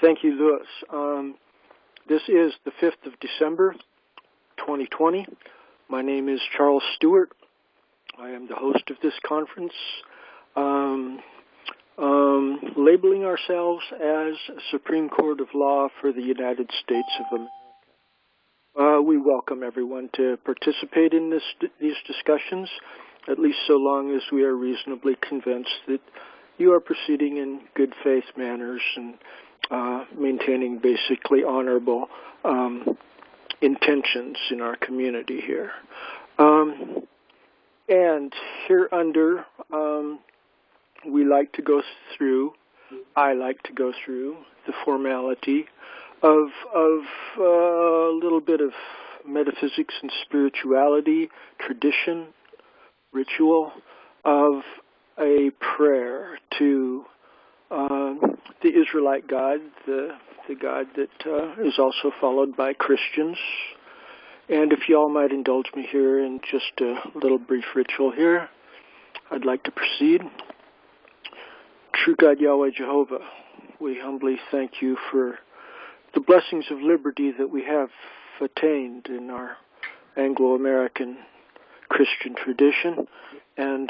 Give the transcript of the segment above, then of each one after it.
Thank you, Louis. This is the 5th of December, 2020. My name is Charles Stewart. I am the host of this conference, labeling ourselves as Supreme Court of Law for the United States of America. We welcome everyone to participate in these discussions, at least so long as we are reasonably convinced that you are proceeding in good faith manners and maintaining basically honorable intentions in our community here. And here under, I like to go through the formality of a little bit of metaphysics and spirituality, tradition, ritual of a prayer to the Israelite God, the God that is also followed by Christians. And if you all might indulge me here in just a little brief ritual here, I'd like to proceed. True God Yahweh Jehovah, we humbly thank you for the blessings of liberty that we have attained in our Anglo-American Christian tradition. And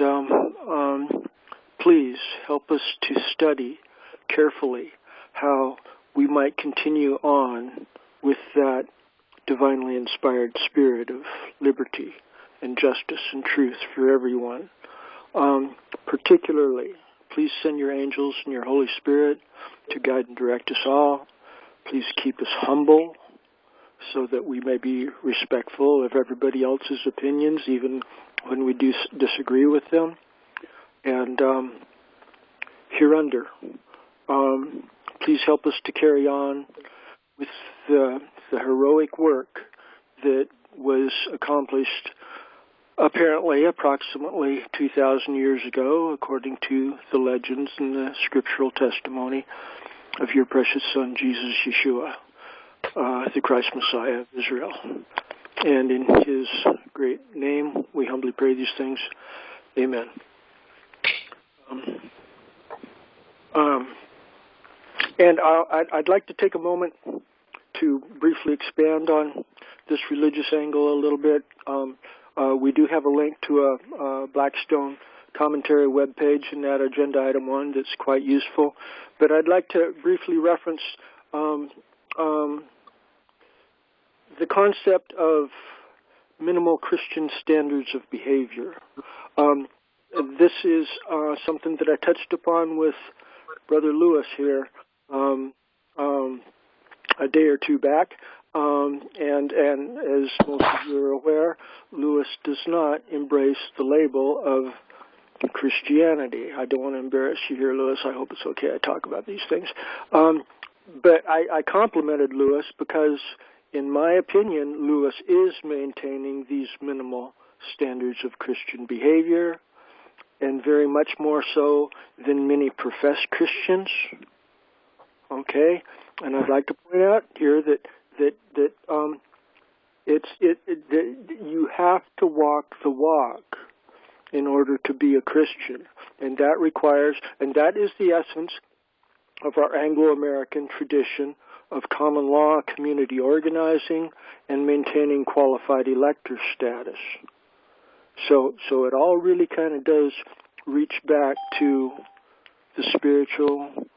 please help us to study carefully how we might continue on with that divinely inspired spirit of liberty and justice and truth for everyone. Particularly, please send your angels and your Holy Spirit to guide and direct us all. Please keep us humble so that we may be respectful of everybody else's opinions, even when we do disagree with them. And hereunder, please help us to carry on with the heroic work that was accomplished approximately 2,000 years ago, according to the legends and the scriptural testimony of your precious Son, Jesus Yeshua, the Christ Messiah of Israel. And in his great name, we humbly pray these things. Amen. And I'd like to take a moment to briefly expand on this religious angle a little bit. We do have a link to a Blackstone commentary webpage in that agenda item 1 that's quite useful. But I'd like to briefly reference the concept of minimal Christian standards of behavior. This is something that I touched upon with Brother Louis here a day or two back. And as most of you are aware, Louis does not embrace the label of Christianity. I don't want to embarrass you here, Louis. I hope it's okay I talk about these things. But I complimented Louis because, in my opinion, Louis is maintaining these minimal standards of Christian behavior, and very much more so than many professed Christians. Okay? And I'd like to point out here that you have to walk the walk in order to be a Christian, and that is the essence of our Anglo-American tradition of common law, community organizing, and maintaining qualified elector status. So it all really kind of does reach back to the spiritual,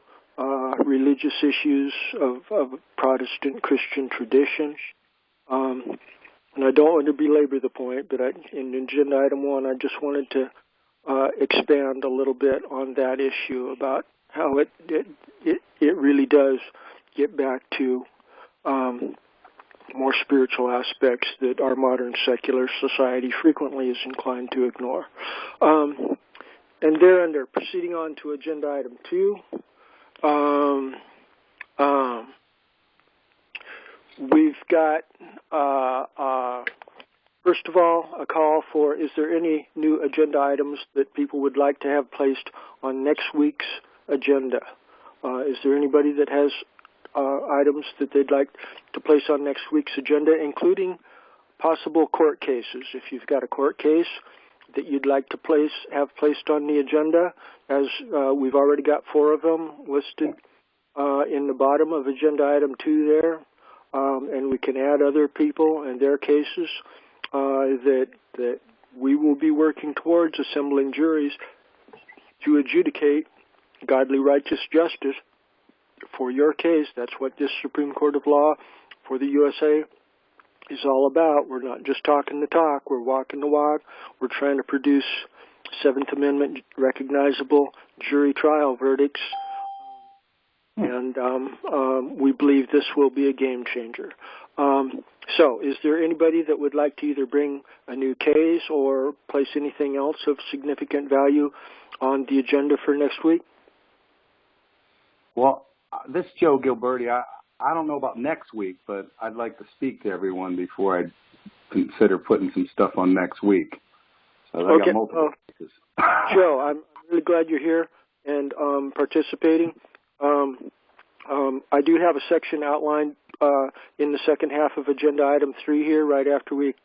religious issues of Protestant Christian tradition. And I don't want to belabor the point, but in agenda item 1, I just wanted to expand a little bit on that issue about how it really does get back to more spiritual aspects that our modern secular society frequently is inclined to ignore. And thereunder, proceeding on to agenda item 2, we've got, first of all, a call for, is there any new agenda items that people would like to have placed on next week's agenda? Is there anybody that has items that they'd like to place on next week's agenda, including possible court cases? If you've got a court case that you'd like to have placed on the agenda, as we've already got 4 of them listed in the bottom of agenda item 2 there, and we can add other people and their cases, that we will be working towards assembling juries to adjudicate godly righteous justice for your case. That's what this Supreme Court of Law for the USA is all about. We're not just talking the talk, we're walking the walk. We're trying to produce Seventh Amendment recognizable jury trial verdicts, and we believe this will be a game changer. So is there anybody that would like to either bring a new case or place anything else of significant value on the agenda for next week? Well, this is Joe Gilberti. I don't know about next week, but I'd like to speak to everyone before I consider putting some stuff on next week. So I got multiple cases. Joe, I'm really glad you're here and participating. I do have a section outlined in the second half of agenda item 3 here, right after we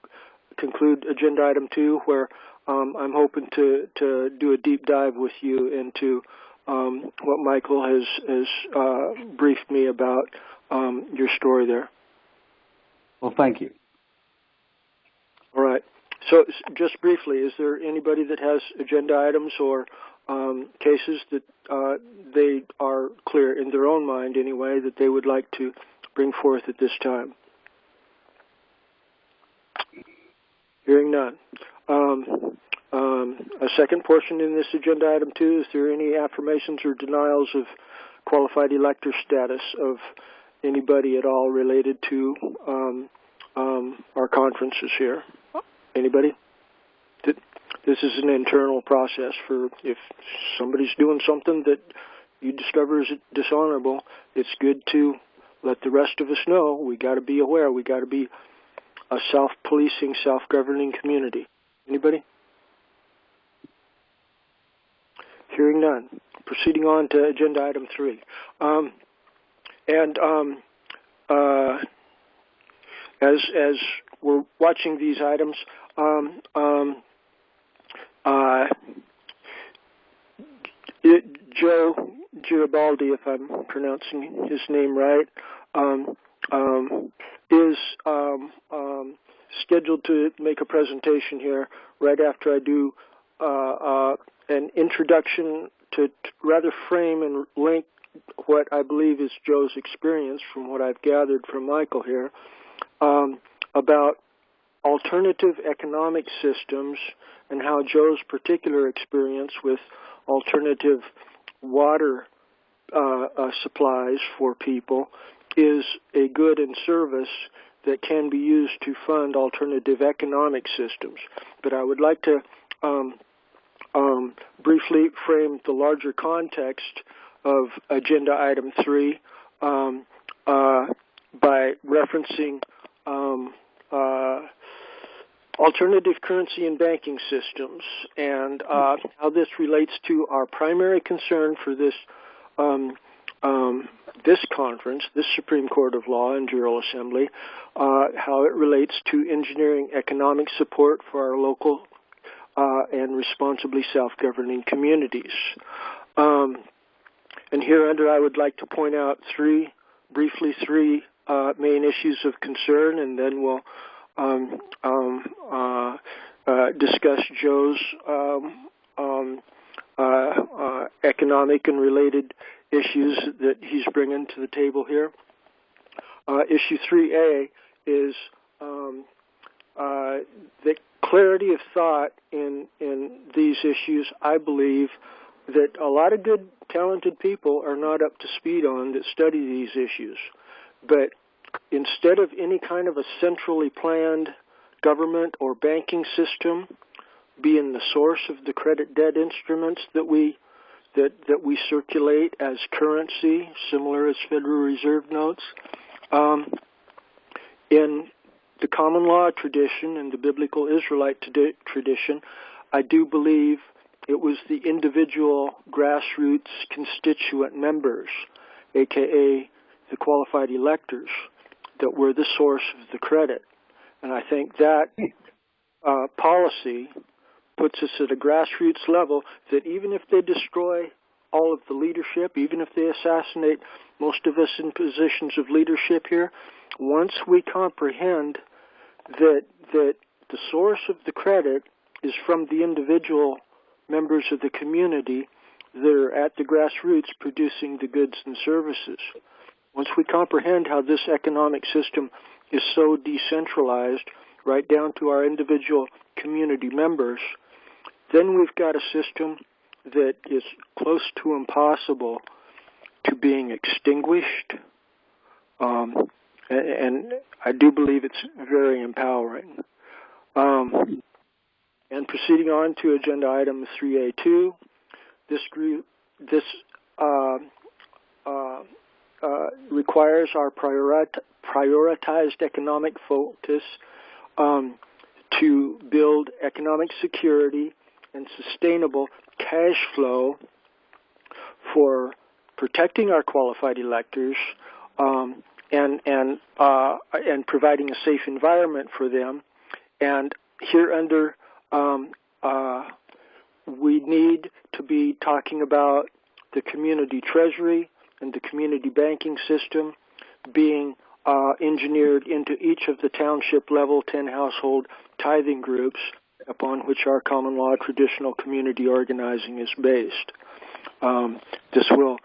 conclude agenda item 2, where I'm hoping to do a deep dive with you into what Michael has briefed me about your story there. Well, thank you. All right. So just briefly, is there anybody that has agenda items or cases that they are clear in their own mind anyway that they would like to bring forth at this time? Hearing none. A second portion in this agenda item 2, is there any affirmations or denials of qualified elector status of anybody at all related to our conferences here? Anybody? This is an internal process for if somebody's doing something that you discover is dishonorable, it's good to let the rest of us know. We got to be aware. We got to be a self-policing, self-governing community. Anybody? Hearing none. Proceeding on to agenda item 3. As we're watching these items, Joe Garibaldi, if I'm pronouncing his name right, is scheduled to make a presentation here right after I do an introduction to rather frame and link what I believe is Joe's experience from what I've gathered from Michael here about alternative economic systems and how Joe's particular experience with alternative water supplies for people is a good and service that can be used to fund alternative economic systems. But I would like to briefly frame the larger context of agenda item 3 by referencing alternative currency and banking systems and how this relates to our primary concern for this this conference, this Supreme Court of Law and General Assembly, how it relates to engineering economic support for our local and responsibly self-governing communities. And hereunder I would like to point out briefly three main issues of concern, and then we'll discuss Joe's economic and related issues that he's bringing to the table here. Issue 3A is the clarity of thought in these issues. I believe that a lot of good, talented people are not up to speed on that study these issues. But instead of any kind of a centrally planned government or banking system being the source of the credit debt instruments that we circulate as currency, similar as Federal Reserve notes, in the common law tradition and the biblical Israelite tradition, I do believe it was the individual grassroots constituent members, a.k.a. the qualified electors, that were the source of the credit. And I think that policy puts us at a grassroots level that even if they destroy all of the leadership, even if they assassinate most of us in positions of leadership here, once we comprehend that the source of the credit is from the individual members of the community that are at the grassroots producing the goods and services. Once we comprehend how this economic system is so decentralized right down to our individual community members, then we've got a system that is close to impossible to being extinguished, and I do believe it's very empowering. And proceeding on to agenda item 3A2, this requires our prioritized economic focus to build economic security and sustainable cash flow for protecting our qualified electors and providing a safe environment for them. And hereunder, we need to be talking about the community treasury and the community banking system being engineered into each of the township level 10 household tithing groups upon which our common law traditional community organizing is based. This will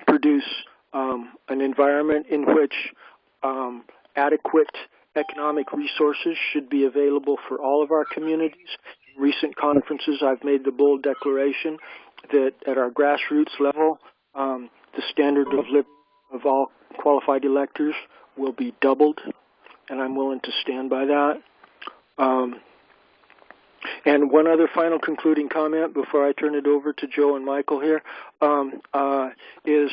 produce an environment in which adequate economic resources should be available for all of our communities. In recent conferences, I've made the bold declaration that at our grassroots level, the standard of living of all qualified electors will be doubled, and I'm willing to stand by that. And one other final concluding comment before I turn it over to Joe and Michael here is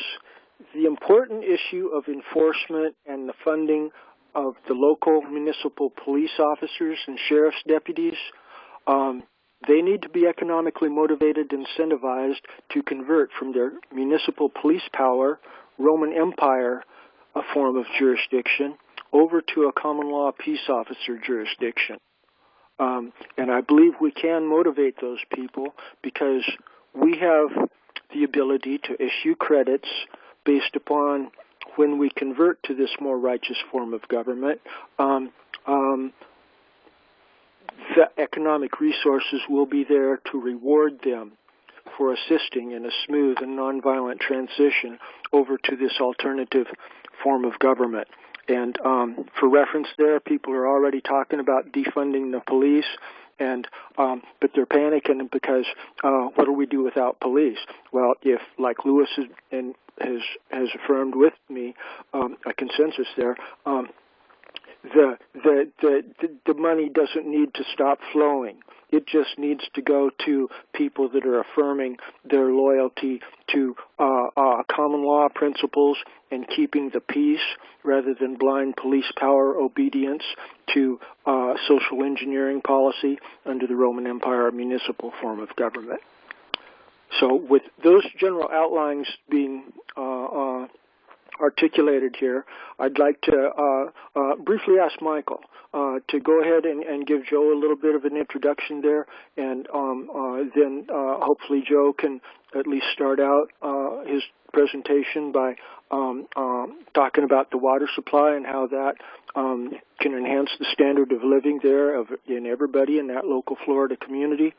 the important issue of enforcement and the funding of the local municipal police officers and sheriff's deputies. They need to be economically motivated, incentivized to convert from their municipal police power, Roman Empire form of jurisdiction, over to a common law peace officer jurisdiction. And I believe we can motivate those people because we have the ability to issue credits based upon when we convert to this more righteous form of government. The economic resources will be there to reward them for assisting in a smooth and nonviolent transition over to this alternative form of government. And for reference there, people are already talking about defunding the police, and but they're panicking because what do we do without police? Well, if, like Lewis has affirmed with me, a consensus there, the money doesn't need to stop flowing. It just needs to go to people that are affirming their loyalty to common law principles and keeping the peace rather than blind police power obedience to social engineering policy under the Roman Empire municipal form of government. So with those general outlines being articulated here, I'd like to briefly ask Michael to go ahead and give Joe a little bit of an introduction there, and then hopefully Joe can at least start out his presentation by talking about the water supply and how that can enhance the standard of living there in everybody in that local Florida community.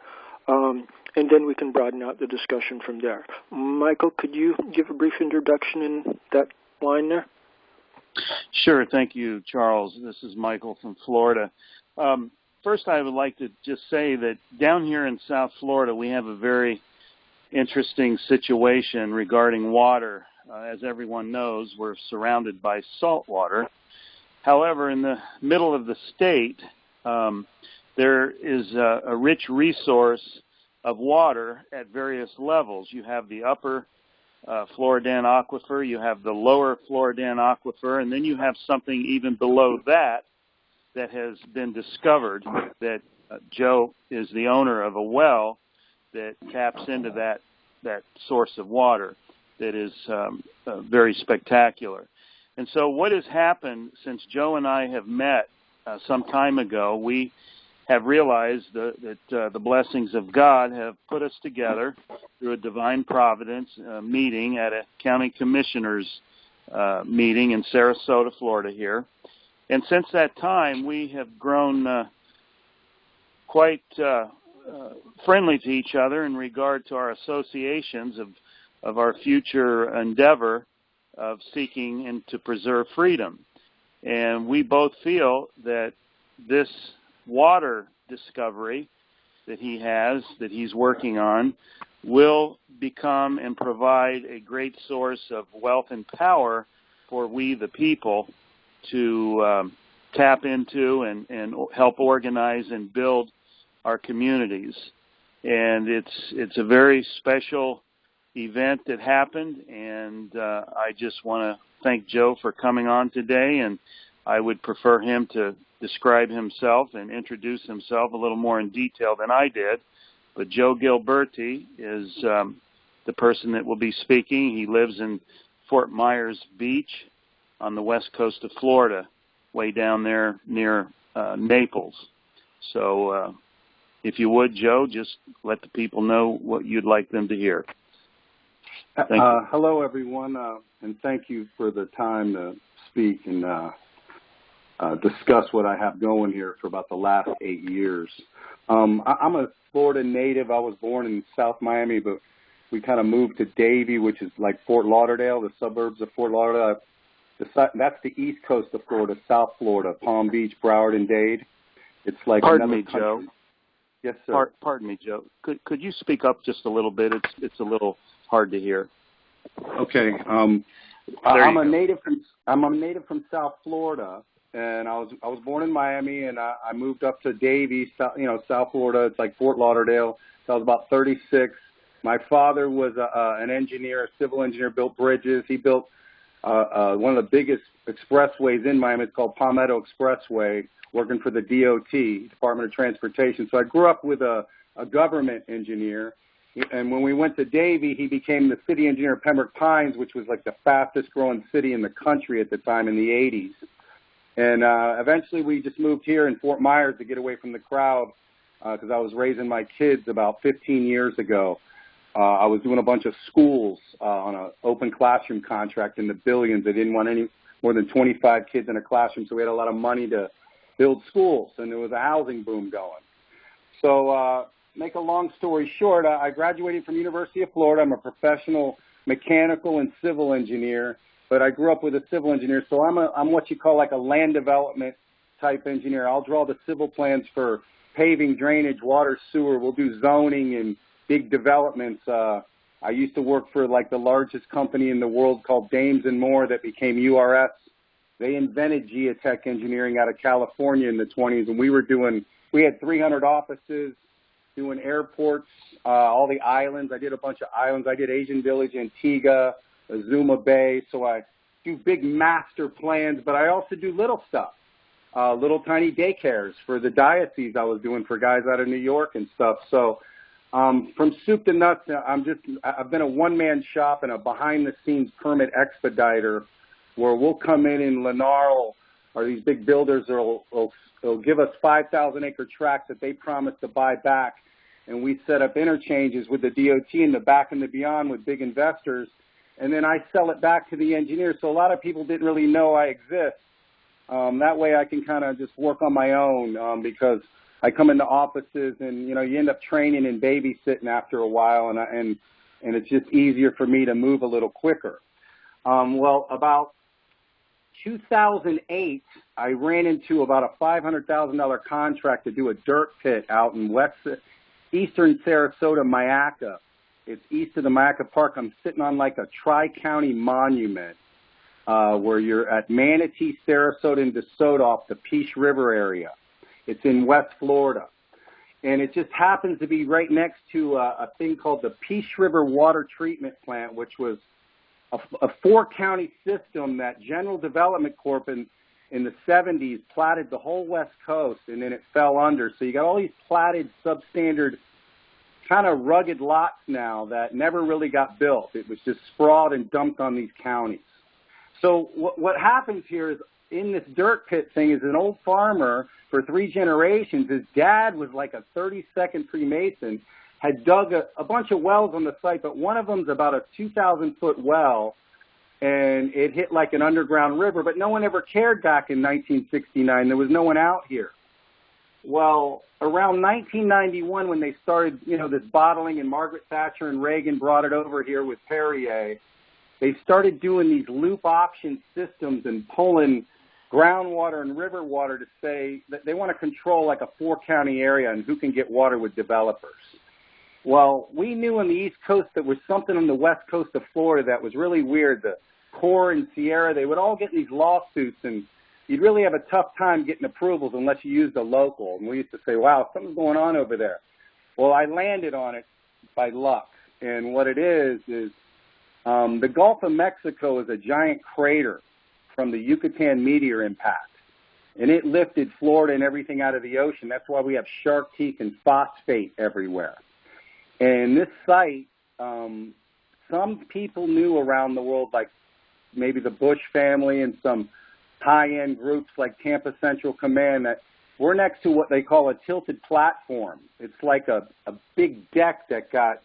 And then we can broaden out the discussion from there. Michael, could you give a brief introduction in that line there? Sure. Thank you, Charles. This is Michael from Florida. First, I would like to just say that down here in South Florida, we have a very interesting situation regarding water. As everyone knows, we're surrounded by salt water. However, in the middle of the state, there is a rich resource of water at various levels. You have the upper Floridan Aquifer, you have the lower Floridan Aquifer, and then you have something even below that that has been discovered that Joe is the owner of a well that taps into that source of water that is very spectacular. And so what has happened since Joe and I have met some time ago, we have realized that the blessings of God have put us together through a divine providence meeting at a county commissioners meeting in Sarasota, Florida here. And since that time, we have grown quite friendly to each other in regard to our associations of our future endeavor of seeking and to preserve freedom. And we both feel that this water discovery that he's working on, will become and provide a great source of wealth and power for we the people to tap into and help organize and build our communities. And it's a very special event that happened, and I just want to thank Joe for coming on today, and I would prefer him to describe himself and introduce himself a little more in detail than I did. But Joe Gilberti is the person that will be speaking. He lives in Fort Myers Beach on the west coast of Florida, way down there near Naples. So if you would, Joe, just let the people know what you'd like them to hear. Hello, everyone, and thank you for the time to speak and discuss what I have going here for about the last 8 years. I'm a Florida native. I was born in South Miami, but we kind of moved to Davie, which is like Fort Lauderdale, the suburbs of Fort Lauderdale. That's the east coast of Florida, South Florida, Palm Beach, Broward, and Dade. It's like Pardon another me, country. Joe. Yes, sir. Pardon me, Joe. Could you speak up just a little bit? It's a little hard to hear. Okay. I'm a native from South Florida, and I was born in Miami, and I moved up to Davie, South Florida. It's like Fort Lauderdale. So I was about 36. My father was an engineer, a civil engineer, built bridges. He built one of the biggest expressways in Miami. It's called Palmetto Expressway, working for the DOT, Department of Transportation. So I grew up with a government engineer. And when we went to Davie, he became the city engineer of Pembroke Pines, which was like the fastest growing city in the country at the time in the 80s. And eventually we just moved here in Fort Myers to get away from the crowd because I was raising my kids about 15 years ago. I was doing a bunch of schools on an open classroom contract in the billions. They didn't want any more than 25 kids in a classroom, so we had a lot of money to build schools, and there was a housing boom going. So make a long story short, I graduated from University of Florida. I'm a professional mechanical and civil engineer, but I grew up with a civil engineer, so I'm what you call like a land development type engineer. I'll draw the civil plans for paving, drainage, water, sewer. We'll do zoning and big developments. I used to work for like the largest company in the world called Dames and Moore that became URS. They invented geotech engineering out of California in the 20s, and we had 300 offices doing airports, all the islands. I did a bunch of islands. I did Asian Village, Antigua, Azuma Bay. So I do big master plans, but I also do little stuff, little tiny daycares for the diocese I was doing for guys out of New York and stuff. So from soup to nuts, I've been a one-man shop and a behind-the-scenes permit expediter where we'll come in Lennar or these big builders will give us 5,000-acre tracts that they promise to buy back, and we set up interchanges with the DOT in the back and the beyond with big investors, and then I sell it back to the engineers. So a lot of people didn't really know I exist. That way I can kind of just work on my own because I come into offices and, you end up training and babysitting after a while, and it's just easier for me to move a little quicker. Well, about 2008, I ran into about a $500,000 contract to do a dirt pit out in eastern Sarasota, Mayaca. It's east of the Mayaca Park. I'm sitting on like a tri-county monument where you're at Manatee, Sarasota, and DeSoto off the Peace River area. It's in West Florida. And it just happens to be right next to a thing called the Peace River Water Treatment Plant, which was a four-county system that General Development Corp in the 70s platted the whole West Coast, and then it fell under. So you got all these platted, substandard, kind of rugged lots now that never really got built. It was just sprawled and dumped on these counties. So what happens here is in this dirt pit thing is an old farmer for 3 generations. His dad was like a 32nd Freemason, had dug a bunch of wells on the site, but one of them's about a 2,000-foot well, and it hit like an underground river, but no one ever cared back in 1969. There was no one out here. Well, around 1991, when they started, this bottling, and Margaret Thatcher and Reagan brought it over here with Perrier, they started doing these loop option systems and pulling groundwater and river water to say that they want to control like a 4-county area and who can get water with developers. Well, we knew on the East Coast there was something on the West Coast of Florida that was really weird. The Corps and Sierra, they would all get in these lawsuits, and you'd really have a tough time getting approvals unless you used a local. And we used to say, wow, something's going on over there. Well, I landed on it by luck. And what it is the Gulf of Mexico is a giant crater from the Yucatan meteor impact. And it lifted Florida and everything out of the ocean. That's why we have shark teeth and phosphate everywhere. And this site, some people knew around the world, like maybe the Bush family and some high-end groups like Tampa Central Command, that we're next to what they call a tilted platform. It's like a big deck that got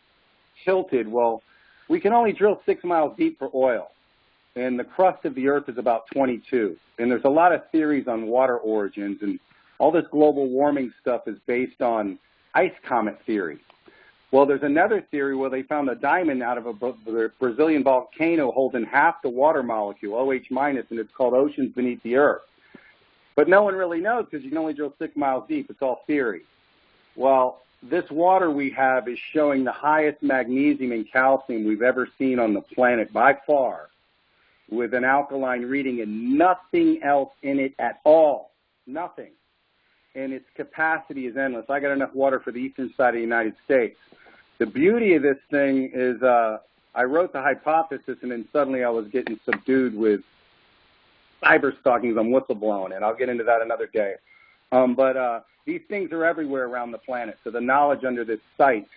tilted. Well, we can only drill 6 miles deep for oil, and the crust of the earth is about 22. And there's a lot of theories on water origins, and all this global warming stuff is based on ice comet theory. Well, there's another theory where they found a diamond out of a Brazilian volcano holding half the water molecule, OH minus, and it's called oceans beneath the earth. But no one really knows because you can only drill 6 miles deep. It's all theory. Well, this water we have is showing the highest magnesium and calcium we've ever seen on the planet by far, with an alkaline reading and nothing else in it at all. Nothing. And its capacity is endless. I got enough water for the eastern side of the United States. The beauty of this thing is I wrote the hypothesis, and then suddenly I was getting subdued with cyber stalkings on whistleblowing, and I'll get into that another day. But these things are everywhere around the planet, so the knowledge under this site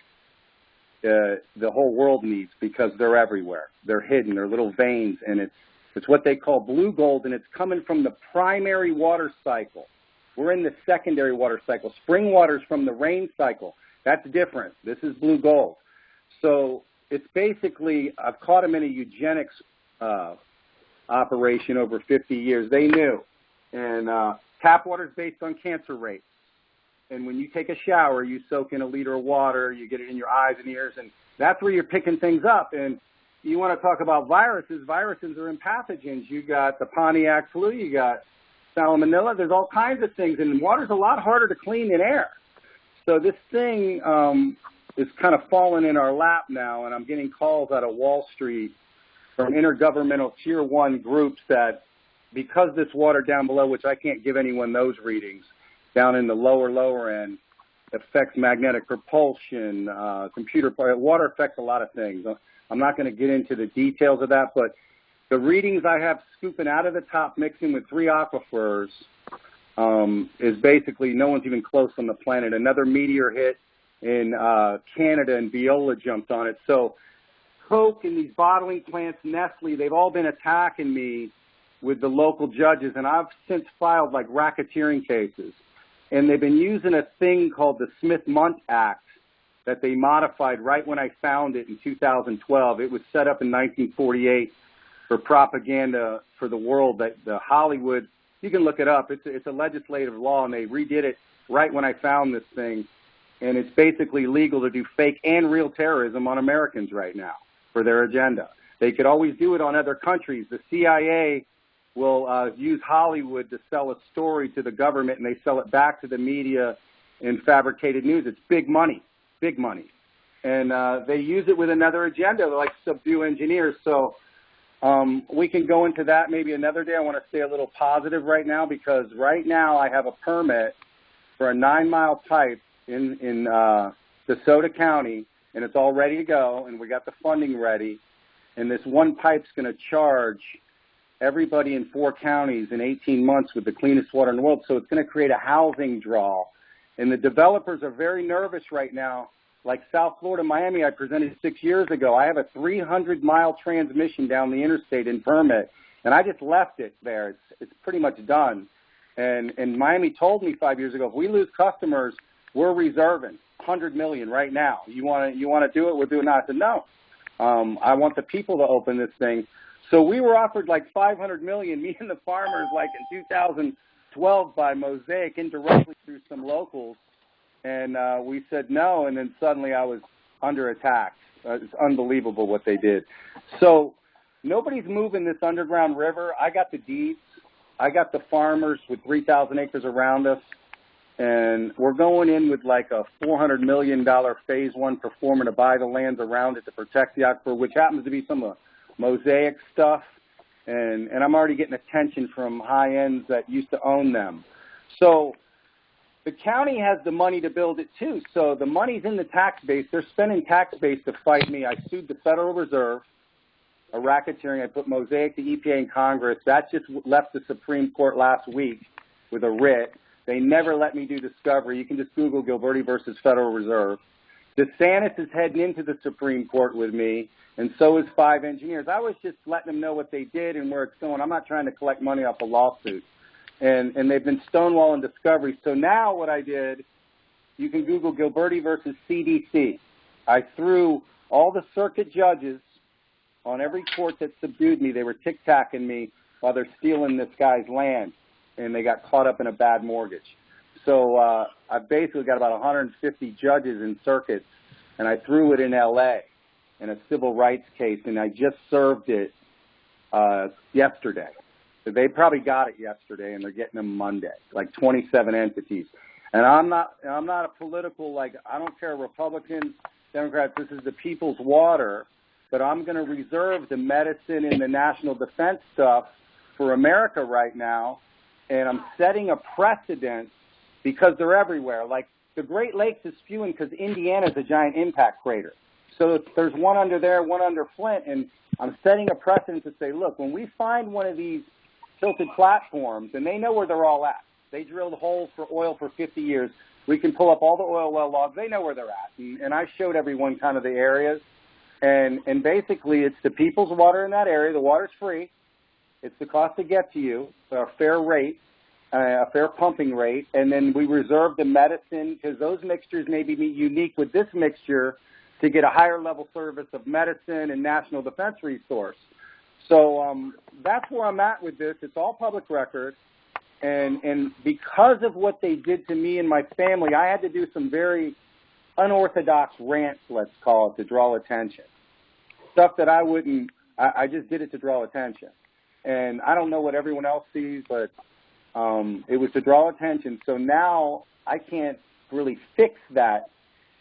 the whole world needs, because they're everywhere. They're hidden. They're little veins, and it's what they call blue gold, and it's coming from the primary water cycle. We're in the secondary water cycle. Spring water's from the rain cycle. That's different. This is blue gold. So it's basically, I've caught them in a eugenics operation over 50 years. They knew. And tap water is based on cancer rates. And when you take a shower, you soak in a liter of water, you get it in your eyes and ears, and that's where you're picking things up. And you want to talk about viruses. Viruses are in pathogens. You got the Pontiac flu, you got salmonella, there's all kinds of things, and water's a lot harder to clean than air. So this thing is kind of falling in our lap now, and I'm getting calls out of Wall Street from intergovernmental tier 1 groups that, because this water down below, which I can't give anyone those readings, down in the lower end, affects magnetic propulsion, water affects a lot of things. I'm not going to get into the details of that, but the readings I have scooping out of the top, mixing with 3 aquifers, is basically no one's even close on the planet. Another meteor hit in Canada, and Veolia jumped on it. So Coke and these bottling plants, Nestle, they've all been attacking me with the local judges, and I've since filed like racketeering cases. And they've been using a thing called the Smith-Mundt Act that they modified right when I found it in 2012. It was set up in 1948 for propaganda for the world, that the Hollywood, you can look it up, it's a legislative law, and they redid it right when I found this thing. And it's basically legal to do fake and real terrorism on Americans right now for their agenda. They could always do it on other countries. The CIA will use Hollywood to sell a story to the government, and they sell it back to the media in fabricated news. It's big money, big money. And they use it with another agenda, like subdue engineers. So we can go into that maybe another day. I want to stay a little positive right now, because right now I have a permit for a 9-mile pipe in DeSoto County, and it's all ready to go, and we got the funding ready. And this one pipe's going to charge everybody in 4 counties in 18 months with the cleanest water in the world. So it's going to create a housing draw. And the developers are very nervous right now. Like South Florida, Miami, I presented 6 years ago. I have a 300-mile transmission down the interstate in permit, and I just left it there. It's pretty much done. And Miami told me 5 years ago, if we lose customers, we're reserving. $100 million right now. You want to do it? We'll do it now. I said, no. I want the people to open this thing. So we were offered like $500 million, me and the farmers, like in 2012 by Mosaic, indirectly through some locals. And we said no, and then suddenly I was under attack. It's unbelievable what they did. So nobody's moving this underground river. I got the deeds. I got the farmers with 3,000 acres around us. And we're going in with like a $400 million phase one performer to buy the lands around it to protect the aquifer, which happens to be some of Mosaic stuff. And I'm already getting attention from high ends that used to own them. So the county has the money to build it too. So the money's in the tax base. They're spending tax base to fight me. I sued the Federal Reserve, a racketeering. I put Mosaic, the EPA, and Congress. That just left the Supreme Court last week with a writ. They never let me do discovery. You can just Google Gilberti versus Federal Reserve. DeSantis is heading into the Supreme Court with me, and so is 5 engineers. I was just letting them know what they did and where it's going. I'm not trying to collect money off a lawsuit. And they've been stonewalling discovery. So now what I did, you can Google Gilberti versus CDC. I threw all the circuit judges on every court that subdued me. They were tic-tacking me while they're stealing this guy's land, and they got caught up in a bad mortgage. So I basically got about 150 judges in circuits, and I threw it in L.A. in a civil rights case, and I just served it yesterday. So they probably got it yesterday, and they're getting them Monday, like 27 entities. And I'm not a political, like, I don't care Republicans, Democrats, this is the people's water, but I'm going to reserve the medicine and the national defense stuff for America right now, and I'm setting a precedent because they're everywhere. Like, the Great Lakes is spewing because Indiana's a giant impact crater. So there's one under there, one under Flint, and I'm setting a precedent to say, look, when we find one of these tilted platforms, and they know where they're all at. They drilled holes for oil for 50 years. We can pull up all the oil well logs. They know where they're at. And I showed everyone kind of the areas. And basically, it's the people's water in that area. The water's free. It's the cost to get to you, a fair rate, a fair pumping rate. And then we reserve the medicine because those mixtures may be unique with this mixture to get a higher level service of medicine and national defense resource. So that's where I'm at with this. It's all public record. And because of what they did to me and my family, I had to do some very unorthodox rants, let's call it, to draw attention. Stuff that I wouldn't, I just did it to draw attention. And I don't know what everyone else sees, but it was to draw attention. So now I can't really fix that.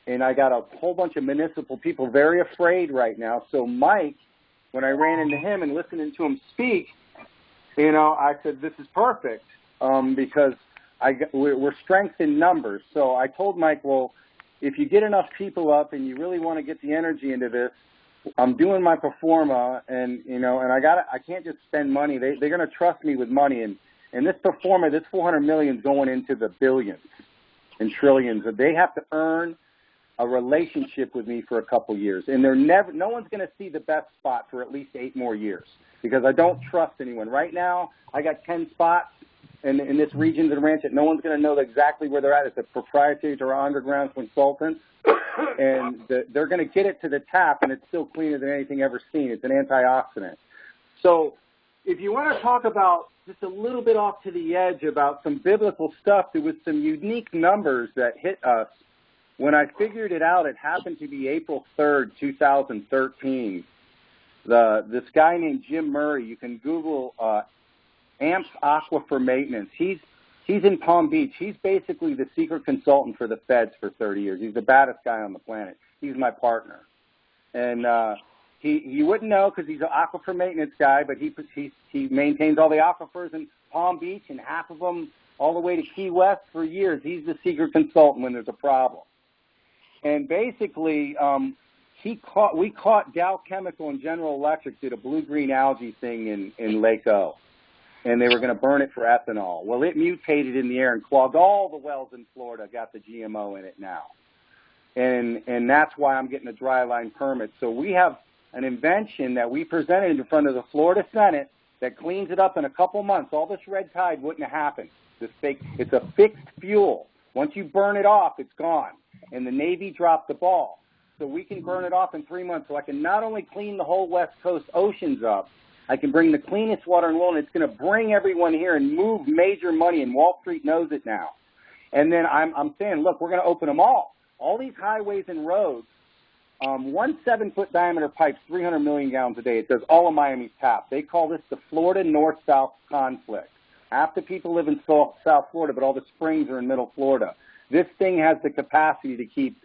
And I got a whole bunch of municipal people very afraid right now. So Mike, when I ran into him and listening to him speak, you know, I said, this is perfect because we're strength in numbers. So I told Mike, well, if you get enough people up and you really want to get the energy into this, I'm doing my performa, and, you know, and I can't just spend money. They're going to trust me with money. And this performa, this $400 million is going into the billions and trillions. They have to earn a relationship with me for a couple years, and no one's going to see the best spot for at least 8 more years because I don't trust anyone. Right now, I got 10 spots in this region of the ranch that no one's going to know exactly where they're at. It's a proprietary to our underground consultants, and they're going to get it to the tap, and it's still cleaner than anything ever seen. It's an antioxidant. So if you want to talk about just a little bit off to the edge about some biblical stuff, there was some unique numbers that hit us. When I figured it out, it happened to be April 3rd, 2013. This guy named Jim Murray, you can Google AMPS Aquifer Maintenance. He's in Palm Beach. He's basically the secret consultant for the feds for 30 years. He's the baddest guy on the planet. He's my partner. And you wouldn't know because he's an aquifer maintenance guy, but he maintains all the aquifers in Palm Beach and half of them all the way to Key West for years. He's the secret consultant when there's a problem. And basically, we caught Dow Chemical and General Electric did a blue-green algae thing in Lake O, and they were going to burn it for ethanol. Well, it mutated in the air and clogged all the wells in Florida, got the GMO in it now. And that's why I'm getting a dry line permit. So we have an invention that we presented in front of the Florida Senate that cleans it up in a couple months. All this red tide wouldn't have happened. It's a fixed fuel. Once you burn it off, it's gone. and the Navy dropped the ball. So we can burn it off in 3 months. So I can not only clean the whole West Coast oceans up, I can bring the cleanest water in the world, and it's going to bring everyone here and move major money, and Wall Street knows it now. And then I'm saying, look, we're going to open them all. All these highways and roads, one 7-foot diameter pipe's 300 million gallons a day. It does all of Miami's tap. They call this the Florida North-South conflict. Half the people live in South Florida, but all the springs are in Middle Florida. This thing has the capacity to keep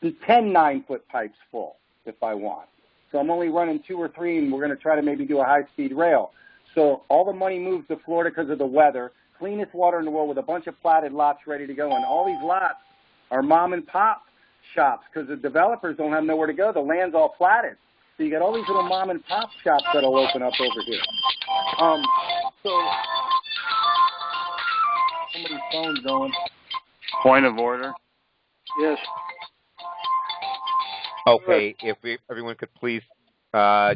10 9-foot pipes full if I want. So I'm only running 2 or 3, and we're going to try to maybe do a high-speed rail. So all the money moves to Florida because of the weather. Cleanest water in the world with a bunch of platted lots ready to go. And all these lots are mom-and-pop shops because the developers don't have nowhere to go. The land's all platted. So you got all these little mom-and-pop shops that'll open up over here. So somebody's phone's going. Point of order. Yes. Okay, if everyone could please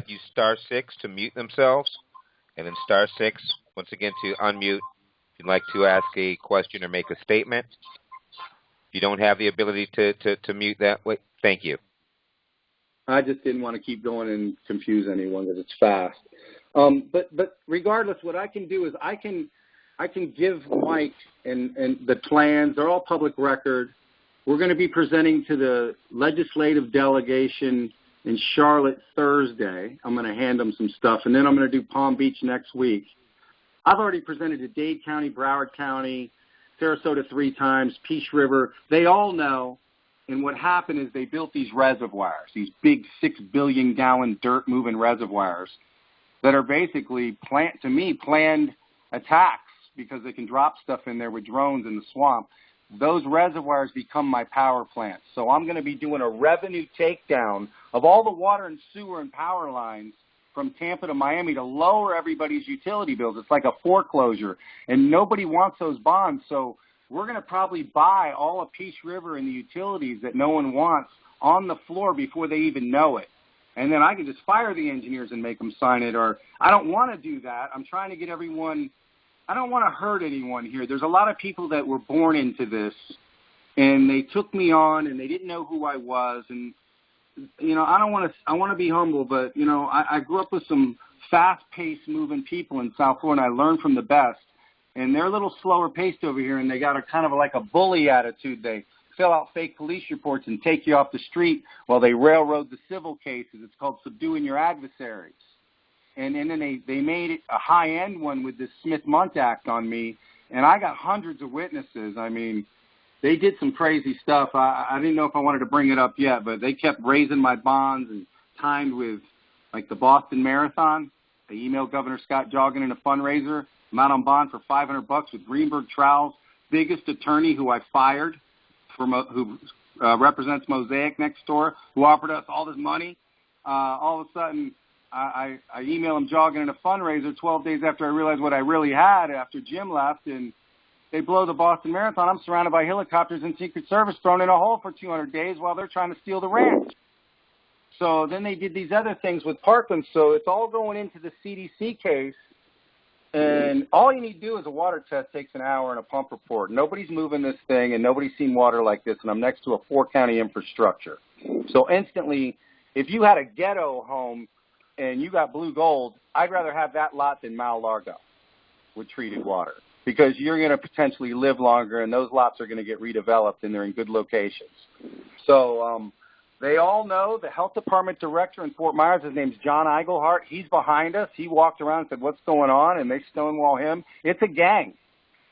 use *6 to mute themselves, and then *6 once again to unmute if you'd like to ask a question or make a statement. If you don't have the ability to mute that way, thank you. I just didn't want to keep going and confuse anyone because it's fast. But regardless, what I can do is I can give Mike and the plans. They're all public record. We're going to be presenting to the legislative delegation in Charlotte Thursday. I'm going to hand them some stuff, and then I'm going to do Palm Beach next week. I've already presented to Dade County, Broward County, Sarasota 3 times, Peace River. They all know, and what happened is they built these reservoirs, these big 6 billion gallon dirt-moving reservoirs that are basically, planned attacks because they can drop stuff in there with drones in the swamp. Those reservoirs become my power plants. So I'm going to be doing a revenue takedown of all the water and sewer and power lines from Tampa to Miami to lower everybody's utility bills. It's like a foreclosure, and nobody wants those bonds. So we're going to probably buy all of Peace River and the utilities that no one wants on the floor before they even know it. And then I can just fire the engineers and make them sign it. Or I don't want to do that. I'm trying to get everyone – I don't want to hurt anyone here. There's a lot of people that were born into this, and they took me on, and they didn't know who I was. And, you know, I want to be humble, but, you know, I grew up with some fast-paced moving people in South Florida, and I learned from the best. And they're a little slower paced over here, and they got a kind of like a bully attitude. They fill out fake police reports and take you off the street while they railroad the civil cases. It's called subduing your adversaries. And then they made it a high-end one with this Smith-Munt Act on me, and I got hundreds of witnesses. I mean, they did some crazy stuff. I didn't know if I wanted to bring it up yet, but they kept raising my bonds and timed with, like, the Boston Marathon. They emailed Governor Scott Joggin in a fundraiser. I'm out on bond for $500 with Greenberg Trowell's biggest attorney, who I fired, who represents Mosaic next door, who offered us all this money. All of a sudden, I email him jogging in a fundraiser 12 days after I realized what I really had after Jim left, and they blow the Boston Marathon. I'm surrounded by helicopters and Secret Service thrown in a hole for 200 days while they're trying to steal the ranch. So then they did these other things with Parkland. So it's all going into the CDC case, and all you need to do is a water test takes an hour and a pump report. Nobody's moving this thing, and nobody's seen water like this, and I'm next to a 4-county infrastructure. So instantly, if you had a ghetto home and you got blue gold, I'd rather have that lot than Mar-a-Lago with treated water, because you're going to potentially live longer, and those lots are going to get redeveloped, and they're in good locations. So they all know the health department director in Fort Myers, his name's John Eigelhart. He's behind us. He walked around and said, what's going on? And they stonewall him. It's a gang.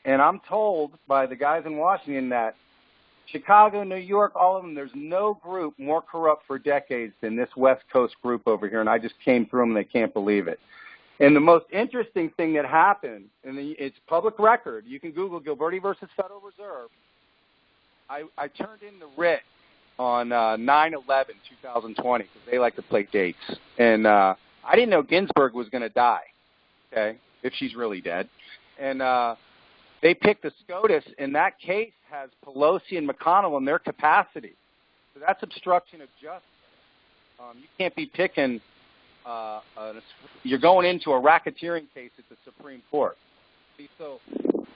And I'm told by the guys in Washington that Chicago, New York, all of them, there's no group more corrupt for decades than this West Coast group over here, and I just came through them, and they can't believe it. And the most interesting thing that happened, and it's public record, you can Google Gilberti versus Federal Reserve. I turned in the writ on 9/11/2020 because they like to play dates. And I didn't know Ginsburg was going to die, okay, if she's really dead. And they picked the SCOTUS, and that case has Pelosi and McConnell in their capacity. So that's obstruction of justice. You can't be picking you're going into a racketeering case at the Supreme Court. See, so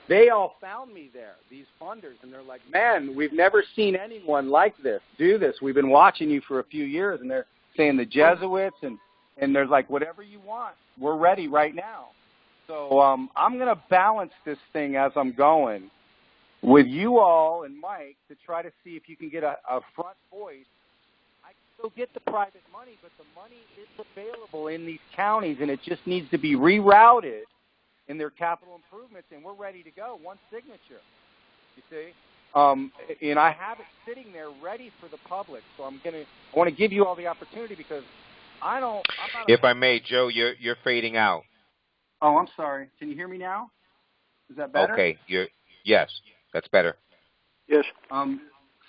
they all found me there, these funders, and they're like, man, we've never seen anyone like this do this. We've been watching you for a few years, and they're saying the Jesuits, and they're like, whatever you want, we're ready right now. So I'm going to balance this thing as I'm going with you all and Mike to try to see if you can get a front voice. I can still get the private money, but the money is available in these counties, and it just needs to be rerouted in their capital improvements, and we're ready to go. One signature, you see. And I have it sitting there ready for the public. So I want to give you all the opportunity because I'm not. If I may, Joe, you're fading out. Oh, I'm sorry. Can you hear me now? Is that better? Okay. Yes, that's better. Yes.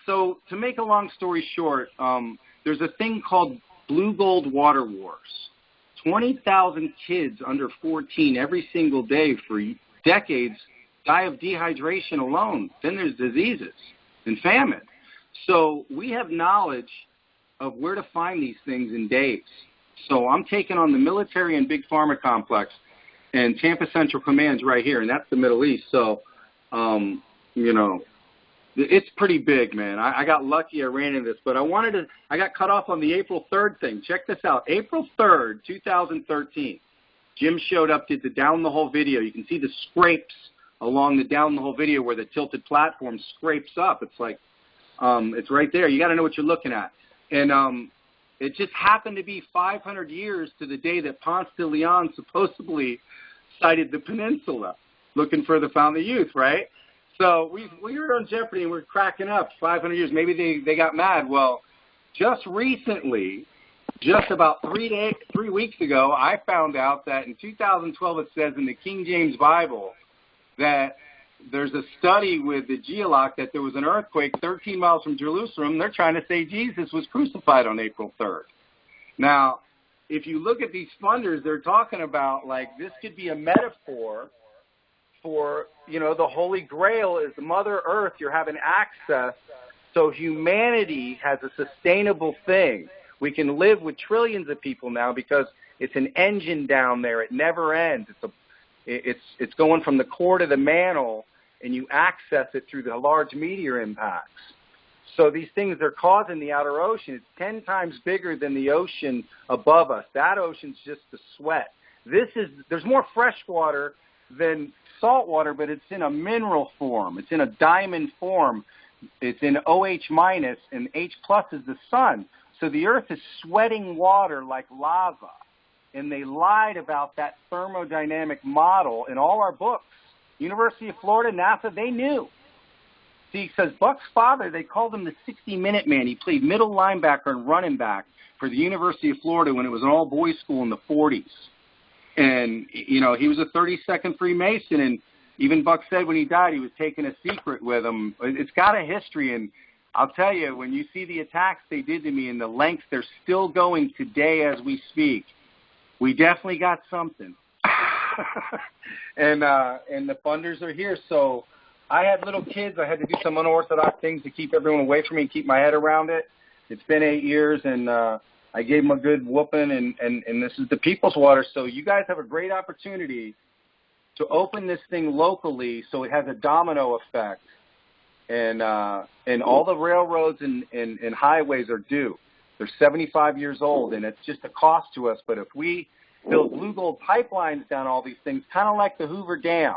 So to make a long story short, there's a thing called Blue Gold Water Wars. 20,000 kids under 14 every single day for decades die of dehydration alone. Then there's diseases and famine. So we have knowledge of where to find these things in days. So I'm taking on the military and big pharma complex, and Tampa Central Command's right here, and that's the Middle East. So, it's pretty big, man. I got lucky I ran into this, but I got cut off on the April 3rd thing. Check this out. April 3rd, 2013. Jim showed up, did the down the hole video. You can see the scrapes along the down the hole video where the tilted platform scrapes up. It's like, it's right there. You got to know what you're looking at. And it just happened to be 500 years to the day that Ponce de Leon supposedly sighted the peninsula looking for the Fountain of Youth, right? So we were on Jeopardy and we're cracking up 500 years. Maybe they got mad. Well, just recently, just about 3 weeks ago, I found out that in 2012 it says in the King James Bible that there's a study with the geologue that there was an earthquake 13 miles from Jerusalem. They're trying to say Jesus was crucified on April 3rd. Now, if you look at these funders, they're talking about like this could be a metaphor for, the Holy Grail is Mother Earth. You're having access. So humanity has a sustainable thing. We can live with trillions of people now because it's an engine down there. It never ends. It's going from the core to the mantle, and you access it through the large meteor impacts. So these things are causing the outer ocean. It's 10 times bigger than the ocean above us. That ocean's just the sweat. There's more fresh water than salt water, but it's in a mineral form. It's in a diamond form. It's in OH minus, and H plus is the sun. So the earth is sweating water like lava. And they lied about that thermodynamic model in all our books. University of Florida, NASA, they knew. See, because Buck's father, they called him the 60-minute man. He played middle linebacker and running back for the University of Florida when it was an all-boys school in the 40s. And, he was a 32nd Freemason, and even Buck said when he died he was taking a secret with him. It's got a history, and I'll tell you, when you see the attacks they did to me and the lengths they're still going today as we speak, we definitely got something. And the funders are here. So I had little kids. I had to do some unorthodox things to keep everyone away from me and keep my head around it. It's been 8 years, and I gave them a good whooping, and this is the People's Water. So you guys have a great opportunity to open this thing locally so it has a domino effect. And all the railroads and highways are due. They're 75 years old, and it's just a cost to us. But if we build blue gold pipelines down all these things, kind of like the Hoover Dam,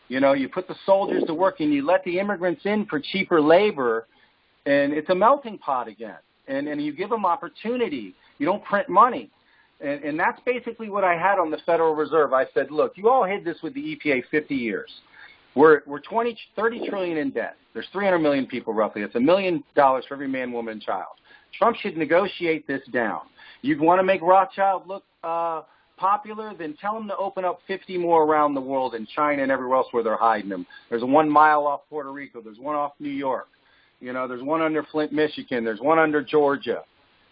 you put the soldiers to work and you let the immigrants in for cheaper labor, and it's a melting pot again. And you give them opportunity. You don't print money. And that's basically what I had on the Federal Reserve. I said, look, you all hid this with the EPA 50 years. We're 30 trillion in debt. There's 300 million people roughly. It's $1 million for every man, woman, and child. Trump should negotiate this down. You want to make Rothschild look popular, then tell them to open up 50 more around the world in China and everywhere else where they're hiding them. There's 1 mile off Puerto Rico. There's one off New York. There's one under Flint, Michigan. There's one under Georgia.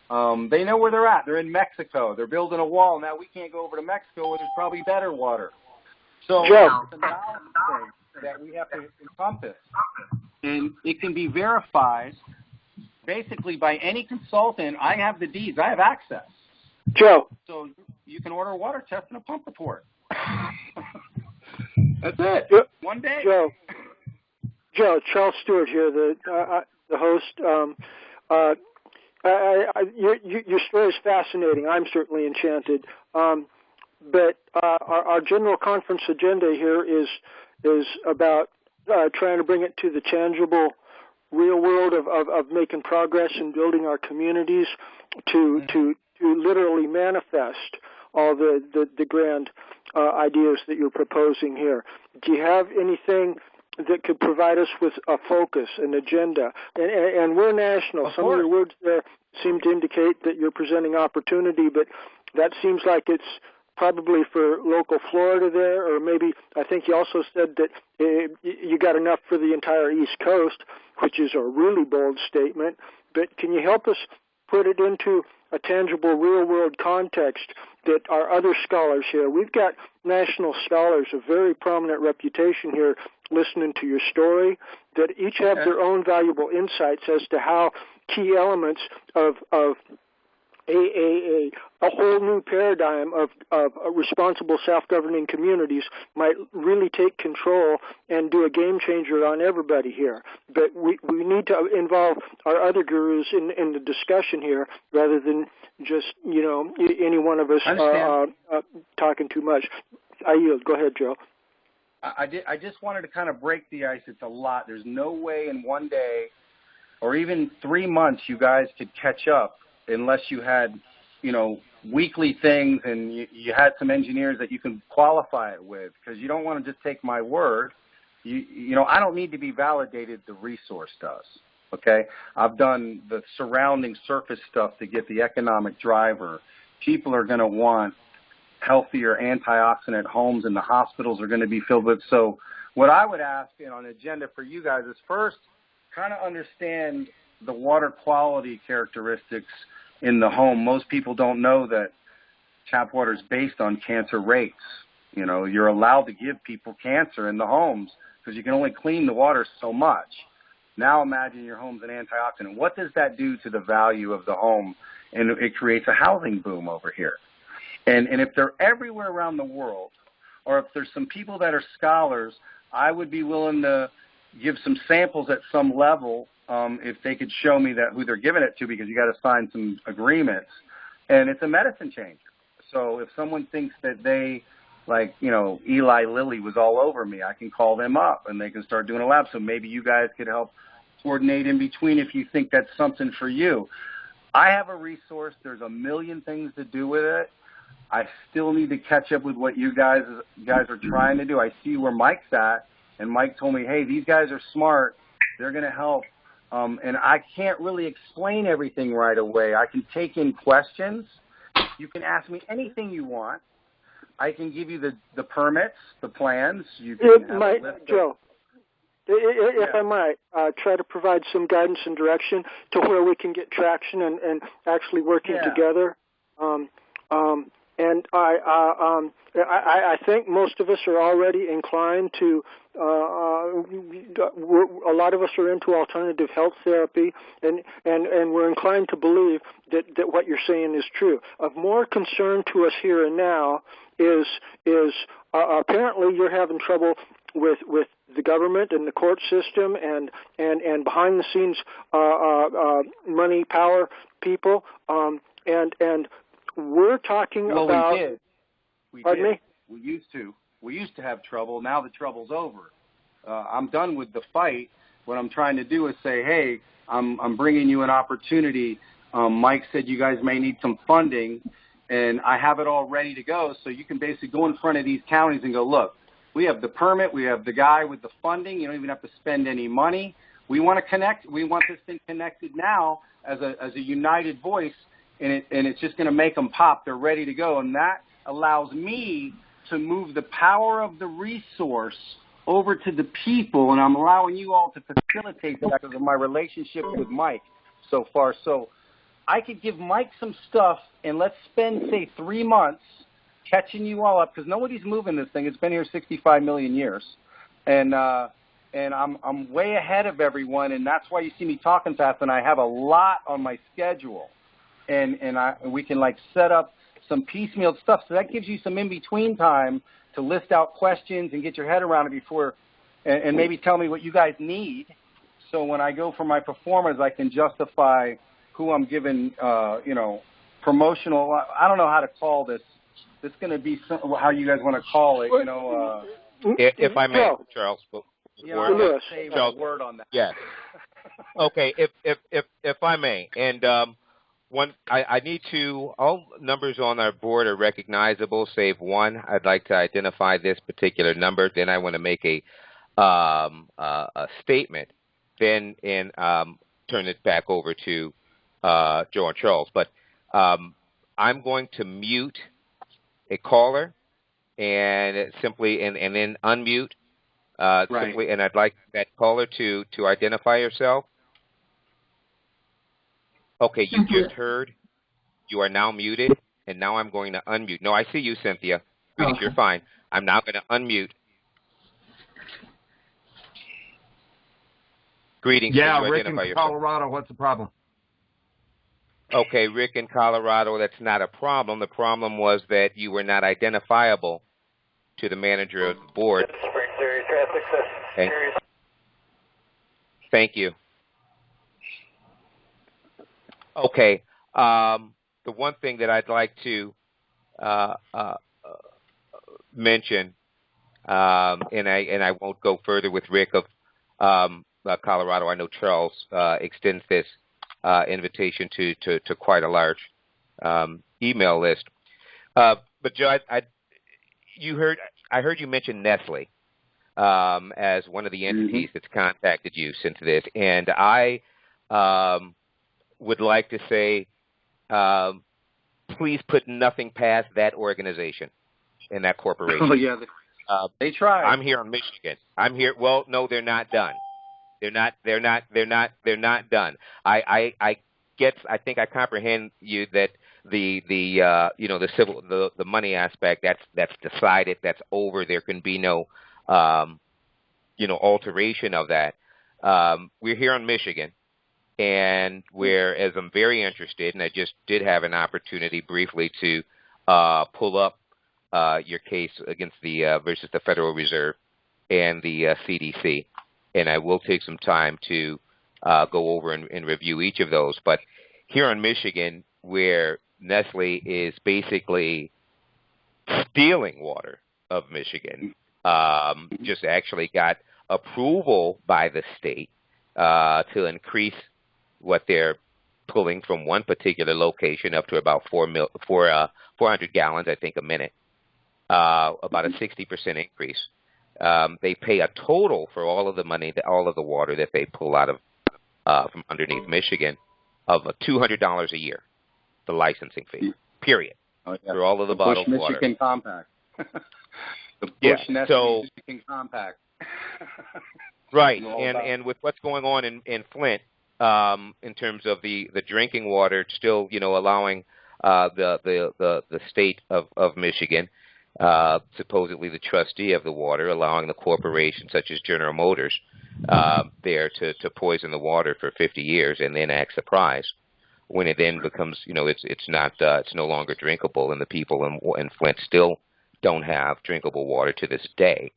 They know where they're at. They're in Mexico. They're building a wall. Now we can't go over to Mexico where there's probably better water. So it's a knowledge thing that we have to encompass. And it can be verified basically by any consultant. I have the deeds. I have access. Joe. So you can order a water test and a pump report. That's it. Yep. one day. Joe, Charles Stewart here, the host. Your story is fascinating. I'm certainly enchanted. But our general conference agenda here is about trying to bring it to the tangible, real world of making progress and building our communities to literally manifest all the grand ideas that you're proposing here. Do you have anything that could provide us with a focus, an agenda? And we're national. Some of your words there seem to indicate that you're presenting opportunity, but that seems like it's probably for local Florida there, or maybe I think you also said that you got enough for the entire East Coast, which is a really bold statement. But can you help us put it into a tangible, real-world context that our other scholars here, we've got national scholars of very prominent reputation here listening to your story, that each have their own valuable insights as to how key elements of a whole new paradigm of responsible self-governing communities might really take control and do a game changer on everybody here. But we need to involve our other gurus in the discussion here rather than just, any one of us talking too much. I yield. Go ahead, Joe. I just wanted to kind of break the ice. It's a lot. There's no way in one day or even 3 months you guys could catch up unless you had, weekly things and you had some engineers that you can qualify it with, because you don't want to just take my word. I don't need to be validated. The resource does. Okay? I've done the surrounding surface stuff to get the economic driver. People are going to want healthier antioxidant homes, and the hospitals are going to be filled with. So what I would ask on the agenda for you guys is first kind of understand the water quality characteristics in the home. Most people don't know that tap water is based on cancer rates. You're allowed to give people cancer in the homes because you can only clean the water so much. Now imagine your home's an antioxidant. What does that do to the value of the home? And it creates a housing boom over here. And if they're everywhere around the world, or if there's some people that are scholars, I would be willing to give some samples at some level if they could show me that who they're giving it to, because you got to sign some agreements. And it's a medicine changer. So if someone thinks that they, Eli Lilly was all over me, I can call them up and they can start doing a lab. So maybe you guys could help coordinate in between if you think that's something for you. I have a resource. There's a million things to do with it. I still need to catch up with what you guys are trying to do. I see where Mike's at, and Mike told me, hey, these guys are smart. They're going to help. And I can't really explain everything right away. I can take in questions. You can ask me anything you want. I can give you the permits, the plans. You can Joe, if I might, try to provide some guidance and direction to where we can get traction and actually working together. And I think most of us are already inclined to, a lot of us are into alternative health therapy, and we're inclined to believe that what you're saying is true. Of more concern to us here and now is apparently you're having trouble with the government and the court system and behind the scenes money, power people, and we're talking about. Pardon me? We used to have trouble. Now the trouble's over. I'm done with the fight. What I'm trying to do is say, hey, I'm bringing you an opportunity. Mike said you guys may need some funding, and I have it all ready to go. So you can basically go in front of these counties and go, look, we have the permit. We have the guy with the funding. You don't even have to spend any money. We want to connect. We want this thing connected now as a united voice. And it's just going to make them pop. They're ready to go. And that allows me to move the power of the resource over to the people, and I'm allowing you all to facilitate that because of my relationship with Mike so far. So I could give Mike some stuff, and let's spend, say, 3 months catching you all up, because nobody's moving this thing. It's been here 65 million years. And I'm way ahead of everyone, and that's why you see me talking fast, and I have a lot on my schedule. And we can set up some piecemeal stuff. So that gives you some in-between time to list out questions and get your head around it before and maybe tell me what you guys need. So when I go for my performers, I can justify who I'm giving, promotional. I don't know how to call this. It's going to be how you guys want to call it. If I may, Charles. Say a word on that. Yes. Okay. If I may, and I need to. All numbers on our board are recognizable, save one. I'd like to identify this particular number. Then I want to make a statement. Then turn it back over to Joe and Charles. But I'm going to mute a caller and then unmute simply, and I'd like that caller to identify yourself. Okay, you just heard. You are now muted, and now I'm going to unmute. No, I see you, Cynthia. Greetings, you're fine. I'm now going to unmute. Greetings. Yeah, Rick in Colorado. What's the problem? Okay, Rick in Colorado, that's not a problem. The problem was that you were not identifiable to the manager of the board. Thank you. Okay. The one thing that I'd like to mention, and I won't go further with Rick of Colorado. I know Charles extends this invitation to quite a large email list. But Joe, I heard you mention Nestle as one of the entities that's contacted you since this, and I would like to say, please put nothing past that organization and that corporation. Oh yeah, they tried. I'm here in Michigan. I'm here. Well, no, they're not done. They're not done. I think I comprehend you that the money aspect that's decided, that's over. There can be no alteration of that. We're here in Michigan, and whereas I'm very interested, and I just did have an opportunity briefly to pull up your case against the versus the Federal Reserve and the CDC. And I will take some time to go over and review each of those. But here in Michigan, where Nestle is basically stealing water of Michigan, just actually got approval by the state to increase what they're pulling from one particular location up to about 400 gallons, I think, a minute, about a 60% increase. They pay a total for all of the money, all of the water that they pull out of from underneath Michigan of $200 a year, the licensing fee, period, for all of the bottled Bush water. Michigan Compact. The Bush Nestle Michigan Compact. Right, and with what's going on in Flint in terms of the drinking water, still allowing the state of Michigan. Supposedly the trustee of the water, allowing the corporation such as General Motors there to poison the water for 50 years and then act surprised when it then becomes, it's no longer drinkable, and the people in Flint still don't have drinkable water to this day.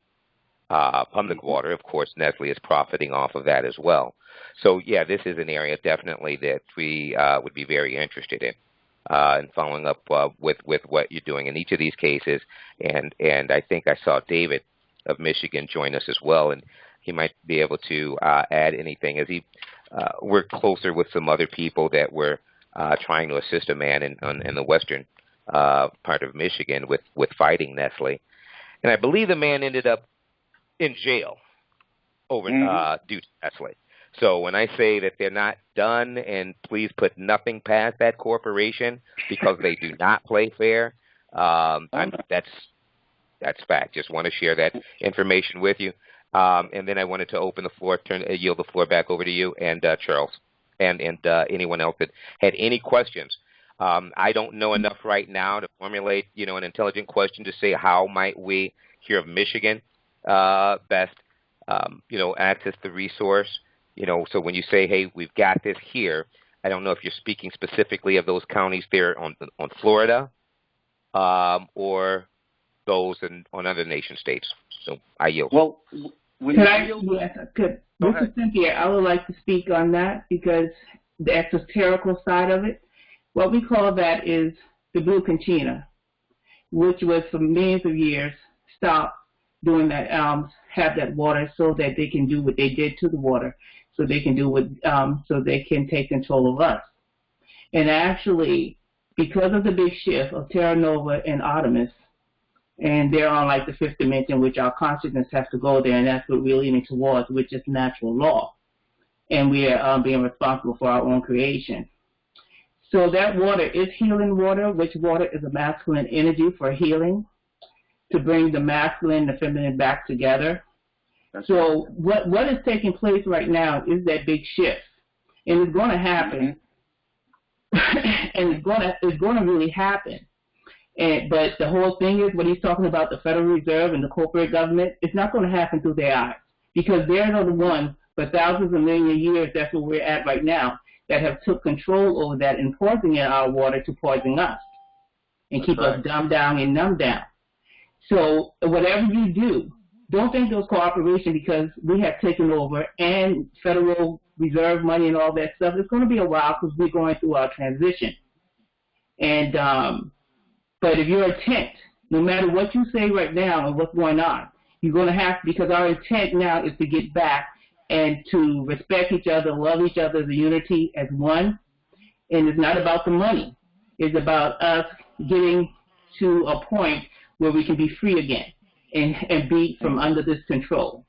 Public water, of course, Nestle is profiting off of that as well. So, yeah, this is an area definitely that we would be very interested in. And following up with what you're doing in each of these cases. And I think I saw David of Michigan join us as well, and he might be able to add anything as he worked closer with some other people that were trying to assist a man in the western part of Michigan with fighting Nestle. And I believe the man ended up in jail over due to Nestle. So when I say that they're not done, and please put nothing past that corporation because they do not play fair, that's fact. Just want to share that information with you. And then I wanted to open the floor, yield the floor back over to you and Charles and anyone else that had any questions. I don't know enough right now to formulate, an intelligent question to say how might we here of Michigan best, access the resource. So when you say, hey, we've got this here, I don't know if you're speaking specifically of those counties there on Florida or those on other nation states. So I yield. Well, This is Cynthia. I would like to speak on that because the exoterical side of it, what we call that is the blue cantina, which was for millions of years stopped doing that, have that water so that they can do what they did to the water, so they can do what, so they can take control of us. And actually, because of the big shift of Terra Nova and Artemis, and they're on like the fifth dimension, which our consciousness has to go there, and that's what we're leaning towards, which is natural law. And we are being responsible for our own creation. So that water is healing water, which water is a masculine energy for healing, to bring the masculine and the feminine back together. So what is taking place right now is that big shift. And it's going to happen. And it's going to really happen. But the whole thing is, when he's talking about the Federal Reserve and the corporate government, it's not going to happen through their eyes, because they're not the ones for thousands of millions of years, that's where we're at right now, that have took control over that and poisoning our water to poison us and keep us dumbed down and numbed down. So whatever you do, don't think those cooperation because we have taken over and Federal Reserve money and all that stuff. It's going to be a while because we're going through our transition. And but if your intent, no matter what you say right now and what's going on, you're going to have, because our intent now is to get back and to respect each other, love each other as a unity, as one. And it's not about the money. It's about us getting to a point where we can be free again and be from under this control.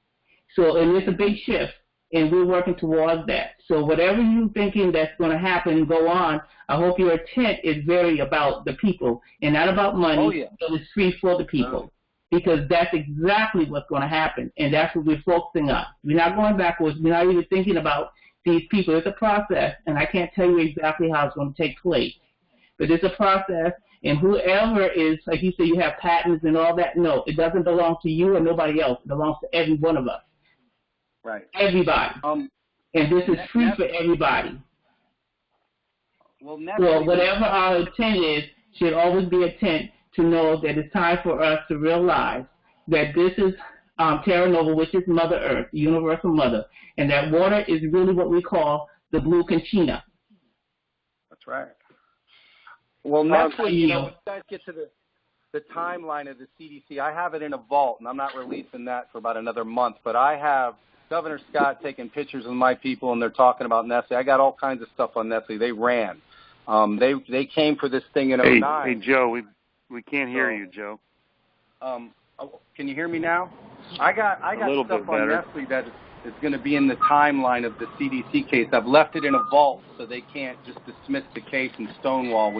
So, and it's a big shift, and we're working towards that. So whatever you're thinking that's going to happen and go on, I hope your intent is very about the people and not about money, but it's free for the people. Because that's exactly what's going to happen, and that's what we're focusing on. We're not going backwards. We're not even thinking about these people. It's a process, and I can't tell you exactly how it's going to take place. But it's a process, and whoever is, like you say, you have patents and all that, no, it doesn't belong to you or nobody else. It belongs to every one of us. Right. Everybody. And this is free for everybody. Well, whatever our intent is should always be a intent to know that it's time for us to realize that this is Terra Nova, which is Mother Earth, the universal mother, and that water is really what we call the blue cantina. That's right. Well, Nestle, you know, when you guys get to the timeline of the CDC, I have it in a vault, and I'm not releasing that for about another month, but I have Governor Scott taking pictures of my people, and they're talking about Nestle. I got all kinds of stuff on Nestle. They ran. They came for this thing in 2009. Hey, Joe, we can't hear you, Joe. Can you hear me now? I got stuff on better. Nestle that is going to be in the timeline of the CDC case. I've left it in a vault so they can't just dismiss the case and stonewall.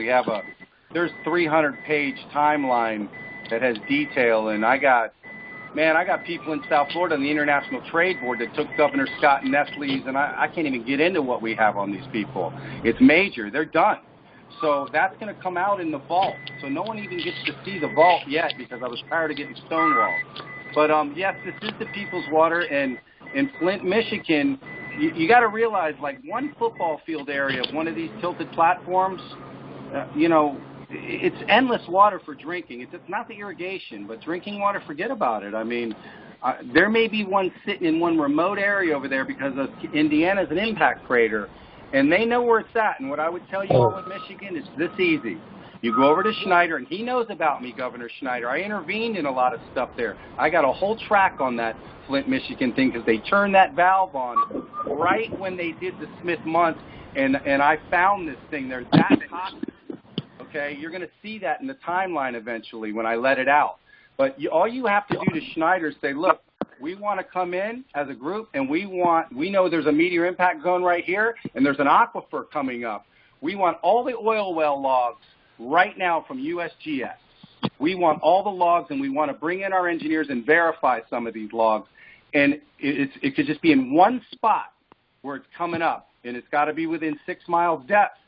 There's 300-page timeline that has detail, and I got people in South Florida on the International Trade Board that took Governor Scott and Nestle's, and I can't even get into what we have on these people. It's major. They're done. So that's going to come out in the vault. So no one even gets to see the vault yet because I was tired of getting stonewalled. But, yes, this is the people's water. And in Flint, Michigan, you got to realize, like, one football field area of one of these tilted platforms, it's endless water for drinking. It's not the irrigation, but drinking water, forget about it. I mean, there may be one sitting in one remote area over there because Indiana's an impact crater. And they know where it's at. And what I would tell you all in Michigan is this easy. You go over to Schneider, and he knows about me, Governor Schneider. I intervened in a lot of stuff there. I got a whole track on that Flint, Michigan thing because they turned that valve on right when they did the Smith months, and I found this thing. There's that toxic. Okay, you're going to see that in the timeline eventually when I let it out. But all you have to do to Schneider is say, look, we want to come in as a group, and we know there's a meteor impact zone right here, and there's an aquifer coming up. We want all the oil well logs right now from USGS. We want all the logs, and we want to bring in our engineers and verify some of these logs. And it could just be in one spot where it's coming up, and it's got to be within 6 miles depth.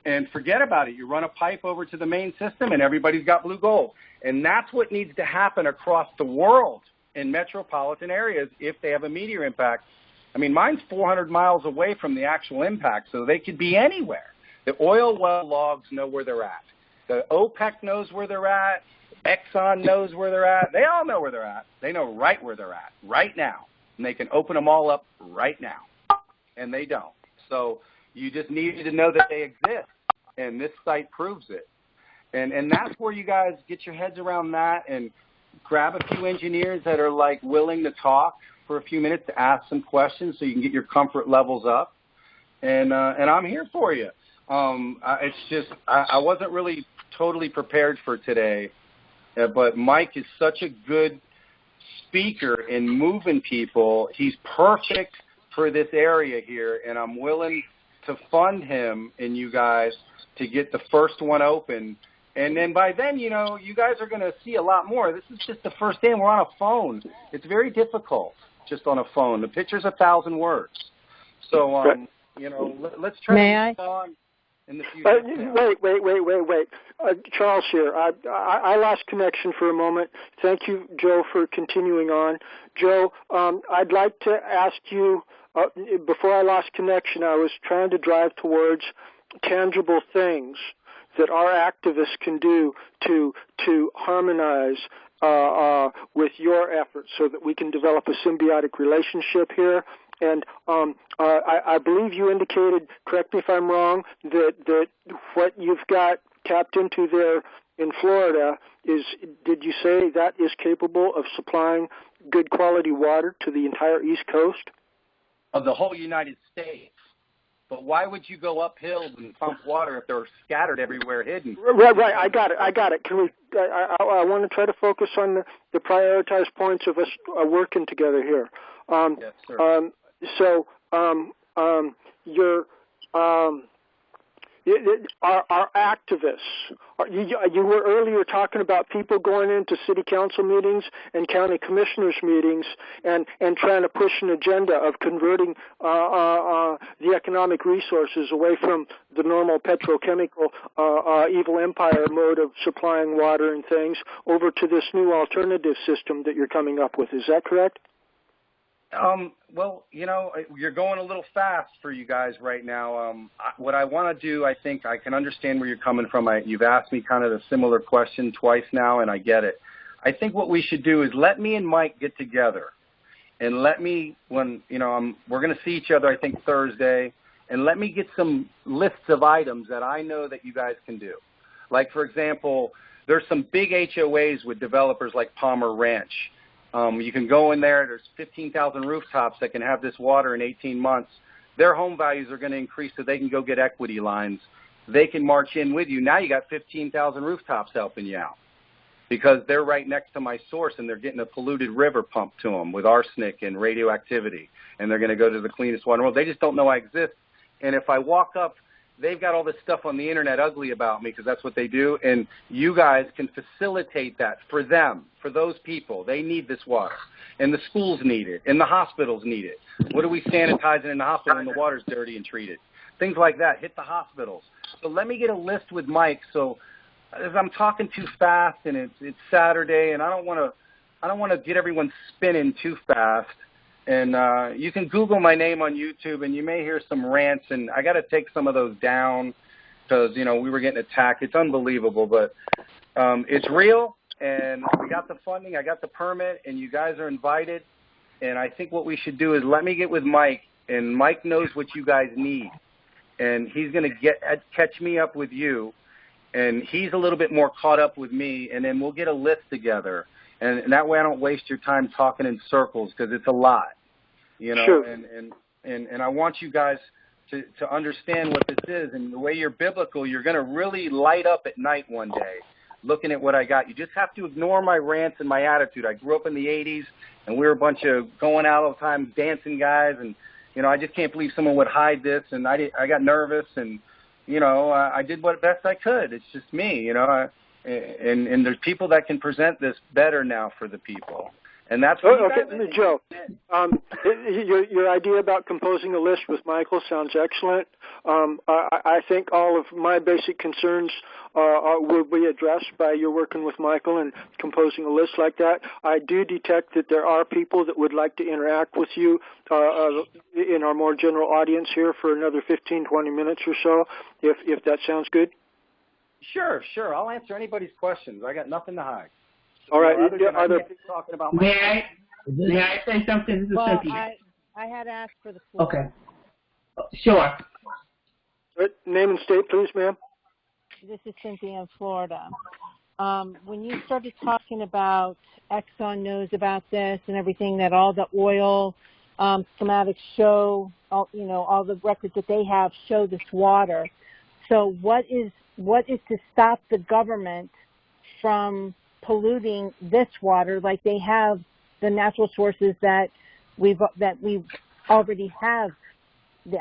And forget about it. You run a pipe over to the main system, and everybody's got blue gold. And that's what needs to happen across the world in metropolitan areas if they have a meteor impact. I mean, mine's 400 miles away from the actual impact, so they could be anywhere. The oil well logs know where they're at. The OPEC knows where they're at. Exxon knows where they're at. They all know where they're at. They know right where they're at right now. and they can open them all up right now, and they don't. So you just needed to know that they exist, and this site proves it. And that's where you guys get your heads around that and grab a few engineers that are, like, willing to talk for a few minutes to ask some questions so you can get your comfort levels up. And I'm here for you. It's just I wasn't really totally prepared for today, but Mike is such a good speaker in moving people. He's perfect for this area here, and I'm willing to fund him and you guys to get the first one open. And then by then, you know, you guys are going to see a lot more. This is just the first day, and we're on a phone. It's very difficult just on a phone. The picture's 1,000 words. So, you know, let's try to respond in the future. Wait. Charles here. I lost connection for a moment. Thank you, Joe, for continuing on. Joe, I'd like to ask you, before I lost connection, I was trying to drive towards tangible things that our activists can do to harmonize with your efforts so that we can develop a symbiotic relationship here. And I believe you indicated, correct me if I'm wrong, that what you've got tapped into there in Florida is, did you say that is capable of supplying good quality water to the entire East Coast? Of the whole United States. But why would you go uphill and pump water if they're scattered everywhere, hidden? Right. I got it. Can we? I want to try to focus on the prioritized points of us working together here. Yes, sir. So our activists. You were earlier talking about people going into city council meetings and county commissioners meetings and trying to push an agenda of converting the economic resources away from the normal petrochemical evil empire mode of supplying water and things over to this new alternative system that you're coming up with. Is that correct? Well, you know, you're going a little fast for you guys right now. What I want to do, I think I can understand where you're coming from. You've asked me kind of a similar question twice now, and I get it. I think what we should do is let me and Mike get together, and let me, when, you know, we're going to see each other, I think, Thursday, and let me get some lists of items that I know that you guys can do. Like, for example, there's some big HOAs with developers like Palmer Ranch. You can go in there. There's 15,000 rooftops that can have this water in 18 months. Their home values are going to increase so they can go get equity lines. They can march in with you. Now you got 15,000 rooftops helping you out because they're right next to my source and they're getting a polluted river pumped to them with arsenic and radioactivity, and they're going to go to the cleanest water in the world. They just don't know I exist. And if I walk up, they've got all this stuff on the internet ugly about me because that's what they do, and you guys can facilitate that for them, for those people. They need this water, and the schools need it, and the hospitals need it. What are we sanitizing in the hospital when the water's dirty and treated? Things like that hit the hospitals. So let me get a list with Mike. So as I'm talking too fast, and it's Saturday, and I don't want to get everyone spinning too fast. And you can Google my name on YouTube, and you may hear some rants, and I got to take some of those down because, you know, we were getting attacked. It's unbelievable, but it's real, and we got the funding, I got the permit, and you guys are invited. And I think what we should do is let me get with Mike, and Mike knows what you guys need, and he's going to catch me up with you, and he's a little bit more caught up with me, and then we'll get a list together. And that way I don't waste your time talking in circles because it's a lot, you know. Sure. And I want you guys to understand what this is. And the way you're biblical, you're going to really light up at night one day looking at what I got. You just have to ignore my rants and my attitude. I grew up in the 80s, and we were a bunch of going out all the time dancing guys. And, you know, I just can't believe someone would hide this. And I got nervous, and, you know, I did what best I could. It's just me, you know. And there's people that can present this better now for the people. And that's what Joe, your idea about composing a list with Michael sounds excellent. I think all of my basic concerns will be addressed by your working with Michael and composing a list like that. I do detect that there are people that would like to interact with you in our more general audience here for another 15, 20 minutes or so, if that sounds good. Sure. I'll answer anybody's questions. I got nothing to hide. All right. Talking about May May I say something? This is Cynthia. I had asked for the floor. Okay. Sure. Name and state, please, ma'am. This is Cynthia in Florida. When you started talking about Exxon knows about this and everything, that all the oil schematics show, all the records that they have show this water. So what is to stop the government from polluting this water like they have the natural sources that we already have?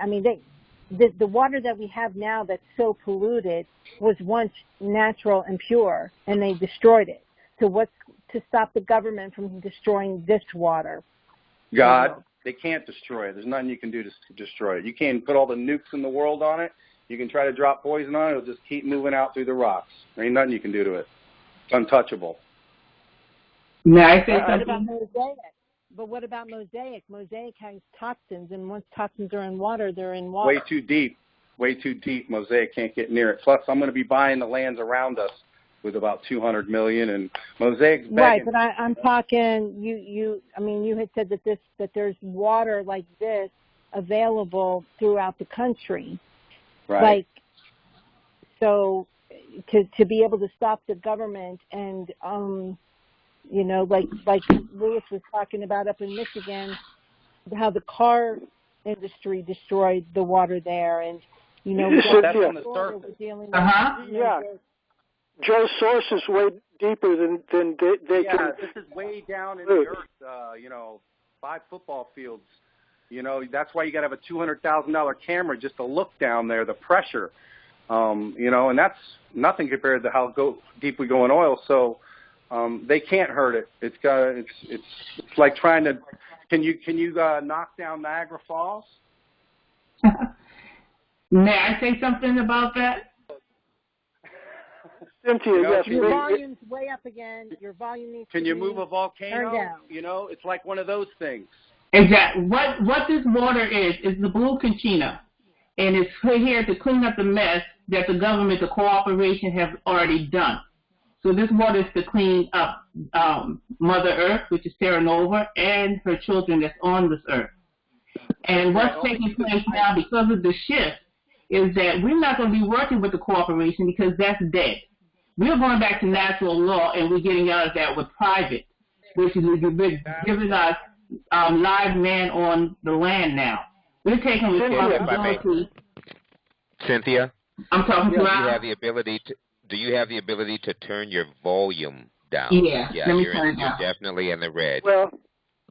I mean, the water that we have now that's so polluted was once natural and pure, and they destroyed it. So what's to stop the government from destroying this water? God, they can't destroy it. There's nothing you can do to destroy it. You can put all the nukes in the world on it. You can try to drop poison on it. It'll just keep moving out through the rocks. There ain't nothing you can do to it. It's untouchable. May I say something? What about Mosaic? But what about Mosaic? Mosaic has toxins, and once toxins are in water, they're in water. Way too deep. Way too deep. Mosaic can't get near it. Plus, I'm going to be buying the lands around us with about $200 million, and Mosaic's begging. Right, but I'm talking. You had said that there's water like this available throughout the country. Right. Like, so to be able to stop the government and like Lewis was talking about up in Michigan, how the car industry destroyed the water there, and that's on the surface. Yeah. Joe's source is way deeper than they can. Yeah, this is way down in the earth. 5 football fields. That's why you got to have a $200,000 camera just to look down there. The pressure, and that's nothing compared to how deep we go in oil. So they can't hurt it. It's like trying to. Can you knock down Niagara Falls? May I say something about that? Cynthia, yes. Your volume's way up again. Your volume needs Can to you be move a volcano? turned down. It's like one of those things. Exactly. What this water is the blue cantina, and it's here to clean up the mess that the government, the cooperation, have already done. So this water is to clean up Mother Earth, which is Terra Nova, and her children that's on this earth. And what's taking place now because of the shift is that we're not going to be working with the cooperation because that's dead. We're going back to natural law, and we're getting out of that with private, which is giving us live man on the land now. We're taking responsibility. Cynthia? I'm talking to Do you have the ability to turn your volume down? Yeah, let me turn it you're down. Definitely in the red. Well,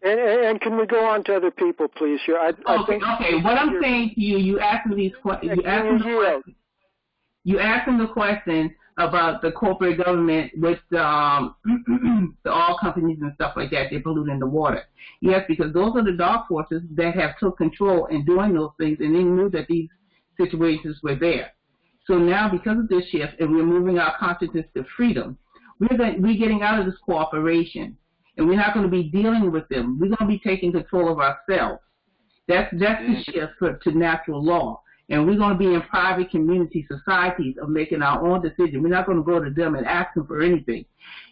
and can we go on to other people, please? Here, okay. What I'm saying to you, you asked me these questions. You asked them the question about the corporate government with the oil companies and stuff like that. They're polluting the water. Yes, because those are the dark forces that have took control in doing those things, and they knew that these situations were there. So now, because of this shift, and we're moving our consciousness to freedom, we're getting out of this cooperation, and we're not going to be dealing with them. We're going to be taking control of ourselves. That's the shift to natural law. And we're going to be in private community societies of making our own decision. We're not going to go to them and ask them for anything.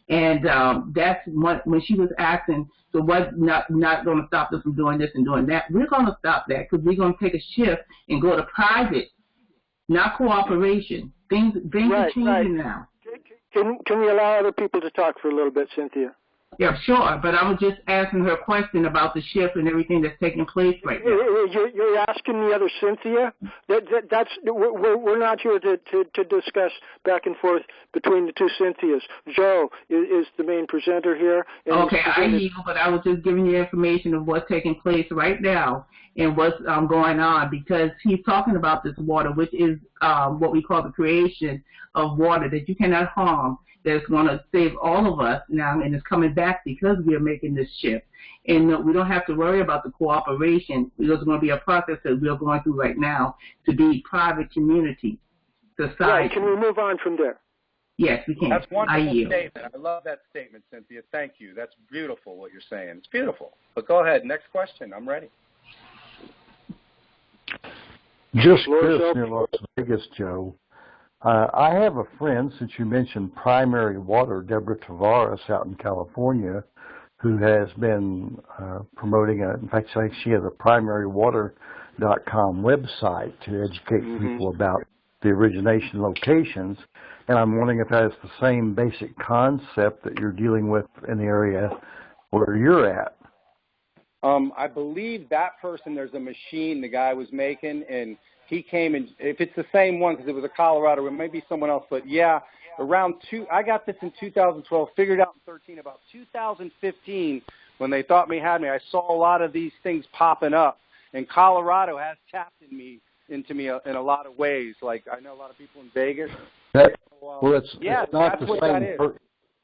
And that's when she was asking, so what's not going to stop us from doing this and doing that? We're going to stop that because we're going to take a shift and go to private, not cooperation. Things are changing now. Can we allow other people to talk for a little bit, Cynthia? Yeah, sure, but I was just asking her a question about the shift and everything that's taking place right now. You're asking the other Cynthia? We're not here to discuss back and forth between the two Cynthias. Joe is the main presenter here. Okay, I yield, but I was just giving you information of what's taking place right now and what's going on, because he's talking about this water, which is what we call the creation of water that you cannot harm, that's going to save all of us now, and it's coming back because we are making this shift. And we don't have to worry about the cooperation. There's going to be a process that we are going through right now to be private community, society. Right. Can we move on from there? Yes, we can. That's a wonderful statement. I love that statement, Cynthia. Thank you. That's beautiful what you're saying. It's beautiful. But go ahead. Next question. I'm ready. Just Chris near Las Vegas, Joe. I have a friend, since you mentioned primary water, Deborah Tavares out in California, who has been promoting in fact, I think she has a primarywater.com website to educate people about the origination locations. And I'm wondering if that's the same basic concept that you're dealing with in the area where you're at. I believe that person, there's a machine the guy was making, and he came and if it's the same one, because it was a Colorado, it might be someone else, but yeah, I got this in 2012, figured out in 13, about 2015, when they thought me had me, I saw a lot of these things popping up, and Colorado has tapped into me in a lot of ways. Like I know a lot of people in Vegas. It's not the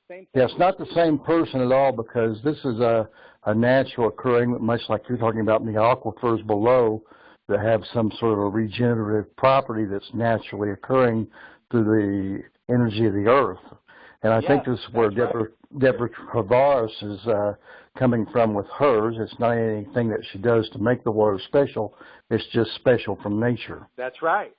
same. It's not the same person at all, because this is a natural occurring, much like you're talking about in the aquifers below, that have some sort of a regenerative property that's naturally occurring through the energy of the earth. And I think this is where Deborah Tavares is coming from with hers. It's not anything that she does to make the water special. It's just special from nature. That's right.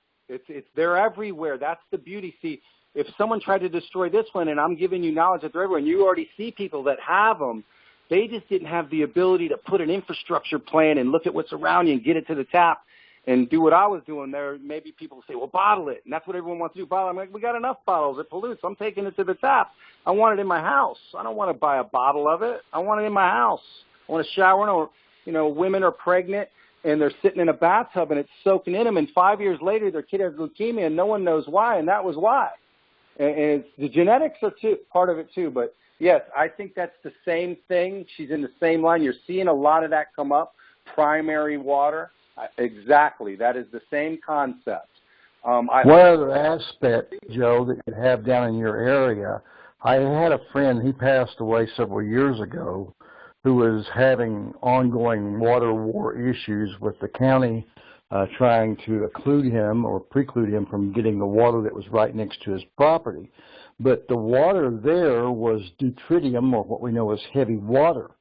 They're everywhere. That's the beauty. See, if someone tried to destroy this one, and I'm giving you knowledge that they're everywhere, and you already see people that have them, they just didn't have the ability to put an infrastructure plan and look at what's around you and get it to the tap and do what I was doing there. Maybe people say, well, bottle it. And that's what everyone wants to do. Bottle it. I'm like, we got enough bottles. It pollutes. I'm taking it to the tap. I want it in my house. I don't want to buy a bottle of it. I want it in my house. I want to shower in, or, women are pregnant and they're sitting in a bathtub and it's soaking in them. And 5 years later, their kid has leukemia and no one knows why. And that was why. And the genetics are part of it too. But yes, I think that's the same thing. She's in the same line. You're seeing a lot of that come up. Primary water. Exactly. That is the same concept. One other aspect, Joe, that you have down in your area, I had a friend, he passed away several years ago, who was having ongoing water war issues with the county trying to occlude him or preclude him from getting the water that was right next to his property. But the water there was deuterium, or what we know as heavy water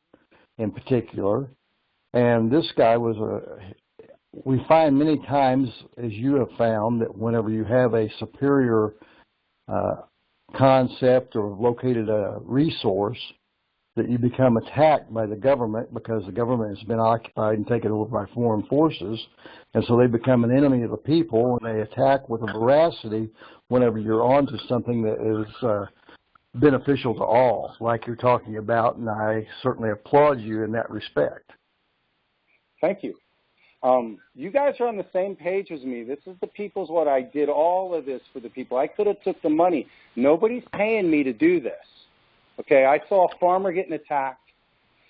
in particular. And this guy was we find many times, as you have found, that whenever you have a superior concept or located a resource, that you become attacked by the government, because the government has been occupied and taken over by foreign forces, and so they become an enemy of the people, and they attack with a veracity whenever you're onto something that is beneficial to all, like you're talking about, and I certainly applaud you in that respect. Thank you. You guys are on the same page as me. This is the people's what I did all of this for the people. I could have took the money. Nobody's paying me to do this. Okay, I saw a farmer getting attacked.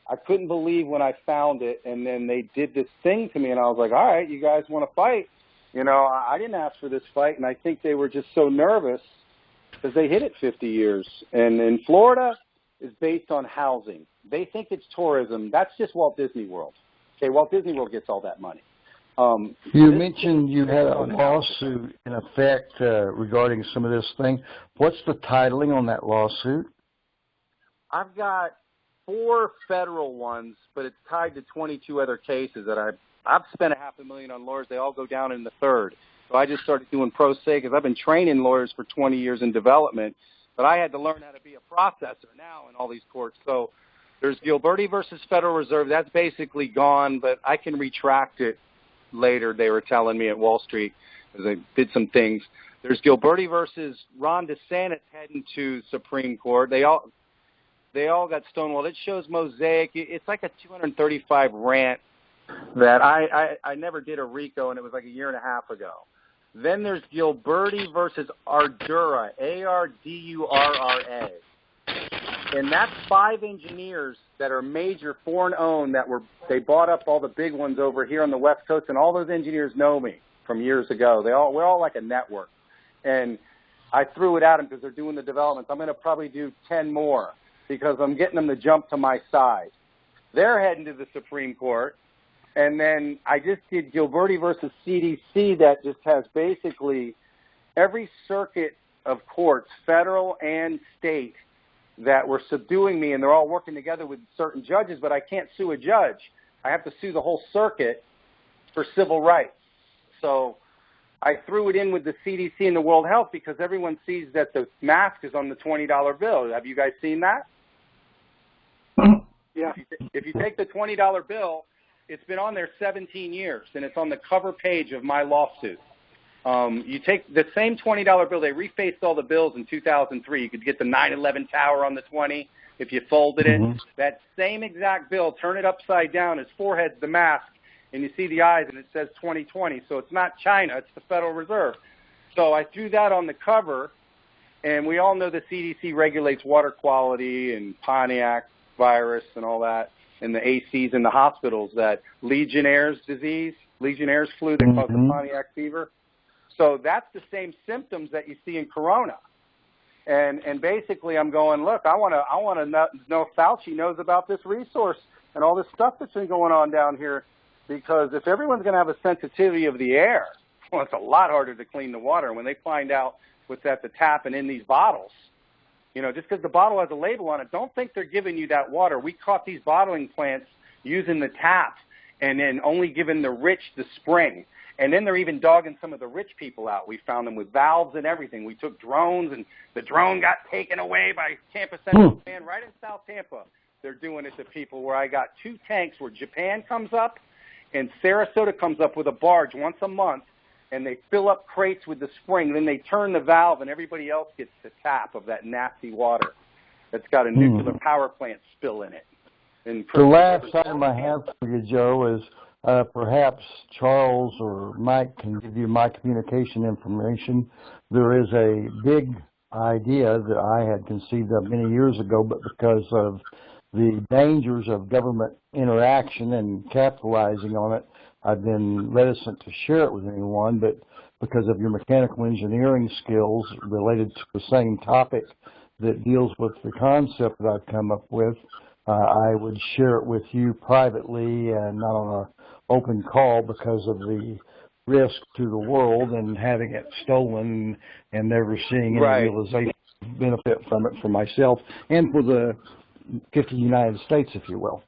I couldn't believe when I found it, and then they did this thing to me, and I was like, all right, you guys want to fight? I didn't ask for this fight, and I think they were just so nervous because they hid it 50 years. And in Florida, is based on housing. They think it's tourism. That's just Walt Disney World. Okay, Walt Disney World gets all that money. You mentioned you had a lawsuit in effect regarding some of this thing. What's the titling on that lawsuit? I've got 4 federal ones, but it's tied to 22 other cases that I've spent $500,000 on lawyers. They all go down in the third. So I just started doing pro se because I've been training lawyers for 20 years in development, but I had to learn how to be a processor now in all these courts. So there's Gilberti versus Federal Reserve. That's basically gone, but I can retract it later, they were telling me at Wall Street, as I did some things. There's Gilberti versus Ron DeSantis heading to Supreme Court. They all got stonewalled. It shows Mosaic. It's like a 235 rant that I never did a RICO, and it was like a year and a half ago. Then there's Gilberti versus Ardura, Ardurra. And that's 5 engineers that are major foreign-owned they bought up all the big ones over here on the West Coast, and all those engineers know me from years ago. We're all like a network. And I threw it at them because they're doing the developments. I'm going to probably do 10 more because I'm getting them to jump to my side. They're heading to the Supreme Court. And then I just did Gilberti versus CDC that just has basically every circuit of courts, federal and state, that were subduing me, and they're all working together with certain judges, but I can't sue a judge. I have to sue the whole circuit for civil rights. So I threw it in with the CDC and the World Health because everyone sees that the mask is on the $20 bill. Have you guys seen that? Yeah. If you take the $20 bill, it's been on there 17 years, and it's on the cover page of my lawsuit. You take the same $20 bill. They refaced all the bills in 2003. You could get the 9/11 tower on the 20 if you folded it. That same exact bill, turn it upside down. His forehead's the mask, and you see the eyes, and it says 2020. So it's not China. It's the Federal Reserve. So I threw that on the cover, and we all know the CDC regulates water quality and Pontiac virus and all that, and the ACs in the hospitals, that Legionnaire's disease, Legionnaire's flu that caused the Pontiac fever. So that's the same symptoms that you see in Corona. And basically I'm going, look, I want to know if Fauci knows about this resource and all this stuff that's been going on down here, because if everyone's going to have a sensitivity of the air, well, it's a lot harder to clean the water. And when they find out what's at the tap and in these bottles, you know, just because the bottle has a label on it, don't think they're giving you that water. We caught these bottling plants using the tap and then only giving the rich the spring. And then they're even dogging some of the rich people out. We found them with valves and everything. We took drones, and the drone got taken away by Tampa Central Japan, right in South Tampa. They're doing it to people where I got 2 tanks where Japan comes up and Sarasota comes up with a barge once a month, and they fill up crates with the spring. Then they turn the valve, and everybody else gets the tap of that nasty water that's got a nuclear power plant spill in it. And the last item I have for you, Joe, is perhaps Charles or Mike can give you my communication information. There is a big idea that I had conceived of many years ago, but because of the dangers of government interaction and capitalizing on it, I've been reticent to share it with anyone, but because of your mechanical engineering skills related to the same topic that deals with the concept that I've come up with, I would share it with you privately and not on an open call because of the risk to the world and having it stolen and never seeing any realization benefit from it for myself and for the 50 United States, if you will.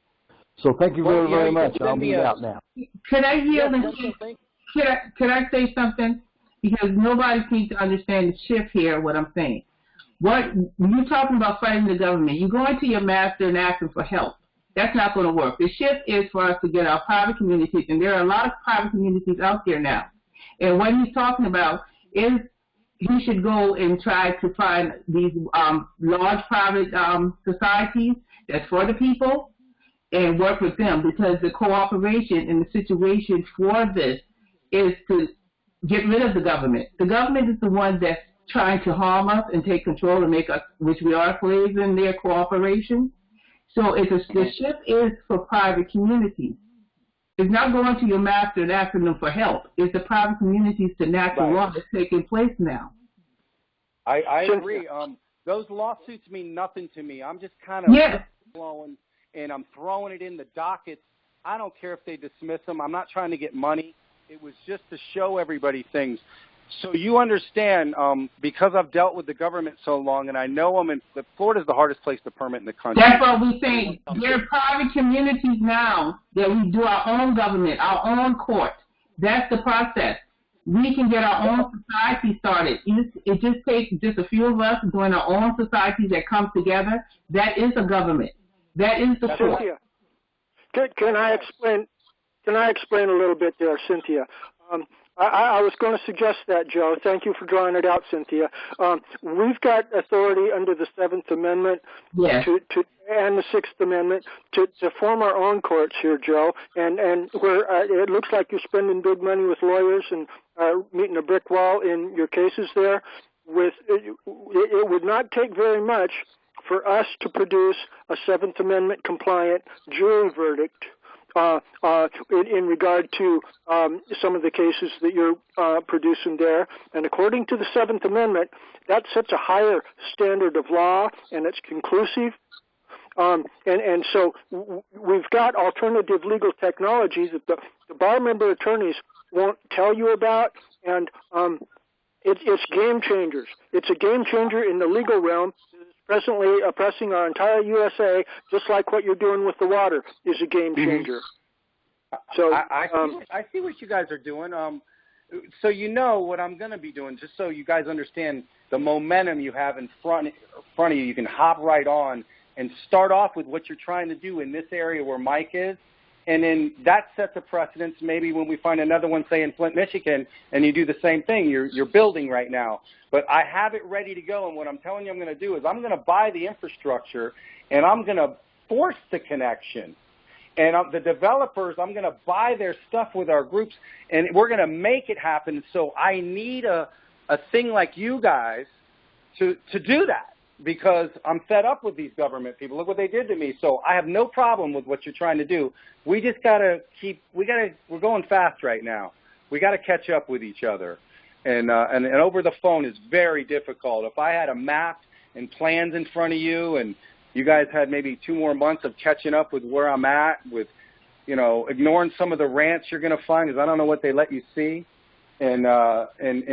So thank you very much. I'll be out now. Could I yield and could I say something? Because nobody seems to understand the shift here, what I'm saying. When you're talking about fighting the government, you're going to your master and asking for help. That's not going to work. The shift is for us to get our private communities, and there are a lot of private communities out there now. And what he's talking about is he should go and try to find these large private societies that's for the people and work with them, because the cooperation and the situation for this is to get rid of the government. The government is the one that's trying to harm us and take control and make us, which we are slaves in their cooperation. So the shift is for private communities. It's not going to your master and asking them for help. It's the private communities to natural law that's taking place now. I agree. Those lawsuits mean nothing to me. I'm just kind of blowing, and I'm throwing it in the dockets. I don't care if they dismiss them. I'm not trying to get money. It was just to show everybody things. So you understand, because I've dealt with the government so long, and I know them, and Florida's the hardest place to permit in the country. That's what we're saying. There are private communities now that we do our own government, our own court. That's the process. We can get our own society started. It just takes just a few of us doing our own societies that come together. That is a government. That is the court. Cynthia, can I explain? Can I explain a little bit there, Cynthia? I was going to suggest that, Joe. Thank you for drawing it out, Cynthia. We've got authority under the 7th Amendment and the 6th Amendment to form our own courts here, Joe. And where it looks like you're spending big money with lawyers and meeting a brick wall in your cases there. It would not take very much for us to produce a 7th Amendment compliant jury verdict in regard to some of the cases that you're producing there. And according to the 7th Amendment, that sets a higher standard of law, and it's conclusive. And so we've got alternative legal technologies that the bar member attorneys won't tell you about, and it's game changers. It's a game changer in the legal realm. Presently oppressing our entire USA, just like what you're doing with the water, is a game changer. So I see what you guys are doing. So you know what I'm going to be doing, just so you guys understand the momentum you have in front of you. You can hop right on and start off with what you're trying to do in this area where Mike is. And then that sets a precedence maybe when we find another one, say, in Flint, Michigan, and you do the same thing. You're building right now. But I have it ready to go, and what I'm telling you I'm going to do is I'm going to buy the infrastructure, and I'm going to force the connection. And the developers, I'm going to buy their stuff with our groups, and we're going to make it happen. So I need a thing like you guys to do that. Because I'm fed up with these government people. Look what they did to me. So I have no problem with what you're trying to do. We just got to we're going fast right now. We got to catch up with each other. And over the phone is very difficult. If I had a map and plans in front of you and you guys had maybe 2 more months of catching up with where I'm at, with, ignoring some of the rants you're going to find because I don't know what they let you see. And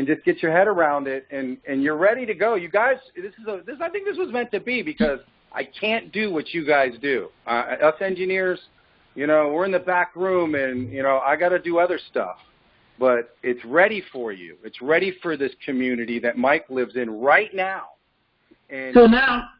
just get your head around it, and you're ready to go. You guys, I think this was meant to be because I can't do what you guys do. Us engineers, we're in the back room, and I got to do other stuff. But it's ready for you. It's ready for this community that Mike lives in right now. And so now,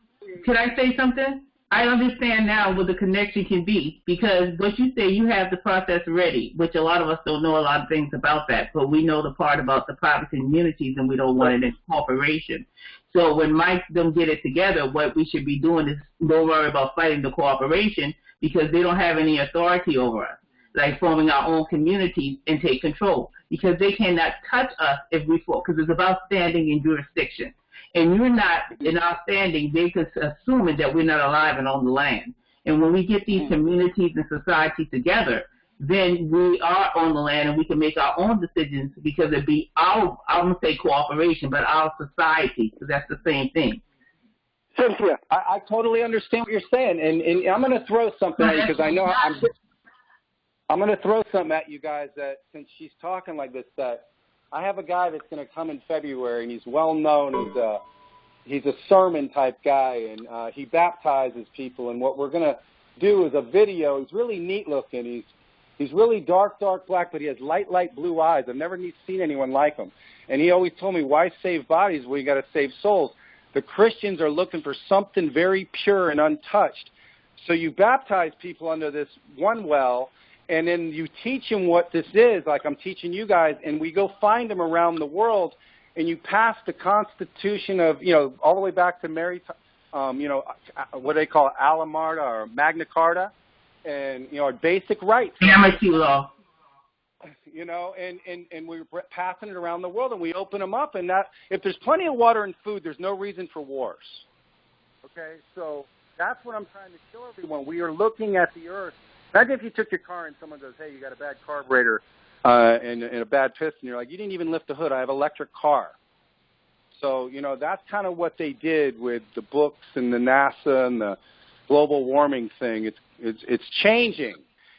could I say something? I understand now what the connection can be because what you say, you have the process ready, which a lot of us don't know a lot of things about that, but we know the part about the private communities and we don't want it in cooperation. So when Mike them get it together, what we should be doing is don't worry about fighting the cooperation because they don't have any authority over us, like forming our own communities and take control because they cannot touch us if we fall, because it's about standing in jurisdiction. And you're not in our standing, they're assuming that we're not alive and on the land. And when we get these communities and societies together, then we are on the land and we can make our own decisions because it'd be our, I won't say cooperation, but our society, because that's the same thing. Cynthia, I totally understand what you're saying. And I'm going to throw something at you because I know I'm going to throw something at you guys that since she's talking like this, that I have a guy that's going to come in February, and he's well known. He's a sermon type guy, and he baptizes people. And what we're going to do is a video. He's really neat looking. He's really dark black, but he has light blue eyes. I've never seen anyone like him. And he always told me, why save bodies when you got to save souls? The Christians are looking for something very pure and untouched. So you baptize people under this one well, and then you teach them what this is, like I'm teaching you guys, and we go find them around the world, and you pass the Constitution of, all the way back to Mary, what they call Alamarta or Magna Carta, and, our basic rights. Amity law. And we're passing it around the world, and we open them up, and that if there's plenty of water and food, there's no reason for wars. Okay, so that's what I'm trying to show everyone. We are looking at the earth. Imagine if you took your car and someone goes, hey, you got a bad carburetor and a bad piston. You're like, you didn't even lift the hood. I have an electric car. So, that's kind of what they did with the books and the NASA and the global warming thing. It's changing.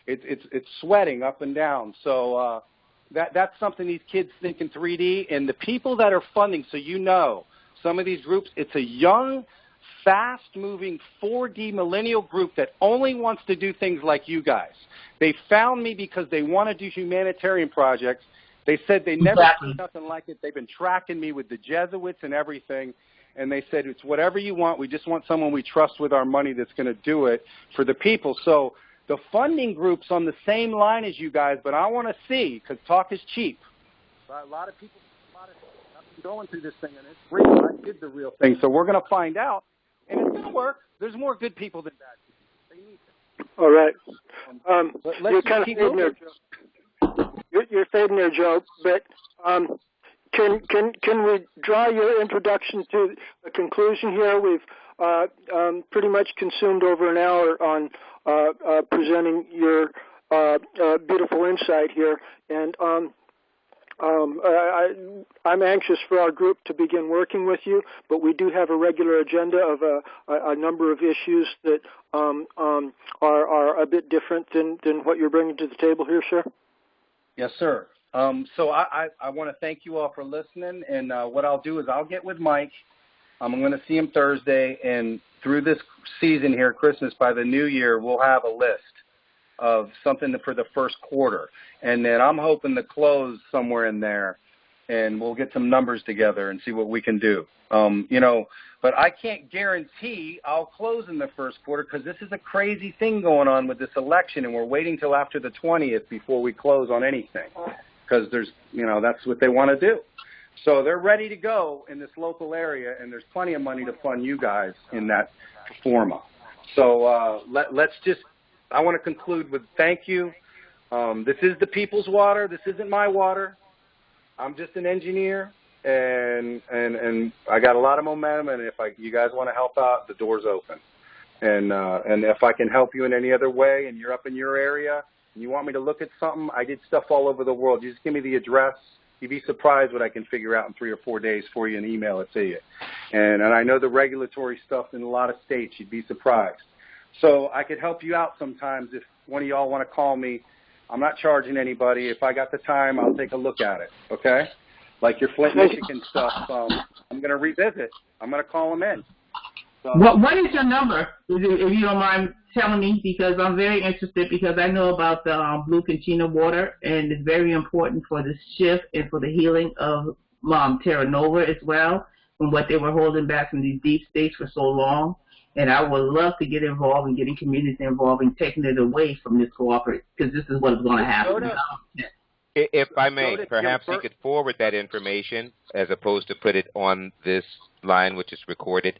It's sweating up and down. So that's something these kids think in 3D. And the people that are funding, so some of these groups, it's a young, fast-moving 4D millennial group that only wants to do things like you guys. They found me because they want to do humanitarian projects. They said they never seen nothing like it. They've been tracking me with the Jesuits and everything, and they said, it's whatever you want. We just want someone we trust with our money that's going to do it for the people. So the funding group's on the same line as you guys, but I want to see, because talk is cheap. A lot of people I've been going through this thing, and it's real. I did the real thing. So we're going to find out. And it's going to work. There's more good people than bad people. They need them. All right. You're kind of fading there, Joe. You're fading there, Joe. But can we draw your introduction to a conclusion here? We've pretty much consumed over an hour on presenting your beautiful insight here, and I'm anxious for our group to begin working with you, but we do have a regular agenda of a number of issues that are a bit different than what you're bringing to the table here, sir. Yes, sir. So I want to thank you all for listening, and what I'll do is I'll get with Mike. I'm going to see him Thursday, and through this season here, Christmas, by the new year, we'll have a list of something for the first quarter. And then I'm hoping to close somewhere in there and we'll get some numbers together and see what we can do. But I can't guarantee I'll close in the first quarter because this is a crazy thing going on with this election, and we're waiting till after the 20th before we close on anything because that's what they want to do. So they're ready to go in this local area, and there's plenty of money to fund you guys in that forma. So I want to conclude with thank you. This is the people's water. This isn't my water. I'm just an engineer, and I got a lot of momentum, and if you guys want to help out, the door's open. And if I can help you in any other way and you're up in your area and you want me to look at something, I did stuff all over the world. You just give me the address. You'd be surprised what I can figure out in 3 or 4 days for you and email it to you. And I know the regulatory stuff in a lot of states. You'd be surprised. So I could help you out sometimes if one of y'all want to call me. I'm not charging anybody. If I got the time, I'll take a look at it, okay? Like your Flint, Michigan stuff, I'm going to revisit. I'm going to call them in. So, what is your number, if you don't mind telling me, because I'm very interested because I know about the Blue Kachina water, and it's very important for the shift and for the healing of Terra Nova as well, from what they were holding back from these deep states for so long. And I would love to get involved in getting communities involved and taking it away from this cooperative, because this is what is going to happen. If I may, perhaps you could forward that information as opposed to put it on this line, which is recorded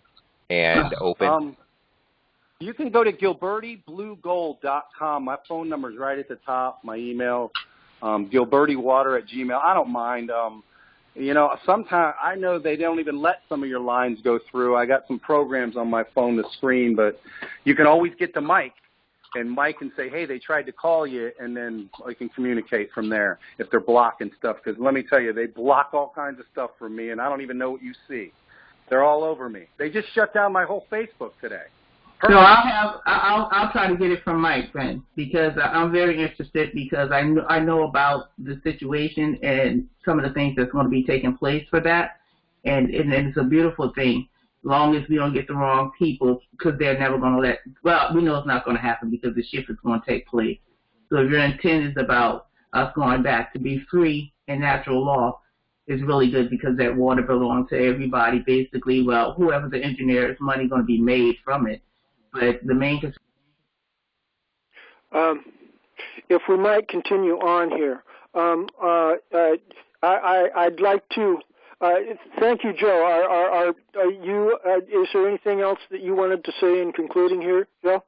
and open. You can go to GilbertiBlueGold.com. My phone number is right at the top. My email, GilbertiWater@gmail. I don't mind. Sometimes I know they don't even let some of your lines go through. I got some programs on my phone to screen, but you can always get to Mike, and Mike can say, hey, they tried to call you, and then I can communicate from there if they're blocking stuff. Because let me tell you, they block all kinds of stuff from me, and I don't even know what you see. They're all over me. They just shut down my whole Facebook today. So I'll try to get it from Mike then, because I'm very interested, because I know about the situation and some of the things that's going to be taking place for that, and it's a beautiful thing, as long as we don't get the wrong people, because they're never going to we know it's not going to happen because the shift is going to take place. So if your intent is about us going back to be free and natural law, is really good, because that water belongs to everybody, basically. Well, whoever the engineer, is money going to be made from it. But the main concern. If we might continue on here, I'd like to thank you, Joe. Are you? Is there anything else that you wanted to say in concluding here, Joe?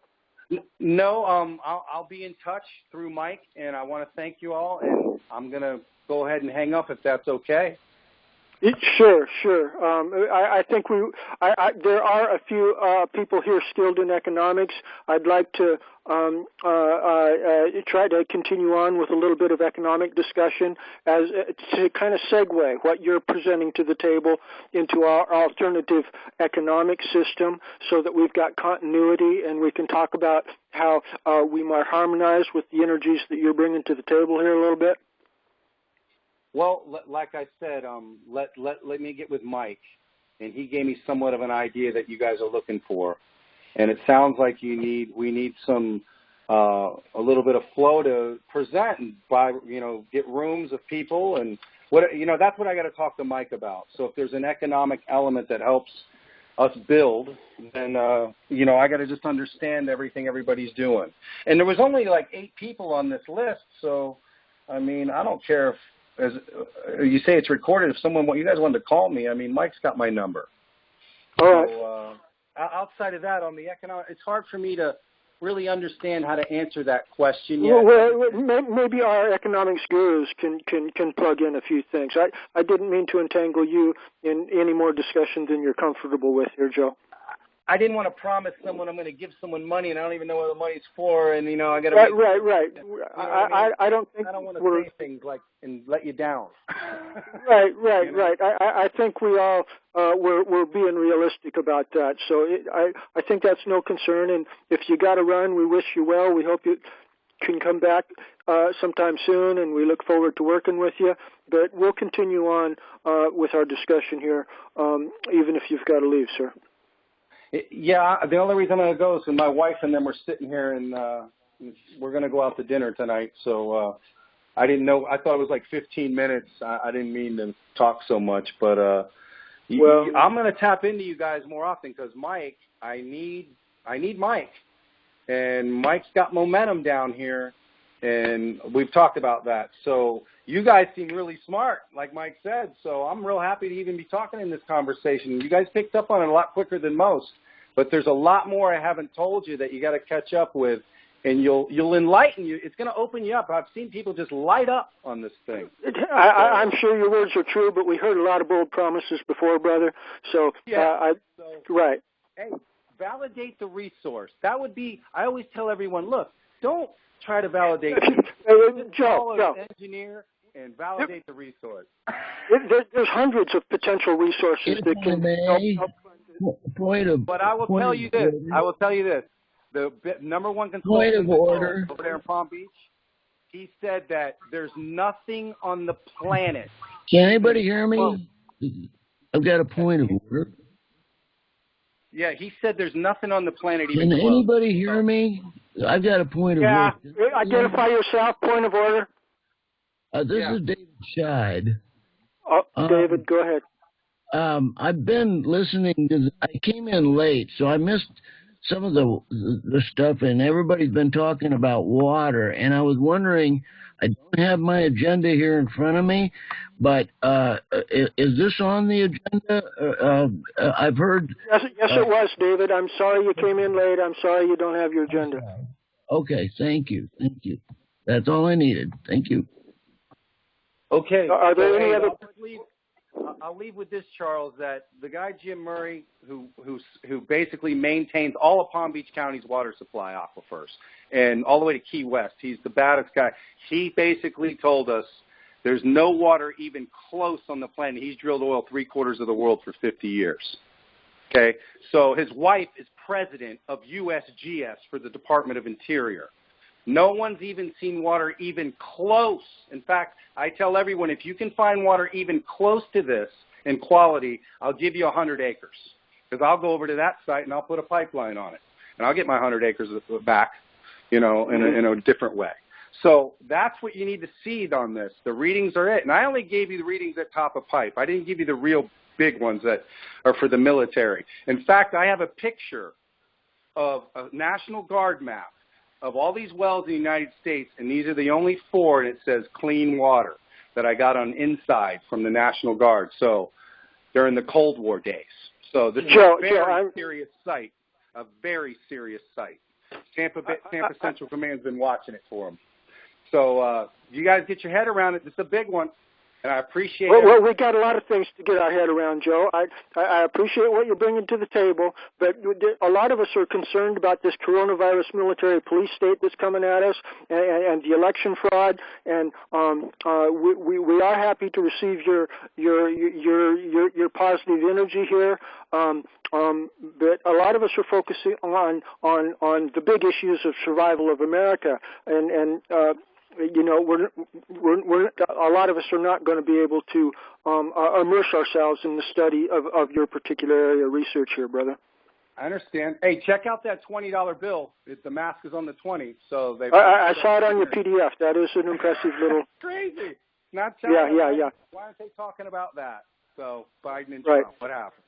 No. I'll be in touch through Mike, and I want to thank you all. And I'm gonna go ahead and hang up if that's okay. Sure. I think there are a few people here skilled in economics. I'd like to try to continue on with a little bit of economic discussion as to kind of segue what you're presenting to the table into our alternative economic system, so that we've got continuity and we can talk about how we might harmonize with the energies that you're bringing to the table here a little bit. Well, like I said, let me get with Mike, and he gave me somewhat of an idea that you guys are looking for, and it sounds like we need some a little bit of flow to present and get rooms of people, and that's what I got to talk to Mike about. So if there's an economic element that helps us build, then I got to just understand everything everybody's doing. And there was only like 8 people on this list, so I mean, I don't care if. As you say, it's recorded. If you guys wanted to call me, I mean, Mike's got my number. All right. So, outside of that, on the economic, it's hard for me to really understand how to answer that question yet. Well, maybe our economics gurus can plug in a few things. I didn't mean to entangle you in any more discussion than you're comfortable with here, Joe. I didn't want to promise someone I'm going to give someone money, and I don't even know what the money's for, and I got to. Right. I don't think I don't want to say things like and let you down. Right. I think we all we're being realistic about that. So I think that's no concern. And if you got to run, we wish you well. We hope you can come back sometime soon, and we look forward to working with you. But we'll continue on with our discussion here, even if you've got to leave, sir. Yeah, the only reason I'm going to go is because my wife and them are sitting here, and we're going to go out to dinner tonight. So I didn't know. I thought it was like 15 minutes. I didn't mean to talk so much, but I'm going to tap into you guys more often because Mike, I need Mike, and Mike's got momentum down here, and we've talked about that. So you guys seem really smart, like Mike said. So I'm real happy to even be talking in this conversation. You guys picked up on it a lot quicker than most, but there's a lot more I haven't told you that you got to catch up with. And you'll enlighten you. It's going to open you up. I've seen people just light up on this thing. I'm sure your words are true, but we heard a lot of bold promises before, brother. So, right. Hey, validate the resource. That would be. I always tell everyone, look, don't try to validate. Joe, engineer and validate the resource. There's hundreds of potential resources that can help. But I will tell you this. The number one consultant over there in Palm Beach, he said that there's nothing on the planet. Can anybody hear me? I've got a point of order. Yeah, he said there's nothing on the planet even Can close. Anybody hear me? I've got a point of order. Yeah, identify yourself, point of order. This is David Scheid. David, go ahead. I've been listening to I came in late, so I missed some of the stuff, and everybody's been talking about water, and I was wondering, I don't have my agenda here in front of me, but is this on the agenda? I've heard... Yes, it was, David. I'm sorry you came in late. I'm sorry you don't have your agenda. Okay, thank you. That's all I needed. Thank you. Okay. Are there any other... I'll leave with this, Charles, that the guy Jim Murray, who basically maintains all of Palm Beach County's water supply aquifers and all the way to Key West, he's the baddest guy. He basically told us there's no water even close on the planet. He's drilled oil 3/4 of the world for 50 years. Okay, so his wife is president of USGS for the Department of Interior. No one's even seen water even close. In fact, I tell everyone, if you can find water even close to this in quality, I'll give you 100 acres. Because I'll go over to that site and I'll put a pipeline on it. And I'll get my 100 acres back, in a different way. So that's what you need to see on this. The readings are it. And I only gave you the readings at top of pipe. I didn't give you the real big ones that are for the military. In fact, I have a picture of a National Guard map of all these wells in the United States, and these are the only 4, and it says clean water that I got on inside from the National Guard. So during the Cold War days. So this is a very serious site, a very serious site. Tampa Central Command's been watching it for them. So you guys get your head around it. It's a big one. And I appreciate it. Well, we got a lot of things to get our head around, Joe. I appreciate what you're bringing to the table, but a lot of us are concerned about this coronavirus military police state that's coming at us, and the election fraud. And we are happy to receive your positive energy here. But a lot of us are focusing on the big issues of survival of America, and we're a lot of us are not going to be able to immerse ourselves in the study of your particular area of research here, brother. I understand. Hey, check out that $20 bill. The mask is on the 20. So I saw it on your PDF. That is an impressive little. Crazy. Not China. Yeah. Why aren't they talking about that? So Biden and Trump. What happened?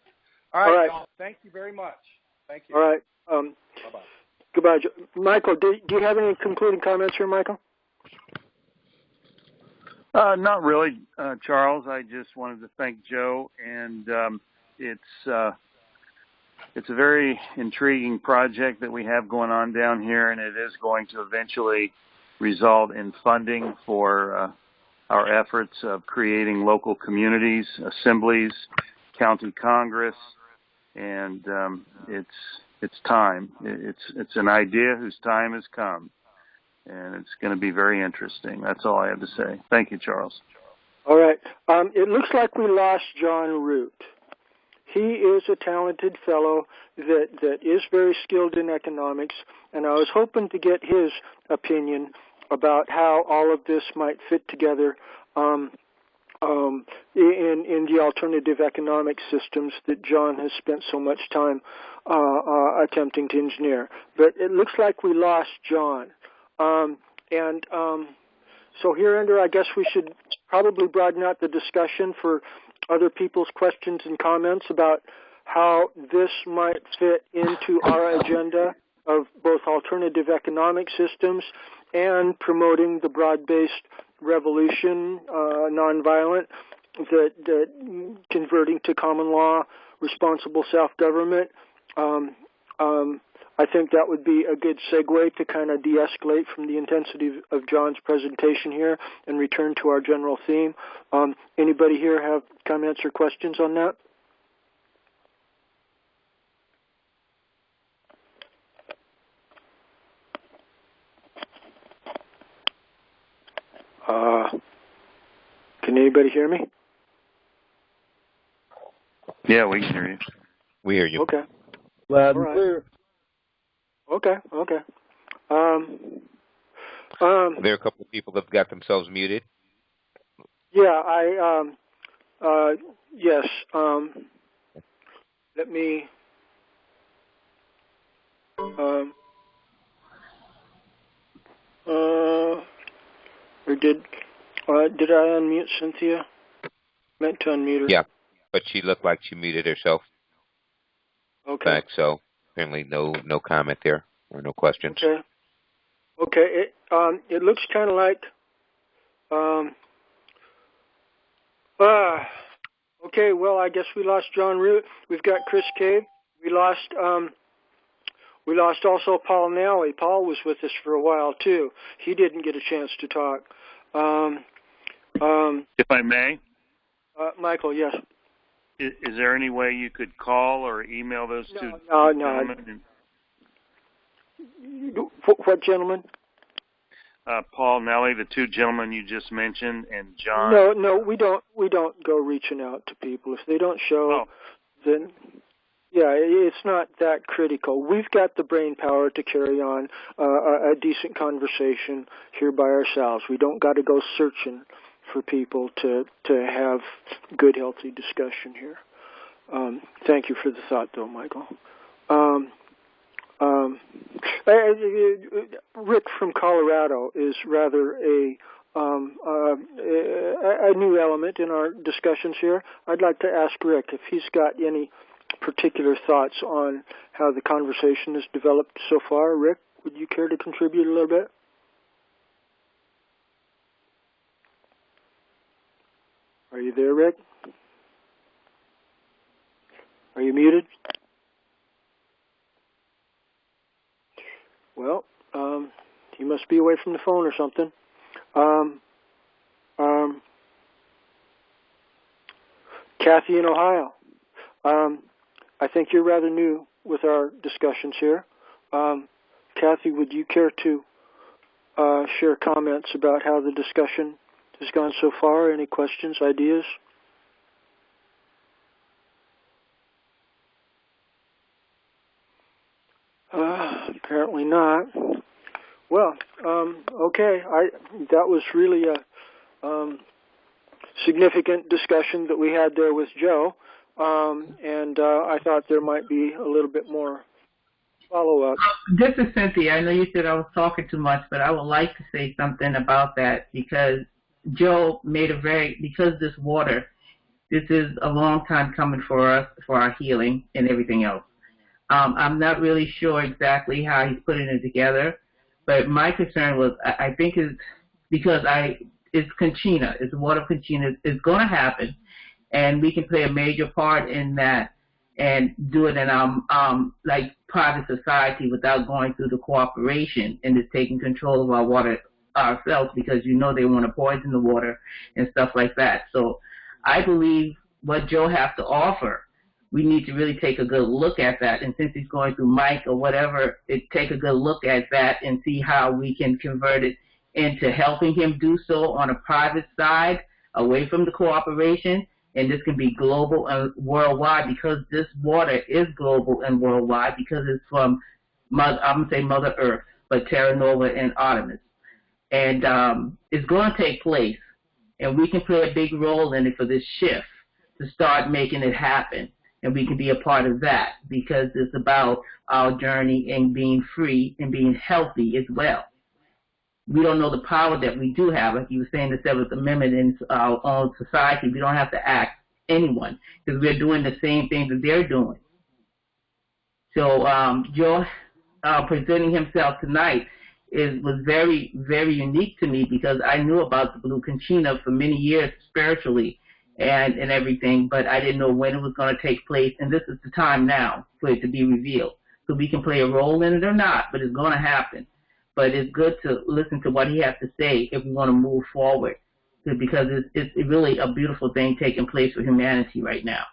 All right. Thank you very much. Thank you. All right. Bye-bye. Goodbye, Joe. Michael. Do you have any concluding comments here, Michael? Not really, Charles. I just wanted to thank Joe, and it's a very intriguing project that we have going on down here, and it is going to eventually result in funding for our efforts of creating local communities, assemblies, county congress, and it's time. It's an idea whose time has come. And it's going to be very interesting. That's all I have to say. Thank you, Charles. All right. It looks like we lost John Root. He is a talented fellow that is very skilled in economics, and I was hoping to get his opinion about how all of this might fit together in the alternative economic systems that John has spent so much time attempting to engineer. But it looks like we lost John. So hereunder, I guess we should probably broaden out the discussion for other people's questions and comments about how this might fit into our agenda of both alternative economic systems and promoting the broad-based revolution, nonviolent, that converting to common law, responsible self-government. I think that would be a good segue to kind of de-escalate from the intensity of John's presentation here and return to our general theme. Anybody here have comments or questions on that? Can anybody hear me? Yeah, we can hear you. We hear you. Okay. Loud and clear. Okay. There are a couple of people that have got themselves muted. Yeah, yes. Let me. Or did I unmute Cynthia? Meant to unmute her. Yeah, but she looked like she muted herself. Okay. Back, so apparently no comment there or no questions. Okay. It looks kind of like. Okay. Well, I guess we lost John Root. We've got Chris Cave. We lost also Paul Nally. Paul was with us for a while too. He didn't get a chance to talk. If I may, Michael, yes. Is there any way you could call or email those two gentlemen? What gentlemen? Paul Nelly, the two gentlemen you just mentioned, and John. No, we don't go reaching out to people if they don't show. Then, yeah, it's not that critical. We've got the brain power to carry on a decent conversation here by ourselves. We don't got to go searching for people to have good, healthy discussion here. Thank you for the thought, though, Michael. Rick from Colorado is rather a new element in our discussions here. I'd like to ask Rick if he's got any particular thoughts on how the conversation has developed so far. Rick, would you care to contribute a little bit? Are you there, Rick? Are you muted? Well, he must be away from the phone or something. Kathy in Ohio. I think you're rather new with our discussions here. Kathy, would you care to share comments about how the discussion has gone so far? Any questions, ideas? Apparently not. Well, okay. That was really a significant discussion that we had there with Joe, and I thought there might be a little bit more follow-up. This is Cynthia. I know you said I was talking too much, but I would like to say something about that because Joe made because this water, this is a long time coming for us, for our healing and everything else. I'm not really sure exactly how he's putting it together, but my concern was, I think it's because it's Conchina, it's water of Conchina, it's going to happen, and we can play a major part in that and do it in our like private society without going through the cooperation and just taking control of our water ourselves, because they want to poison the water and stuff like that. So I believe what Joe has to offer, we need to really take a good look at that. And since he's going through Mike or whatever, take a good look at that and see how we can convert it into helping him do so on a private side, away from the cooperation. And this can be global and worldwide, because this water is global and worldwide, because it's from, I'm going to say Mother Earth, but Terra Nova and Artemis. And it's going to take place. And we can play a big role in it for this shift to start making it happen. And we can be a part of that, because it's about our journey and being free and being healthy as well. we don't know the power that we do have. Like you were saying, the Seventh Amendment in our own society, we don't have to ask anyone because we're doing the same thing that they're doing. So Joe presenting himself tonight was very, very unique to me because I knew about the Blue Conchina for many years spiritually and everything, but I didn't know when it was going to take place, and this is the time now for it to be revealed. So we can play a role in it or not, but it's going to happen. But it's good to listen to what he has to say if we want to move forward, because it's really a beautiful thing taking place for humanity right now.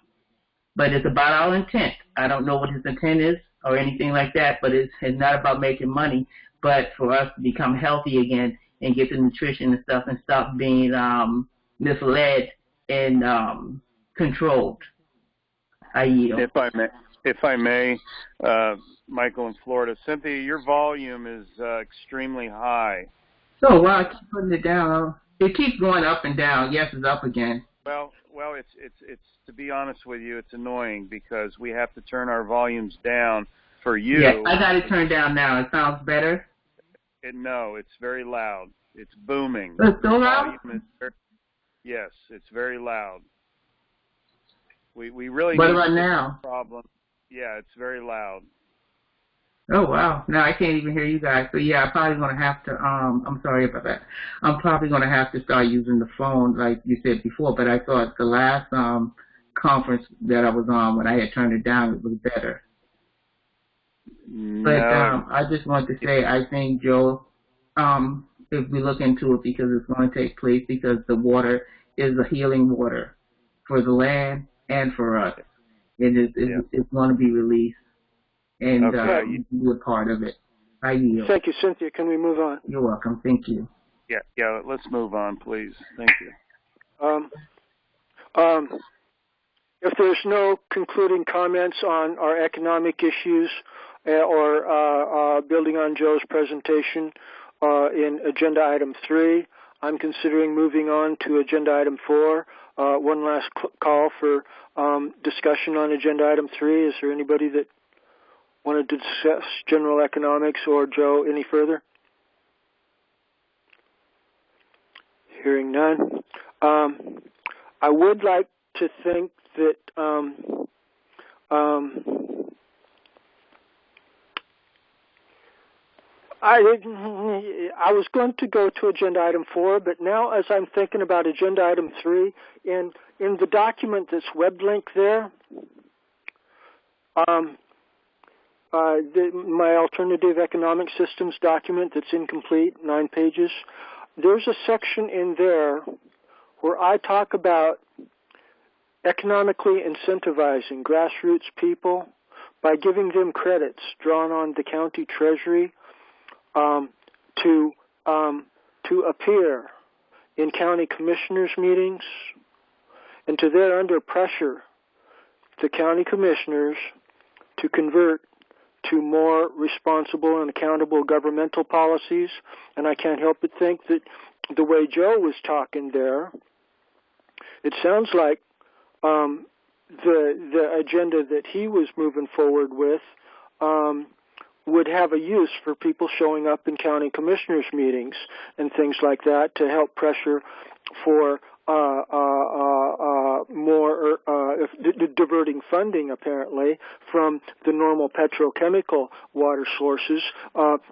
But it's about our intent. I don't know what his intent is or anything like that, but it's not about making money, but for us to become healthy again and get the nutrition and stuff and stop being misled and controlled. I yield. If I may, Michael in Florida. Cynthia, your volume is extremely high. Oh, wow, I keep putting it down. It keeps going up and down. Yes, it's up again. Well, it's to be honest with you, it's annoying because we have to turn our volumes down for you. Yeah, I got it turned down now. It sounds better? No, it's very loud. It's booming. It's still loud? Yes, it's very loud. We really what need about to now? Problem. Yeah, it's very loud. Oh, wow. Now I can't even hear you guys. So, yeah, I'm probably going to have to, I'm sorry about that. I'm probably going to have to start using the phone like you said before, but I thought the last conference that I was on, when I had turned it down, it was better. No. But I just want to say, I think, Joe, if we look into it, because it's going to take place, because the water is a healing water for the land and for us. It's going to be released. And you can be a part of it. I yield. Thank you, Cynthia. Can we move on? You're welcome. Thank you. Yeah. Let's move on, please. Thank you. If there's no concluding comments on our economic issues or building on Joe's presentation in Agenda Item 3, I'm considering moving on to Agenda Item 4. One last call for discussion on Agenda Item 3. Is there anybody that wanted to discuss general economics or Joe any further? Hearing none. I would like to think that I was going to go to Agenda Item 4, but now as I'm thinking about Agenda Item 3, in the document that's web linked there, my alternative economic systems document that's incomplete, 9 pages, there's a section in there where I talk about economically incentivizing grassroots people by giving them credits drawn on the county treasury to appear in county commissioners' meetings, and to there under pressure the county commissioners to convert to more responsible and accountable governmental policies. And I can't help but think that the way Joe was talking there, it sounds like the agenda that he was moving forward with would have a use for people showing up in county commissioners' meetings and things like that to help pressure for more diverting funding, apparently, from the normal petrochemical water sources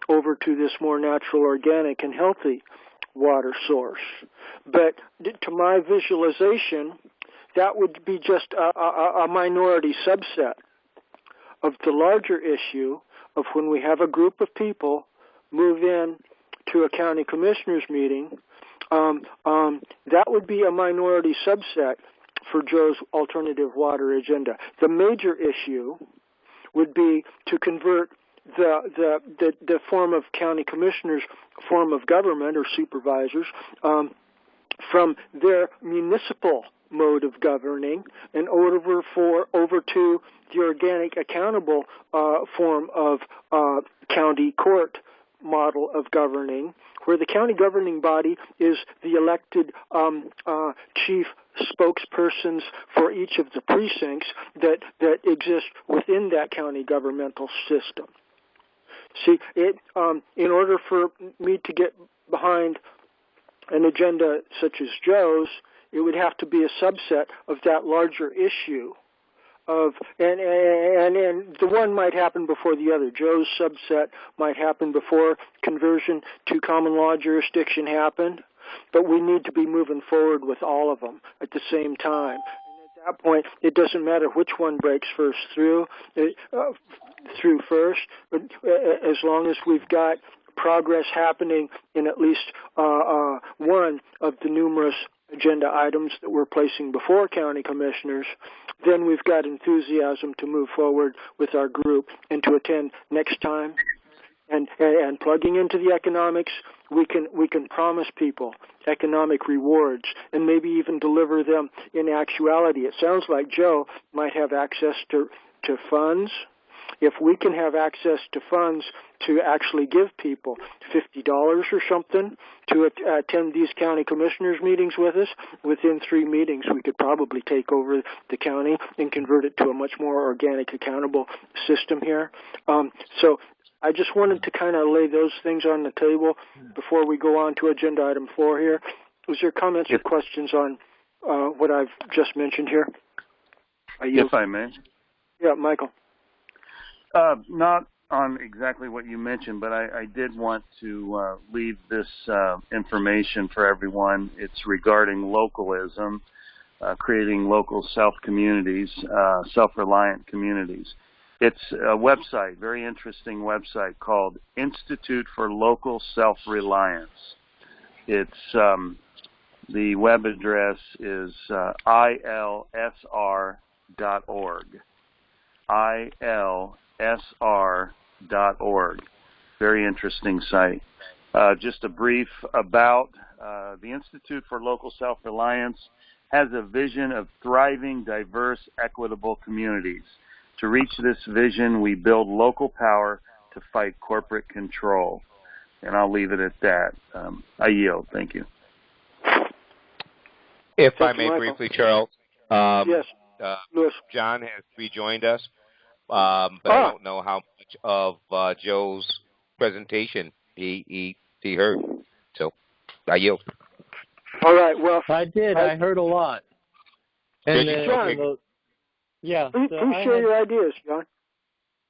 over to this more natural, organic, and healthy water source. But to my visualization, that would be just a minority subset of the larger issue of when we have a group of people move in to a county commissioners meeting. That would be a minority subset for Joe's alternative water agenda. The major issue would be to convert the form of county commissioners, form of government or supervisors, from their municipal mode of governing and over to the organic, accountable form of county court model of governing, where the county governing body is the elected chief spokespersons for each of the precincts that exist within that county governmental system. See, in order for me to get behind an agenda such as Joe's, it would have to be a subset of that larger issue. And the one might happen before the other. Joe's subset might happen before conversion to common law jurisdiction happened, but we need to be moving forward with all of them at the same time. And at that point, it doesn't matter which one breaks through first, but as long as we've got progress happening in at least one of the numerous agenda items that we're placing before county commissioners, then we've got enthusiasm to move forward with our group and to attend next time. And plugging into the economics, we can promise people economic rewards and maybe even deliver them in actuality. It sounds like Joe might have access to funds. If we can have access to funds to actually give people $50 or something to attend these county commissioners meetings with us, within 3 meetings we could probably take over the county and convert it to a much more organic, accountable system here. So I just wanted to kind of lay those things on the table before we go on to agenda item 4 here. Was there comments or questions on what I've just mentioned here? If I may. Yeah, Michael. Not on exactly what you mentioned, but I did want to leave this information for everyone. It's regarding localism, creating local self-communities, self-reliant communities. It's a website, very interesting website called Institute for Local Self-Reliance. It's the web address is ilsr.org. ilsr.org. Very interesting site. Just a brief about the Institute for Local Self-Reliance has a vision of thriving, diverse, equitable communities. To reach this vision, we build local power to fight corporate control. And I'll leave it at that. I yield. Thank you. If I may briefly, Charles. Yes. John has rejoined us, but I don't know how much of Joe's presentation he heard. So I yield. All right. Well, I did. I heard a lot. And John, yeah. Please share your ideas, John.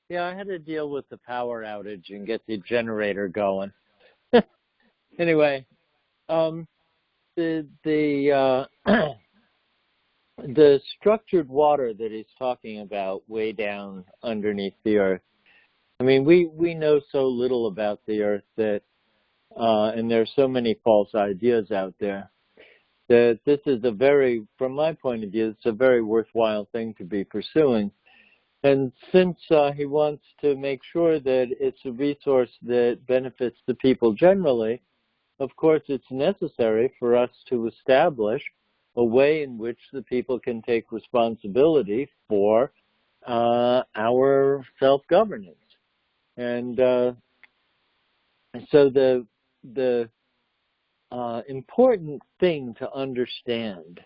Yeah, I had to deal with the power outage and get the generator going. Anyway, the structured water that he's talking about way down underneath the earth. I mean, we know so little about the earth that, and there's so many false ideas out there, that this is from my point of view, it's a very worthwhile thing to be pursuing. And since he wants to make sure that it's a resource that benefits the people generally, of course it's necessary for us to establish a way in which the people can take responsibility for our self-governance. And so the important thing to understand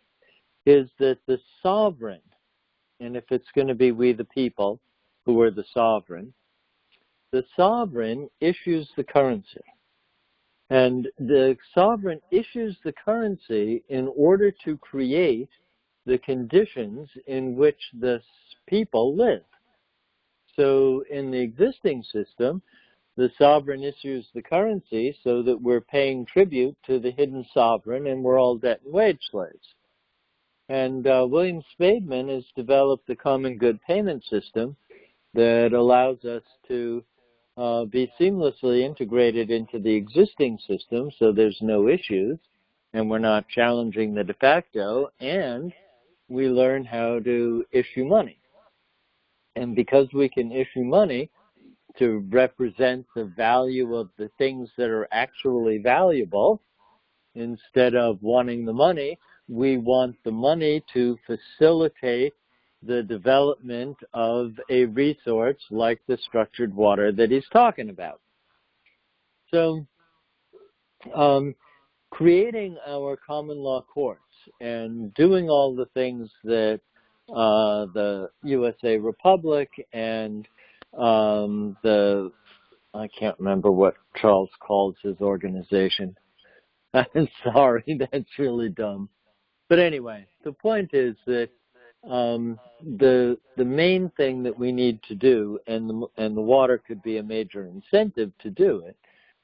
is that the sovereign, and if it's going to be we the people who are the sovereign issues the currency. And the sovereign issues the currency in order to create the conditions in which the people live. So in the existing system, the sovereign issues the currency so that we're paying tribute to the hidden sovereign and we're all debt and wage slaves. And William Spademan has developed the common good payment system that allows us to be seamlessly integrated into the existing system so there's no issues and we're not challenging the de facto, and we learn how to issue money. And because we can issue money to represent the value of the things that are actually valuable, instead of wanting the money, we want the money to facilitate the development of a resource like the structured water that he's talking about. So, creating our common law courts and doing all the things that the USA Republic and I can't remember what Charles calls his organization, I'm sorry, that's really dumb. But anyway, the point is that the main thing that we need to do, and the water could be a major incentive to do it,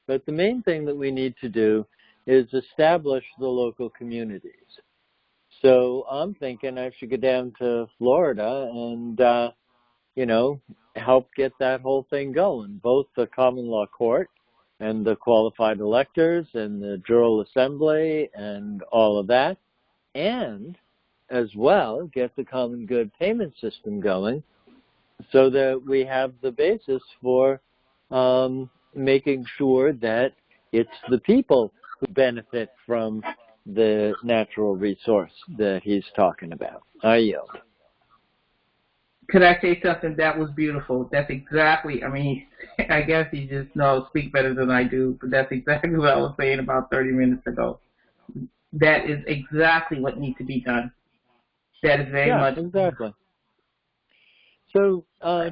but the main thing that we need to do is establish the local communities. So I'm thinking I should go down to Florida and, help get that whole thing going, both the common law court and the qualified electors and the jural assembly and all of that, and as well get the common good payment system going so that we have the basis for making sure that it's the people who benefit from the natural resource that he's talking about. I yield. Could I say something? That was beautiful. That's exactly, I guess he just speak better than I do, but that's exactly what I was saying about 30 minutes ago. That is exactly what needs to be done. That is very much. Yeah, exactly. So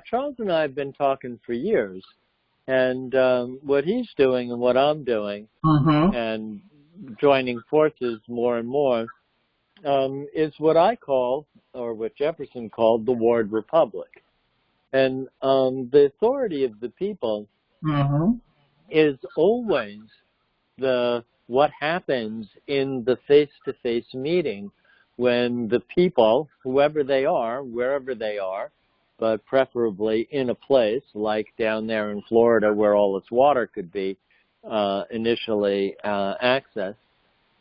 Charles and I have been talking for years, and what he's doing and what I'm doing, and joining forces more and more, is what I call, or what Jefferson called, the Ward Republic. And the authority of the people is always what happens in the face-to-face meeting when the people, whoever they are, wherever they are, but preferably in a place like down there in Florida where all its water could be initially accessed,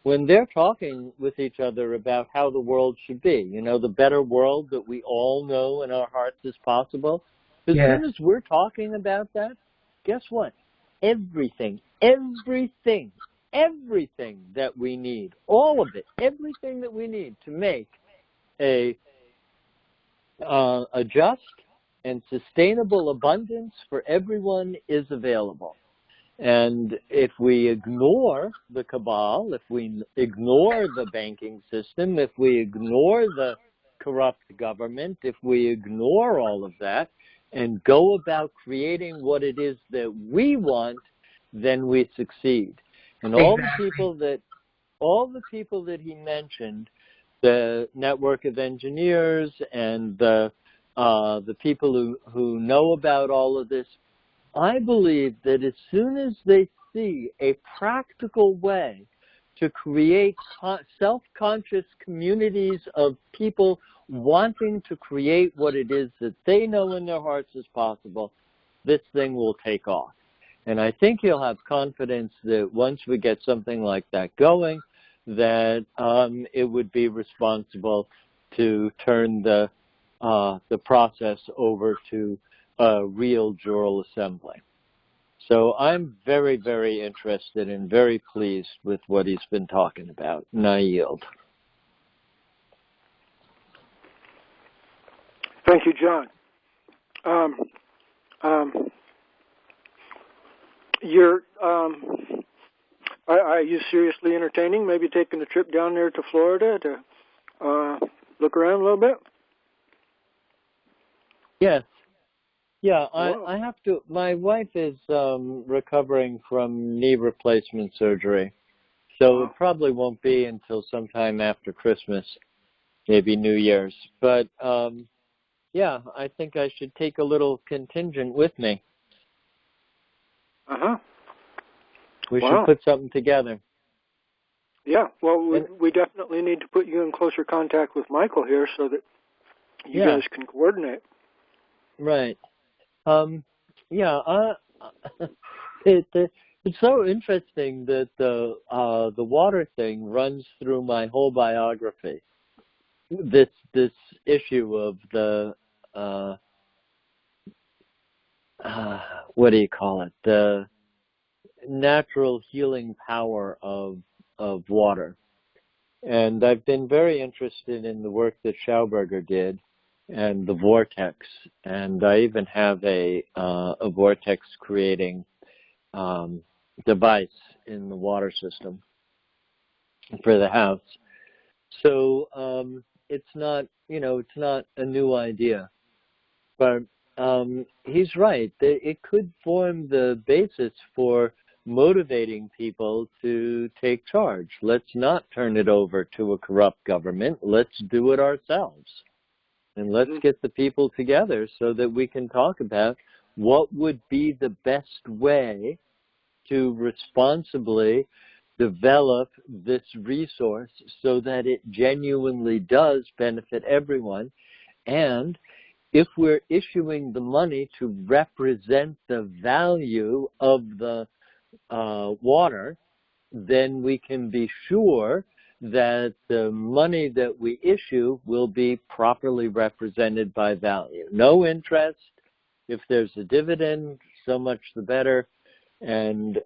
when they're talking with each other about how the world should be, the better world that we all know in our hearts is possible, as soon as we're talking about that, guess what? Everything that we need, all of it, everything that we need to make a just and sustainable abundance for everyone is available. And if we ignore the cabal, if we ignore the banking system, if we ignore the corrupt government, if we ignore all of that and go about creating what it is that we want, then we succeed. And all the people that he mentioned, the network of engineers and the people who know about all of this, I believe that as soon as they see a practical way to create self-conscious communities of people wanting to create what it is that they know in their hearts is possible, this thing will take off. And I think you'll have confidence that once we get something like that going, that it would be responsible to turn the process over to a real jural assembly. So I'm very, very interested and very pleased with what he's been talking about, and I yield. Thank you, John. Are you seriously entertaining maybe taking a trip down there to Florida to look around a little bit? Yes. Yeah, I have to. My wife is recovering from knee replacement surgery, so it probably won't be until sometime after Christmas, maybe New Year's. But yeah, I think I should take a little contingent with me. We should put something together. Yeah, well, we definitely need to put you in closer contact with Michael here so that you guys can coordinate. Right. It's so interesting that the water thing runs through my whole biography. This issue of the what do you call it? The natural healing power of water. And I've been very interested in the work that Schauberger did and the vortex. And I even have a vortex creating device in the water system for the house. So it's not a new idea. But he's right. It could form the basis for motivating people to take charge. Let's not turn it over to a corrupt government. Let's do it ourselves. And let's get the people together so that we can talk about what would be the best way to responsibly develop this resource so that it genuinely does benefit everyone. And if we're issuing the money to represent the value of the water, then we can be sure that the money that we issue will be properly represented by value. No interest. If there's a dividend, so much the better. And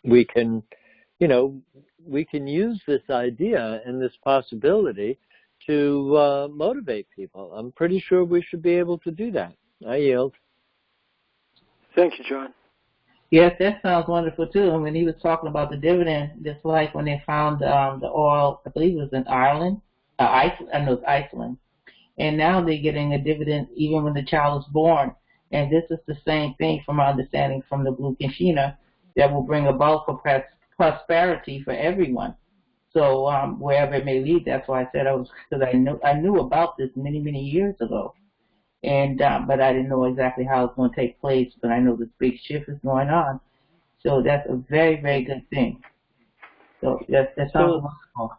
we can use this idea and this possibility to motivate people. I'm pretty sure we should be able to do that. I yield. Thank you, John. Yes, that sounds wonderful too. And when he was talking about the dividend, just like when they found the oil, I believe it was in Ireland, Iceland. And now they're getting a dividend even when the child is born. And this is the same thing from my understanding from the Blue Kachina that will bring about prosperity for everyone. So wherever it may lead, that's why I said because I knew about this many, many years ago. And but I didn't know exactly how it's going to take place, but I know this big shift is going on. So that's a very, very good thing. So that sounds wonderful.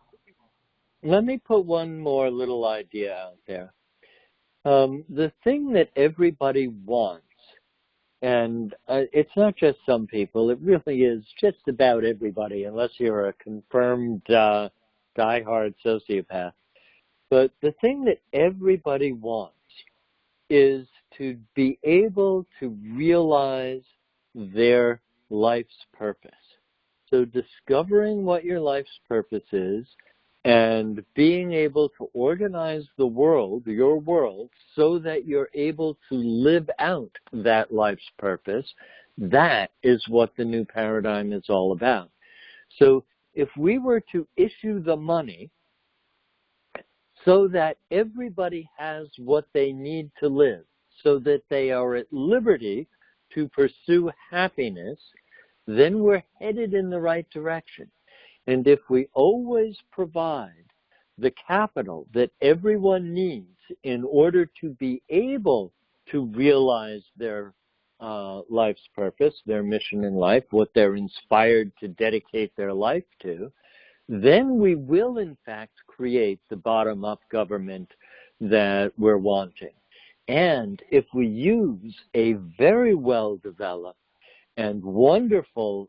Let me put one more little idea out there. The thing that everybody wants, and it's not just some people, it really is just about everybody, unless you're a confirmed diehard sociopath. But the thing that everybody wants is to be able to realize their life's purpose. So discovering what your life's purpose is and being able to organize the world, your world, so that you're able to live out that life's purpose, that is what the new paradigm is all about. So if we were to issue the money so that everybody has what they need to live, so that they are at liberty to pursue happiness, then we're headed in the right direction. And if we always provide the capital that everyone needs in order to be able to realize their life's purpose, their mission in life, what they're inspired to dedicate their life to, then we will, in fact, create the bottom-up government that we're wanting. And if we use a very well-developed and wonderful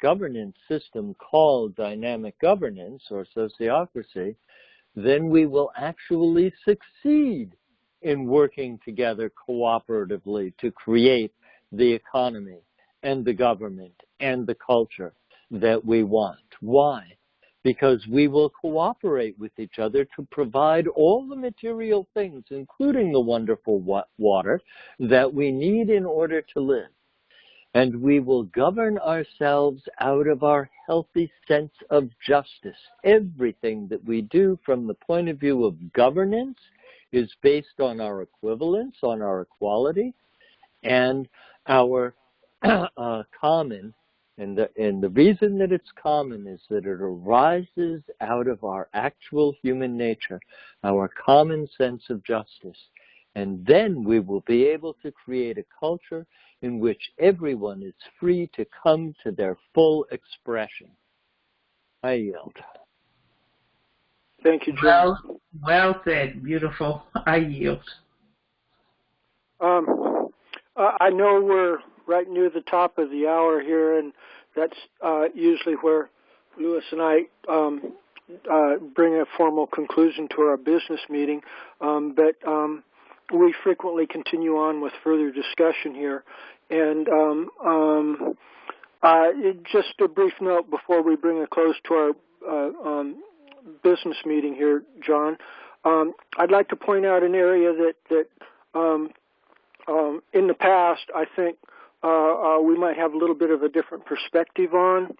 governance system called dynamic governance or sociocracy, then we will actually succeed in working together cooperatively to create the economy and the government and the culture that we want. Why? Because we will cooperate with each other to provide all the material things, including the wonderful water, that we need in order to live. And we will govern ourselves out of our healthy sense of justice. Everything that we do from the point of view of governance is based on our equivalence, on our equality, and our common. And the reason that it's common is that it arises out of our actual human nature, our common sense of justice. And then we will be able to create a culture in which everyone is free to come to their full expression. I yield. Thank you, John. Well said. Beautiful. I yield. I know we're right near the top of the hour here, and that's usually where Lewis and I bring a formal conclusion to our business meeting. But we frequently continue on with further discussion here. And just a brief note before we bring a close to our business meeting here, John. I'd like to point out an area that in the past, I think we might have a little bit of a different perspective on.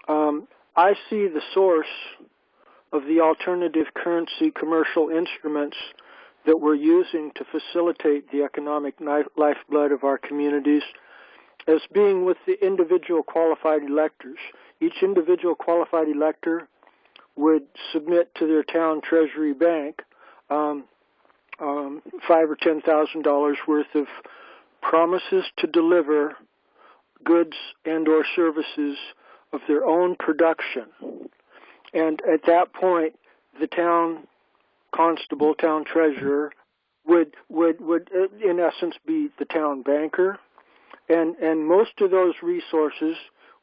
I see the source of the alternative currency commercial instruments that we're using to facilitate the economic lifeblood of our communities as being with the individual qualified electors. Each individual qualified elector would submit to their town treasury bank $5,000 or $10,000 worth of promises to deliver goods and or services of their own production. And at that point, the town constable, town treasurer, would in essence be the town banker, and most of those resources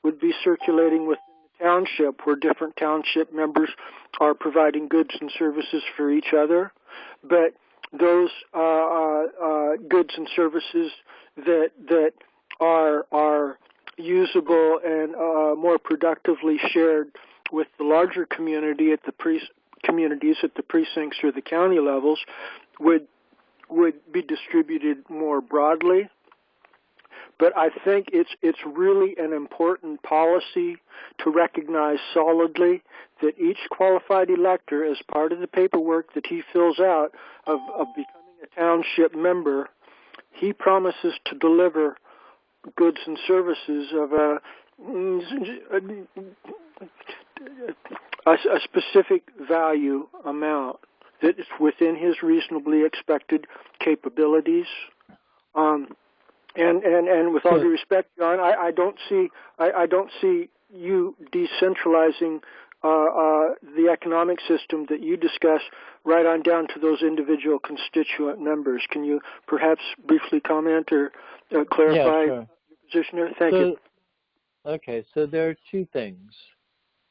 would be circulating within the township, where different township members are providing goods and services for each other. But those goods and services that are usable and more productively shared with the larger community at the communities at the precincts or the county levels would be distributed more broadly. But I think it's really an important policy to recognize solidly that each qualified elector, as part of the paperwork that he fills out of becoming a township member, he promises to deliver goods and services of a specific value amount that is within his reasonably expected capabilities. And with all due respect, John, I don't see you decentralizing the economic system that you discuss right on down to those individual constituent members. Can you perhaps briefly comment or clarify your position here? Thank you. Okay, so there are two things.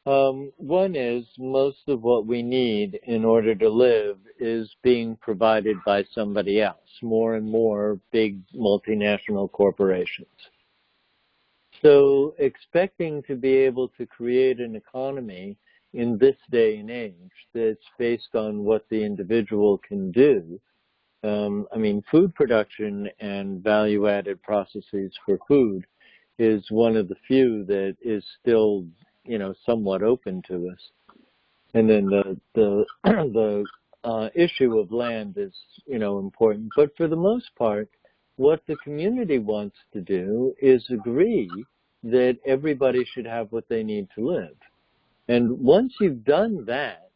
One is most of what we need in order to live is being provided by somebody else, more and more big multinational corporations. So expecting to be able to create an economy in this day and age that's based on what the individual can do, food production and value-added processes for food is one of the few that is still somewhat open to us. And then the issue of land is, important. But for the most part, what the community wants to do is agree that everybody should have what they need to live. And once you've done that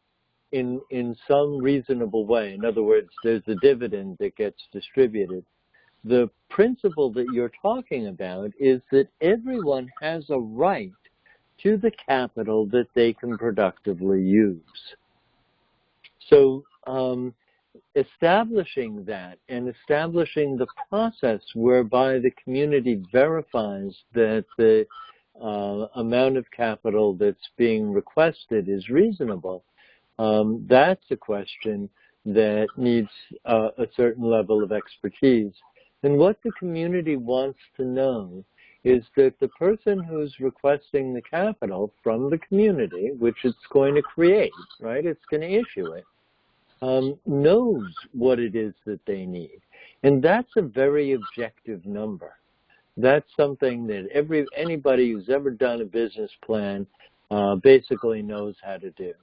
in some reasonable way, in other words, there's a dividend that gets distributed, the principle that you're talking about is that everyone has a right to the capital that they can productively use. So establishing that and establishing the process whereby the community verifies that the amount of capital that's being requested is reasonable, that's a question that needs a certain level of expertise. And what the community wants to know is that the person who's requesting the capital from the community, which it's going to create, right, it's going to issue it, knows what it is that they need. And that's a very objective number. That's something that anybody who's ever done a business plan basically knows how to do.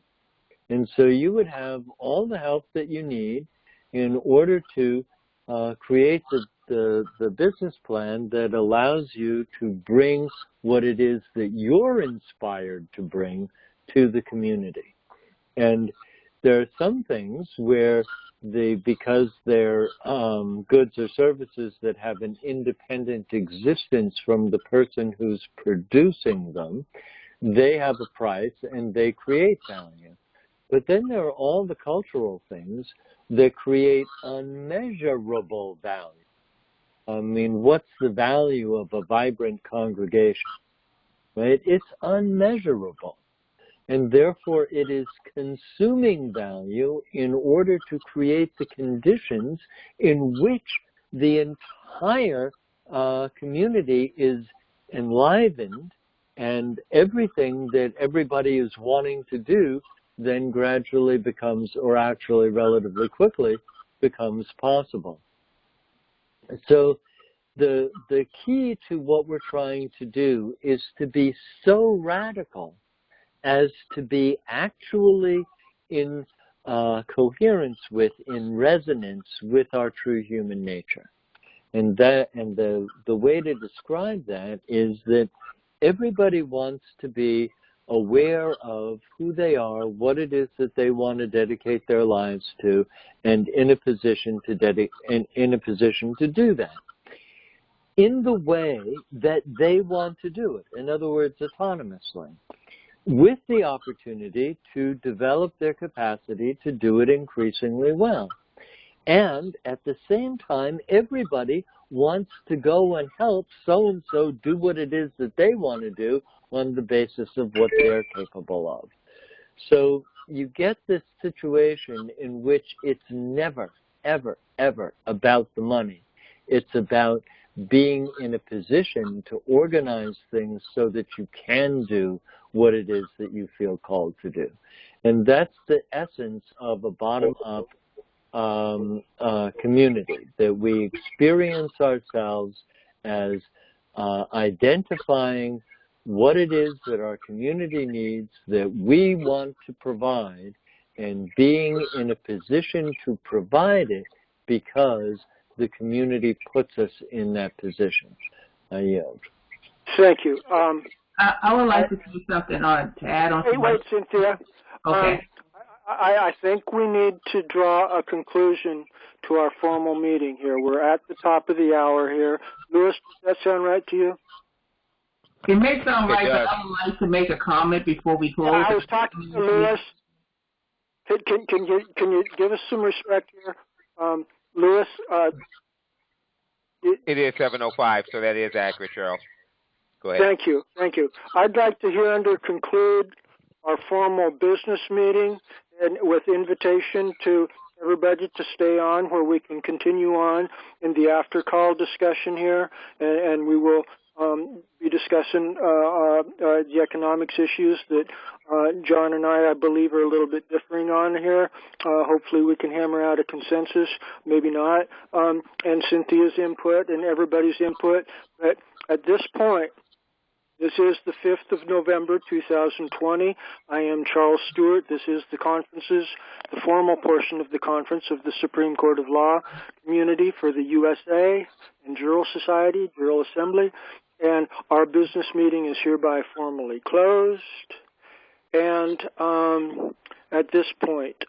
And so you would have all the help that you need in order to create the business plan that allows you to bring what it is that you're inspired to bring to the community. And there are some things where because they're goods or services that have an independent existence from the person who's producing them, they have a price and they create value. But then there are all the cultural things that create unmeasurable value. What's the value of a vibrant congregation? Right? It's unmeasurable. And therefore it is consuming value in order to create the conditions in which the entire community is enlivened, and everything that everybody is wanting to do then gradually becomes, or actually relatively quickly, becomes possible. So the key to what we're trying to do is to be so radical as to be actually in coherence with, in resonance with our true human nature. And the way to describe that is that everybody wants to be aware of who they are, what it is that they want to dedicate their lives to, and in a position to do that in the way that they want to do it. In other words, autonomously, with the opportunity to develop their capacity to do it increasingly well. And at the same time, everybody wants to go and help so-and-so do what it is that they want to do on the basis of what they're capable of. So you get this situation in which it's never, ever, ever about the money. It's about being in a position to organize things so that you can do what it is that you feel called to do. And that's the essence of a bottom-up community, that we experience ourselves as identifying what it is that our community needs, that we want to provide, and being in a position to provide it because the community puts us in that position. I yield. Thank you. I would like to say something to add on. Wait, Cynthia. Okay. I think we need to draw a conclusion to our formal meeting here. We're at the top of the hour here. Louis, does that sound right to you? It may sound right, but I would like to make a comment before we close. Yeah, I was talking to Louis. Can you give us some respect here? Louis? It is 7:05, so that is accurate, Charles. Go ahead. Thank you. I'd like to hereunder conclude our formal business meeting and with invitation to everybody to stay on where we can continue on in the after call discussion here, and we will be discussing the economics issues that John and I believe are a little bit differing on here. Hopefully we can hammer out a consensus, maybe not, and Cynthia's input and everybody's input. But at this point, this is the 5th of November, 2020. I am Charles Stewart. This is the formal portion of the conference of the Supreme Court of Law Community for the USA and Jural Society, Jural Assembly. And our business meeting is hereby formally closed. And at this point,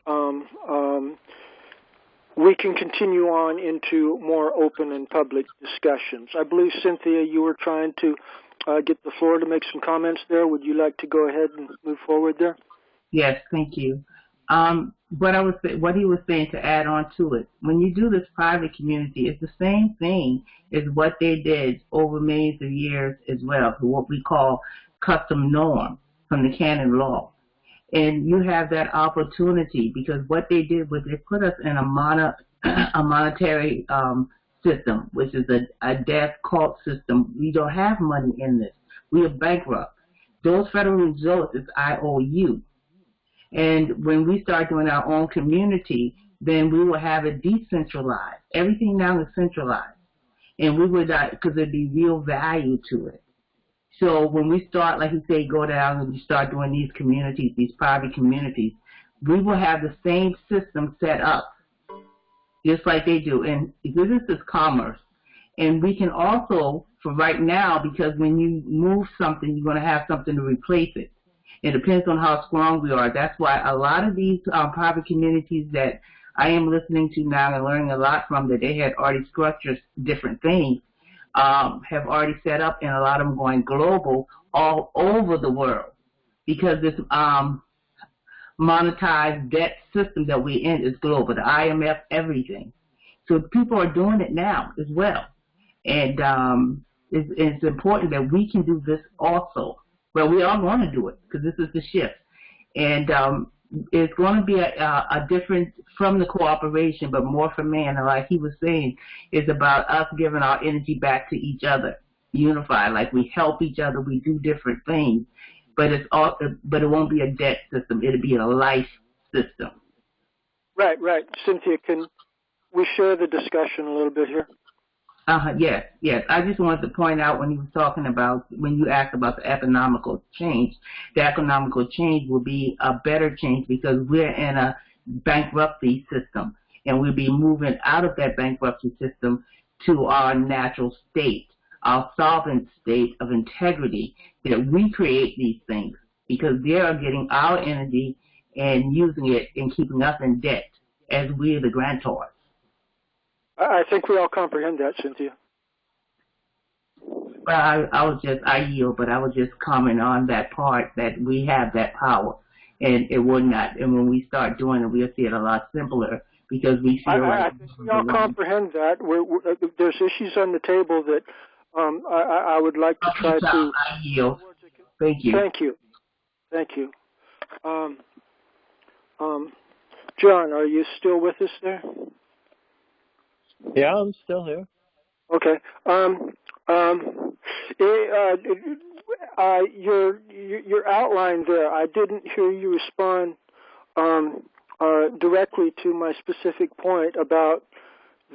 we can continue on into more open and public discussions. I believe, Cynthia, you were trying to get the floor to make some comments there. Would you like to go ahead and move forward there? Yes, thank you. What he was saying, to add on to it, when you do this private community, it's the same thing as what they did over millions of years as well, for what we call custom norm from the canon law. And you have that opportunity, because what they did was they put us in a monetary system, which is a death cult system. We don't have money in this. We are bankrupt. Those federal reserves is IOU. And when we start doing our own community, then we will have it decentralized. Everything now is centralized. And we would, because there'd be real value to it. So when we start, like you say, go down and we start doing these communities, these private communities, we will have the same system set up, just like they do. And this is commerce. And we can also, for right now, because when you move something, you're going to have something to replace it. It depends on how strong we are. That's why a lot of these private communities that I am listening to now and learning a lot from, that they had already structured different things, have already set up, and a lot of them going global all over the world, because this monetized debt system that we're in is global, the IMF, everything. So people are doing it now as well. And it's important that we can do this also. Well, we all want to do it, because this is the shift. And it's going to be a different from the cooperation, but more for man. And like he was saying, is about us giving our energy back to each other, unified. Like we help each other, we do different things. But it won't be a debt system. It'll be a life system. Right. Cynthia, can we share the discussion a little bit here? Yes. I just wanted to point out when you asked about the economical change, the economical change will be a better change, because we're in a bankruptcy system, and we'll be moving out of that bankruptcy system to our natural state, our solvent state of integrity, that we create these things, because they are getting our energy and using it and keeping us in debt as we are the grantors. I think we all comprehend that, Cynthia. Well, I yield, but I was just comment on that part, that we have that power, and it would not. And when we start doing it, we'll see it a lot simpler, because we feel I think we all comprehend that. There's issues on the table that I would like to try to. I yield. Thank you. Thank you. Thank you. John, are you still with us there? Yeah, I'm still here. Okay. Your outline there, I didn't hear you respond directly to my specific point about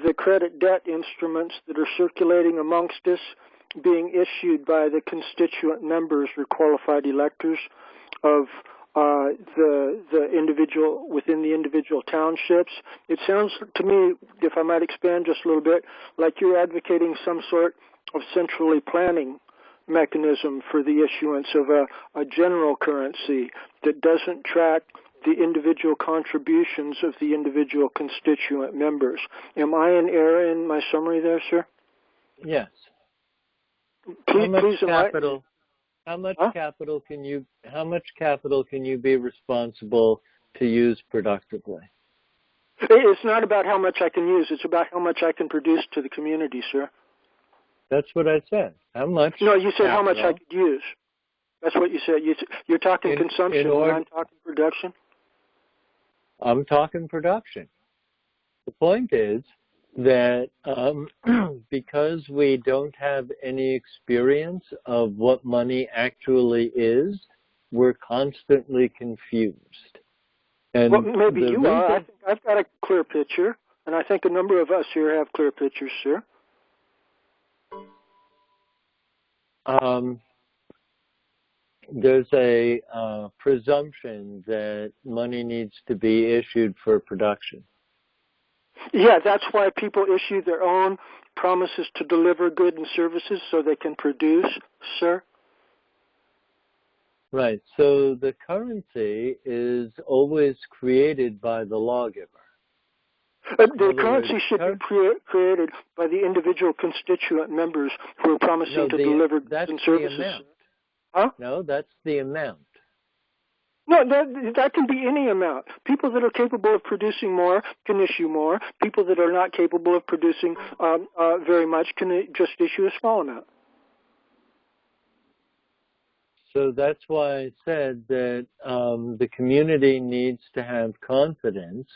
the credit debt instruments that are circulating amongst us being issued by the constituent members or qualified electors of the individual within the individual townships. It sounds to me, if I might expand just a little bit, like you're advocating some sort of centrally planning mechanism for the issuance of a general currency that doesn't track the individual contributions of the individual constituent members. Am I in error in my summary there, sir? Yes. Please How much capital can you be responsible to use productively? It's not about how much I can use. It's about how much I can produce to the community, sir. That's what I said. How much? No, you said capital, how much I could use. That's what you said. You're talking consumption, and I'm talking production? I'm talking production. The point is that because we don't have any experience of what money actually is, we're constantly confused. And well, maybe you are. I think I've got a clear picture, and I think a number of us here have clear pictures, sir. There's a presumption that money needs to be issued for production. Yeah, that's why people issue their own promises to deliver goods and services so they can produce, sir. Right. So the currency is always created by the lawgiver. The currency should be created by the individual constituent members who are promising to deliver goods and services. The amount. Huh? No, that's the amount. No, that can be any amount. People that are capable of producing more can issue more. People that are not capable of producing very much can just issue a small amount. So that's why I said that the community needs to have confidence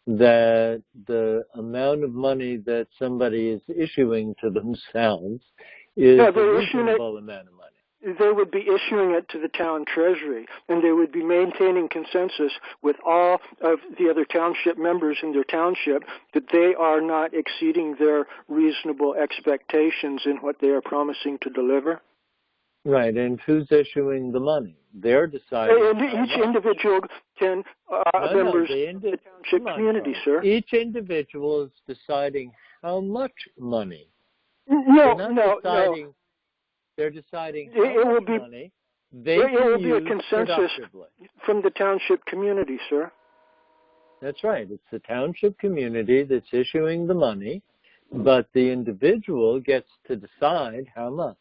that the amount of money that somebody is issuing to themselves is a reasonable amount of money. They would be issuing it to the town treasury, and they would be maintaining consensus with all of the other township members in their township that they are not exceeding their reasonable expectations in what they are promising to deliver. Right, and who's issuing the money? They're deciding. Each individual can members of the township community, sir. Each individual is deciding how much money. No. They're deciding how much money they can use. It will be a consensus from the township community, sir. That's right. It's the township community that's issuing the money, but the individual gets to decide how much.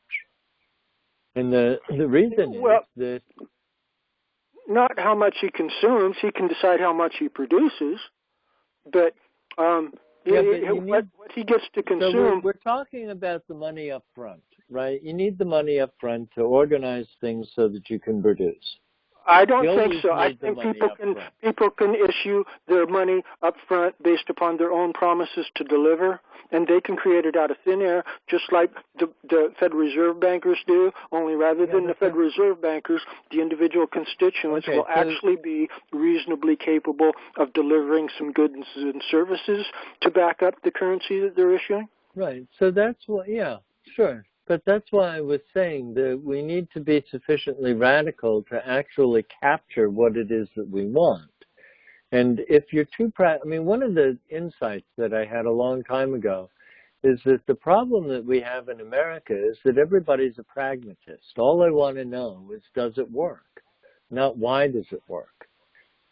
And the reason is that not how much he consumes, he can decide how much he produces, but what he gets to consume. So we're talking about the money up front, right? You need the money up front to organize things so that you can produce. I don't think so. I think people can issue their money up front based upon their own promises to deliver, and they can create it out of thin air, just like the Federal Reserve bankers do, only rather than the Federal Reserve bankers, the individual constituents will actually be reasonably capable of delivering some goods and services to back up the currency that they're issuing. Right. So that's what, sure. But that's why I was saying that we need to be sufficiently radical to actually capture what it is that we want. And if you're too one of the insights that I had a long time ago is that the problem that we have in America is that everybody's a pragmatist. All they want to know is, does it work? Not why does it work?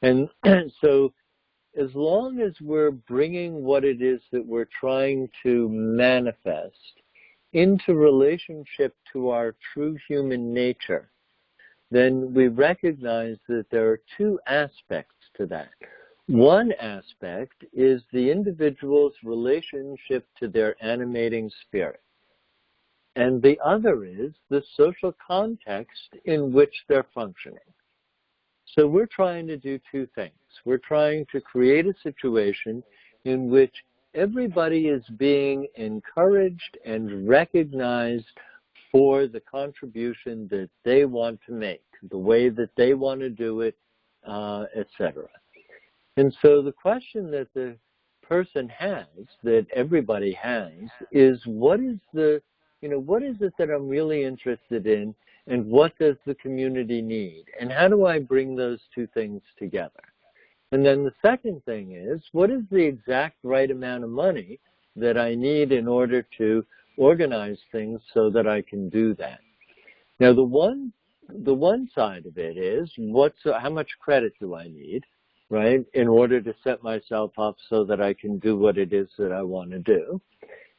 And so as long as we're bringing what it is that we're trying to manifest into relationship to our true human nature, then we recognize that there are two aspects to that. One aspect is the individual's relationship to their animating spirit. And the other is the social context in which they're functioning. So we're trying to do two things. We're trying to create a situation in which everybody is being encouraged and recognized for the contribution that they want to make, the way that they want to do it, etc. And so the question that the person has, that everybody has, is what is it that I'm really interested in, and what does the community need? And how do I bring those two things together? And then the second thing is, what is the exact right amount of money that I need in order to organize things so that I can do that? Now, the one side of it is, how much credit do I need, right, in order to set myself up so that I can do what it is that I want to do?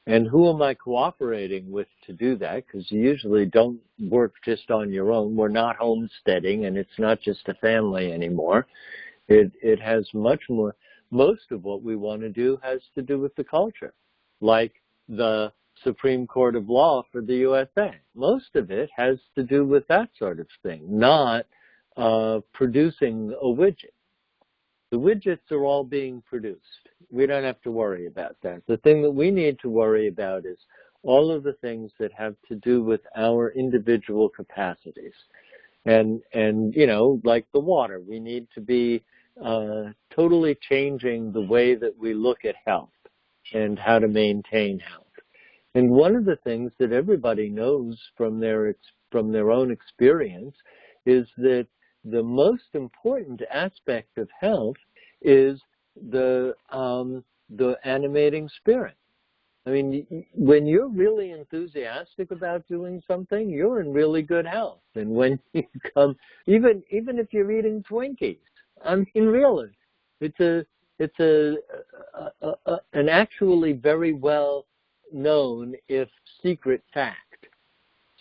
And who am I cooperating with to do that? Because you usually don't work just on your own. We're not homesteading, and it's not just a family anymore. It has much more. Most of what we want to do has to do with the culture, like the Supreme Court of Law for the USA. Most of it has to do with that sort of thing, not producing a widget. The widgets are all being produced. We don't have to worry about that. The thing that we need to worry about is all of the things that have to do with our individual capacities. And like the water, we need to be totally changing the way that we look at health and how to maintain health. And one of the things that everybody knows from their own experience is that the most important aspect of health is the animating spirit. I mean, when you're really enthusiastic about doing something, you're in really good health. And when you come, even if you're eating Twinkies, I mean, really, it's an actually very well known, if secret, fact.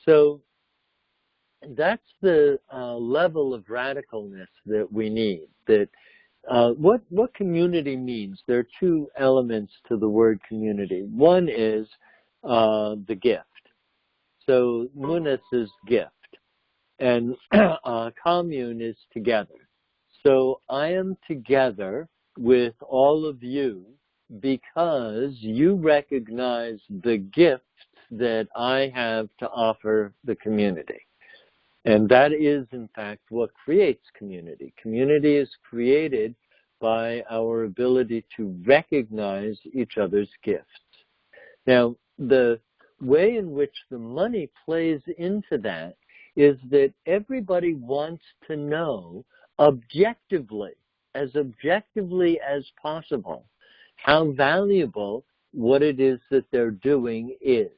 So that's the level of radicalness that we need. That what community means. There are two elements to the word community. One is the gift. So munus is gift, and commune is together. So I am together with all of you because you recognize the gift that I have to offer the community. And that is, in fact, what creates community. Community is created by our ability to recognize each other's gifts. Now, the way in which the money plays into that is that everybody wants to know objectively as possible how valuable what it is that they're doing is.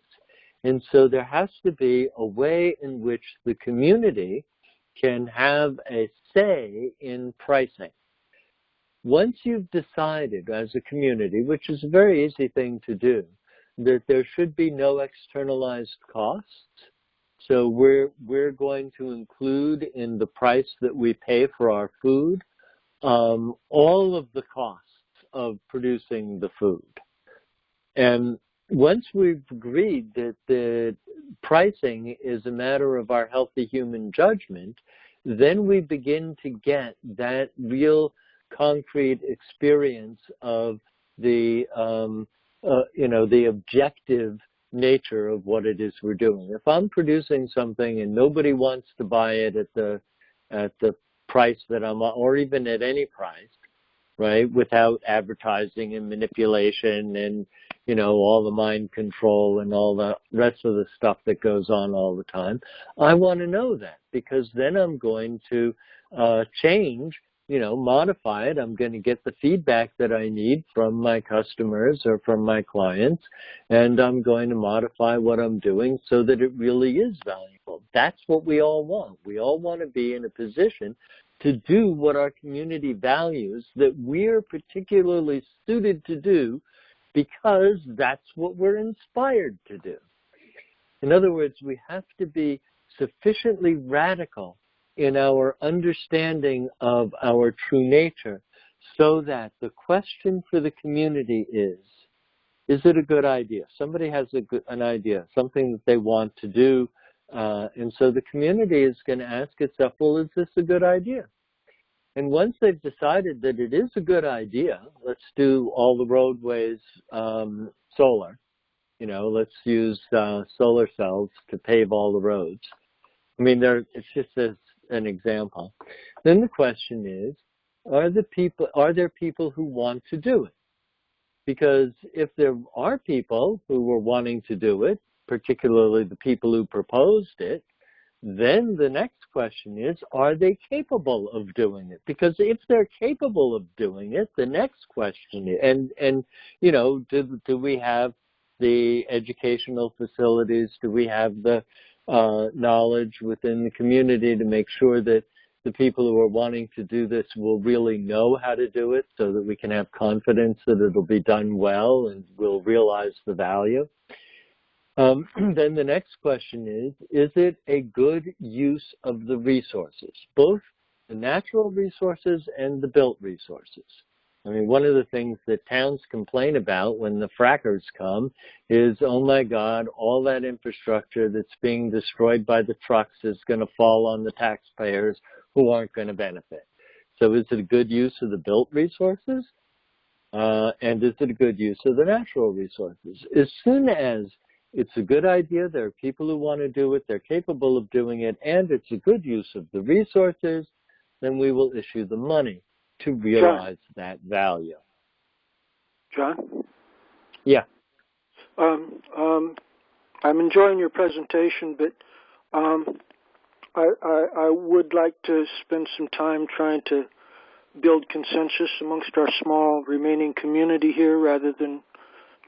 And so there has to be a way in which the community can have a say in pricing. Once you've decided as a community, which is a very easy thing to do, that there should be no externalized costs, so we're going to include in the price that we pay for our food all of the costs of producing the food. And once we've agreed that the pricing is a matter of our healthy human judgment, then we begin to get that real concrete experience of the the objective nature of what it is we're doing. If I'm producing something and nobody wants to buy it at the price that I'm, or even at any price, right, without advertising and manipulation and all the mind control and all the rest of the stuff that goes on all the time, I want to know that, because then I'm going to change modify it. I'm going to get the feedback that I need from my customers or from my clients, and I'm going to modify what I'm doing so that it really is valuable. That's what we all want. We all want to be in a position to do what our community values, that we're particularly suited to do because that's what we're inspired to do. In other words, we have to be sufficiently radical in our understanding of our true nature so that the question for the community is it a good idea? Somebody has an idea, something that they want to do, and so the community is going to ask itself, well, is this a good idea? And once they've decided that it is a good idea, let's do all the roadways solar. Let's use solar cells to pave all the roads. I mean, it's just an example. Then the question is, are there people who want to do it? Because if there are people who are wanting to do it, particularly the people who proposed it, then the next question is, are they capable of doing it? Because if they're capable of doing it, the next question is, do we have the educational facilities? Do we have the knowledge within the community to make sure that the people who are wanting to do this will really know how to do it so that we can have confidence that it'll be done well and we'll realize the value? Then the next question is it a good use of the resources, both the natural resources and the built resources? I mean, one of the things that towns complain about when the frackers come is, oh my God, all that infrastructure that's being destroyed by the trucks is going to fall on the taxpayers who aren't going to benefit. So is it a good use of the built resources? And is it a good use of the natural resources? As soon as it's a good idea, there are people who want to do it, they're capable of doing it, and it's a good use of the resources, then we will issue the money to realize that value. John? Yeah. I'm enjoying your presentation, but I would like to spend some time trying to build consensus amongst our small remaining community here rather than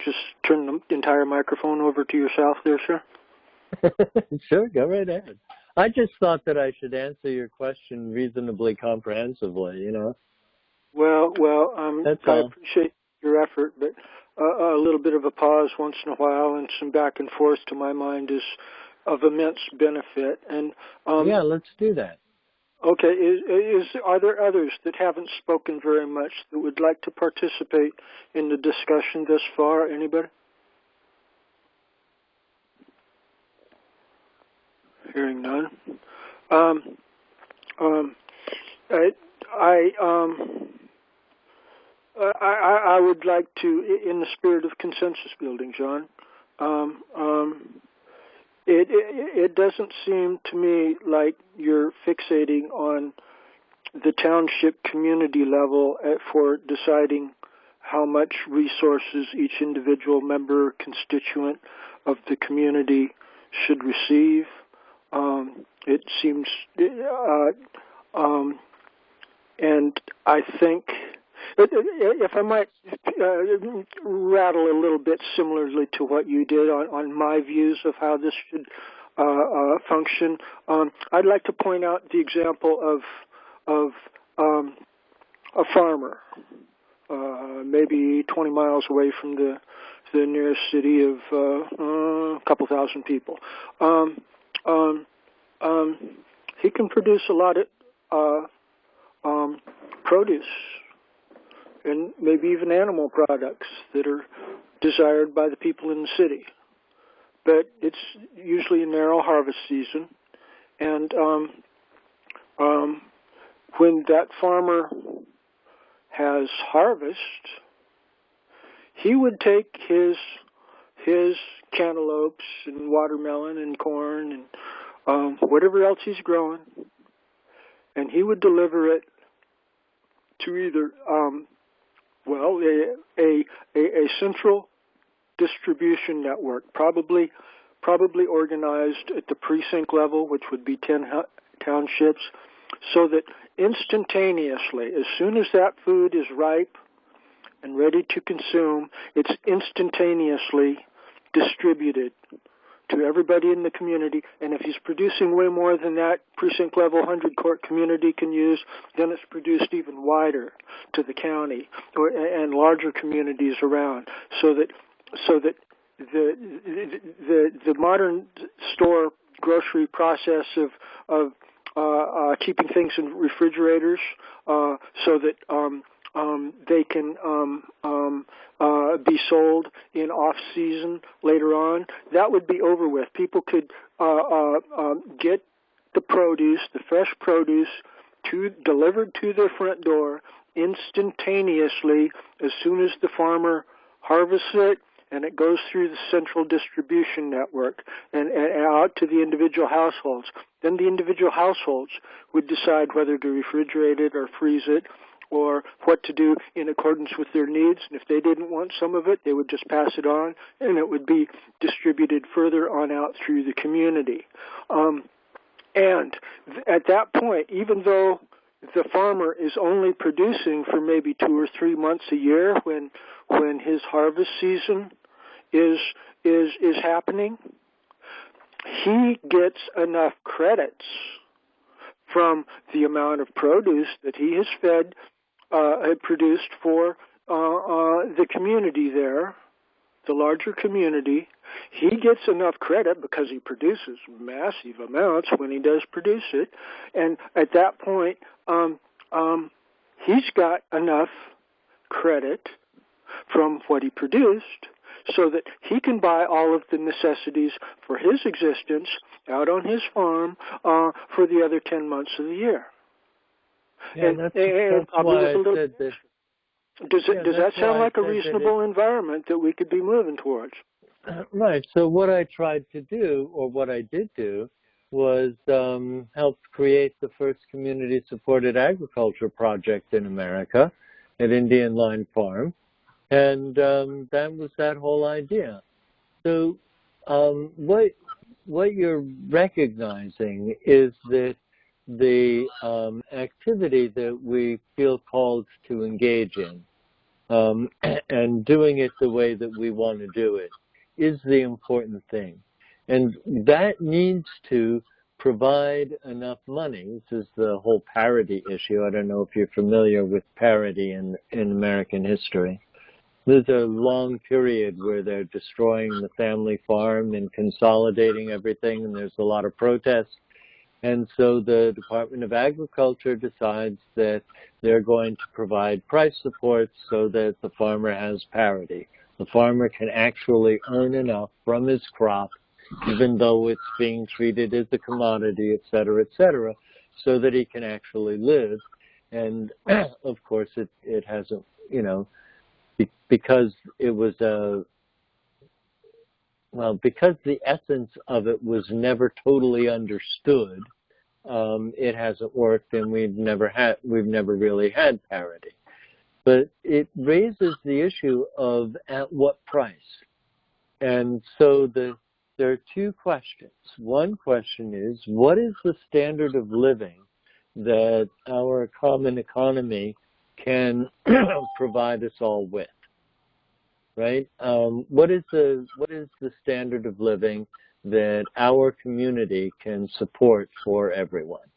just turn the entire microphone over to yourself there, sir. Sure, go right ahead. I just thought that I should answer your question reasonably comprehensively, Well, I appreciate your effort, but a little bit of a pause once in a while and some back and forth, to my mind, is of immense benefit. And yeah, let's do that. Okay, are there others that haven't spoken very much that would like to participate in the discussion thus far? Anybody? Hearing none. I would like to, in the spirit of consensus building, John, it doesn't seem to me like you're fixating on the township community level for deciding how much resources each individual member constituent of the community should receive. It seems, and I think, if I might rattle a little bit similarly to what you did on my views of how this should function, I'd like to point out the example of a farmer, maybe 20 miles away from the nearest city of a couple thousand people. He can produce a lot of produce and maybe even animal products that are desired by the people in the city. But it's usually a narrow harvest season, and when that farmer has harvest, he would take his cantaloupes and watermelon and corn and whatever else he's growing, and he would deliver it to either a central distribution network, probably organized at the precinct level, which would be 10 townships, so that instantaneously, as soon as that food is ripe and ready to consume, it's instantaneously distributed to everybody in the community. And if he's producing way more than that precinct level 100 court community can use, then it's produced even wider to the county and larger communities around, so that the modern store grocery process of keeping things in refrigerators so that they can be sold in off-season later on, that would be over with. People could get the produce, the fresh produce, delivered to their front door instantaneously as soon as the farmer harvests it, and it goes through the central distribution network and out to the individual households. Then the individual households would decide whether to refrigerate it or freeze it, or what to do in accordance with their needs. And if they didn't want some of it, they would just pass it on, and it would be distributed further on out through the community. And at that point, even though the farmer is only producing for maybe 2 or 3 months a year when his harvest season is happening, he gets enough credits from the amount of produce that he has produced for the community there, the larger community. He gets enough credit because he produces massive amounts when he does produce it, and at that point, he's got enough credit from what he produced so that he can buy all of the necessities for his existence out on his farm for the other 10 months of the year. Yeah, that's why I said that. Does that sound like a reasonable environment that we could be moving towards? Right. So what I tried to do, or what I did do, was help create the first community-supported agriculture project in America at Indian Line Farm. And that was that whole idea. So what you're recognizing is that the activity that we feel called to engage in and doing it the way that we want to do it is the important thing. And that needs to provide enough money. This is the whole parity issue. I don't know if you're familiar with parity in American history. There's a long period where they're destroying the family farm and consolidating everything, and there's a lot of protests. And so the Department of Agriculture decides that they're going to provide price support so that the farmer has parity. The farmer can actually earn enough from his crop, even though it's being treated as a commodity, et cetera, so that he can actually live. And, of course, it hasn't, because it was because the essence of it was never totally understood, it hasn't worked, and we've never really had parity. But it raises the issue of at what price. And so there are two questions. One question is, what is the standard of living that our common economy can provide us all with? Right? What is the standard of living that our community can support for everyone?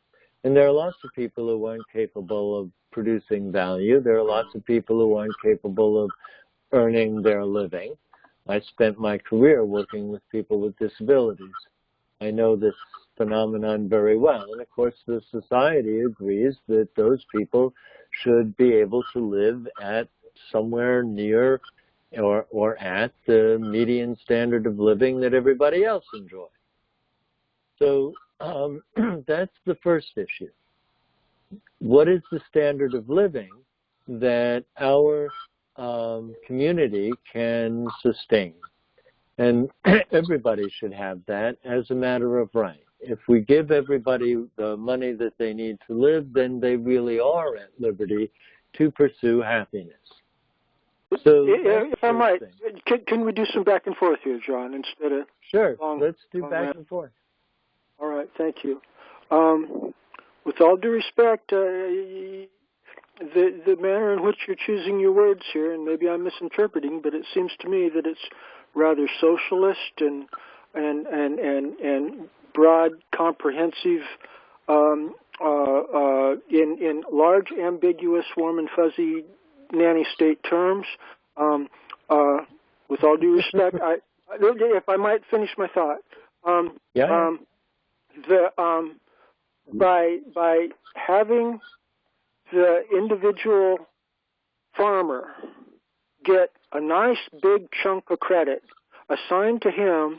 And there are lots of people who aren't capable of producing value. There are lots of people who aren't capable of earning their living. I spent my career working with people with disabilities. I know this phenomenon very well. And of course, the society agrees that those people should be able to live at somewhere near or at the median standard of living that everybody else enjoys. So that's the first issue. What is the standard of living that our community can sustain? And everybody should have that as a matter of right. If we give everybody the money that they need to live, then they really are at liberty to pursue happiness. So if I might, can we do some back and forth here, John, instead of sure? Let's do back and forth. All right, thank you. with all due respect, the manner in which you're choosing your words here, and maybe I'm misinterpreting, but it seems to me that it's rather socialist and broad, comprehensive, in large, ambiguous, warm and fuzzy nanny state terms. With all due respect, if I might finish my thought, by having the individual farmer get a nice big chunk of credit assigned to him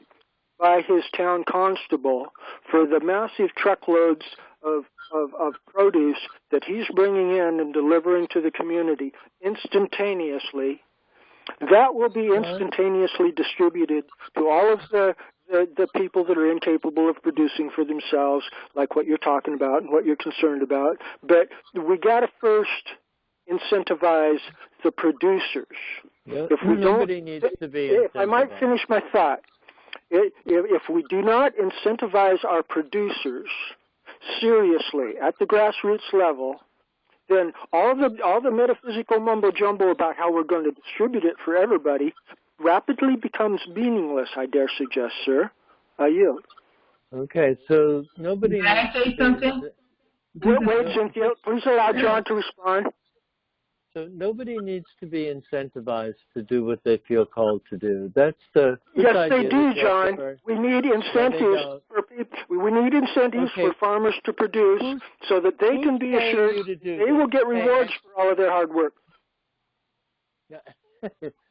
by his town constable for the massive truckloads of produce that he's bringing in and delivering to the community instantaneously, that will be instantaneously distributed to all of the people that are incapable of producing for themselves, like what you're talking about and what you're concerned about. But we got to first incentivize the producers. If we nobody needs to be incentivized. If I might finish my thought, if we do not incentivize our producers seriously at the grassroots level, then all the metaphysical mumbo jumbo about how we're going to distribute it for everybody rapidly becomes meaningless, I dare suggest, sir. I yield. Okay, so nobody... Can I say something? Wait, Cynthia. Please allow John to respond. So nobody needs to be incentivized to do what they feel called to do. That's the... Yes, they do, John. We need incentives for people. We need incentives for farmers to produce so that they can be assured they will get rewards for all of their hard work.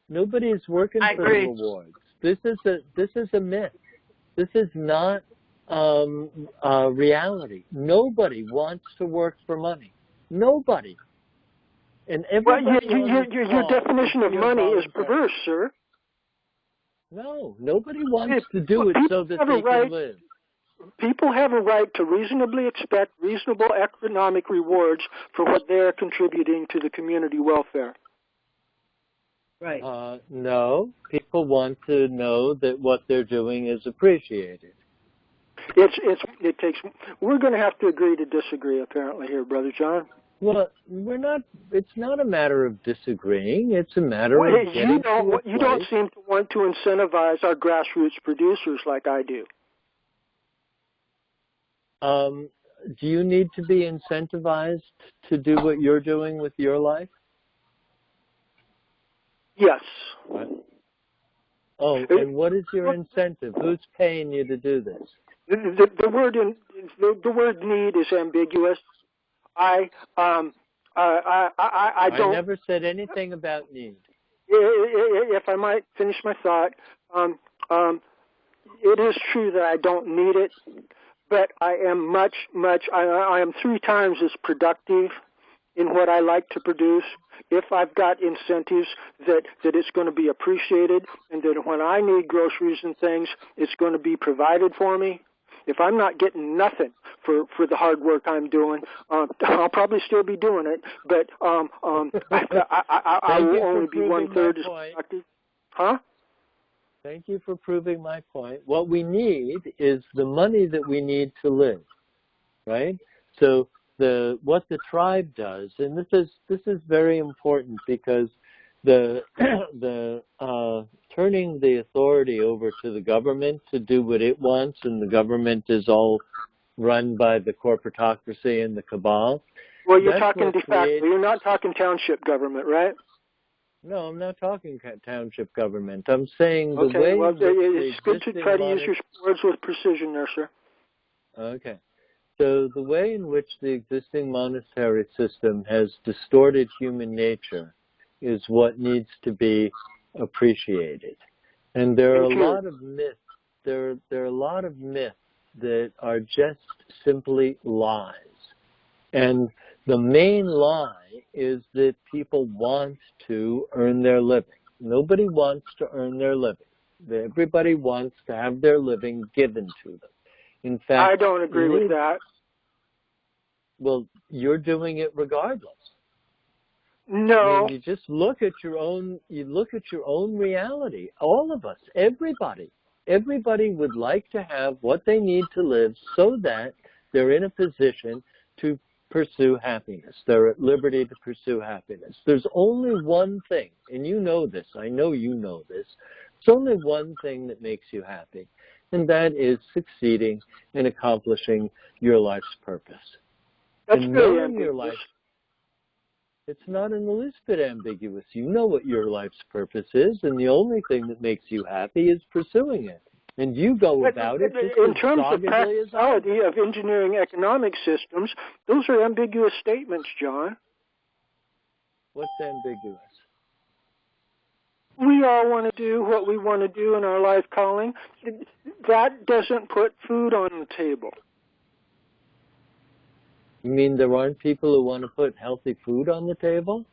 Nobody's working for the rewards. This is a myth. This is not reality. Nobody wants to work for money. Nobody. And everybody your definition of money is perverse, sir. No, nobody wants to do it so that they can live. People have a right to reasonably expect reasonable economic rewards for what they are contributing to the community welfare. Right. No, people want to know that what they're doing is appreciated. It takes. We're going to have to agree to disagree, apparently, here, Brother John. Well, we're not. It's not a matter of disagreeing. It's a matter of getting you don't seem to want to incentivize our grassroots producers like I do. Do you need to be incentivized to do what you're doing with your life? Yes. What? Oh, and what is your incentive? Who's paying you to do this? The word need is ambiguous. I don't. I never said anything about need. If I might finish my thought, it is true that I don't need it, but I am I am 3 times as productive in what I like to produce if I've got incentives that it's going to be appreciated and that when I need groceries and things, it's going to be provided for me. If I'm not getting nothing for the hard work I'm doing, I'll probably still be doing it, but I will only be 1/3 as productive. Huh? Thank you for proving my point. What we need is the money that we need to live, right? So what the tribe does, and this is very important because the turning the authority over to the government to do what it wants, and the government is all run by the corporatocracy and the cabal. Well, you're talking de facto. You're not talking township government, right? No, I'm not talking township government. I'm saying the way... Well, it's good to try to use your words with precision there, sir. Okay. So the way in which the existing monetary system has distorted human nature is what needs to be appreciated. And there are a lot of myths. There are a lot of myths that are just simply lies. And the main lie is that people want to earn their living. Nobody wants to earn their living. Everybody wants to have their living given to them. In fact, I don't agree with that. Well, you're doing it regardless. No. I mean, you just look at your own. You look at your own reality. All of us, everybody would like to have what they need to live, so that they're in a position to pursue happiness. They're at liberty to pursue happiness. There's only one thing, and you know this, I know you know this, there's only one thing that makes you happy, and that is succeeding in accomplishing your life's purpose. That's and very knowing ambiguous. your life, it's not in the least bit ambiguous. You know what your life's purpose is, and the only thing that makes you happy is pursuing it. And you go about it just in as terms of doggedly as I practicality of engineering economic systems, those are ambiguous statements, John. What's ambiguous? We all want to do what we want to do in our life calling. That doesn't put food on the table. You mean there aren't people who want to put healthy food on the table?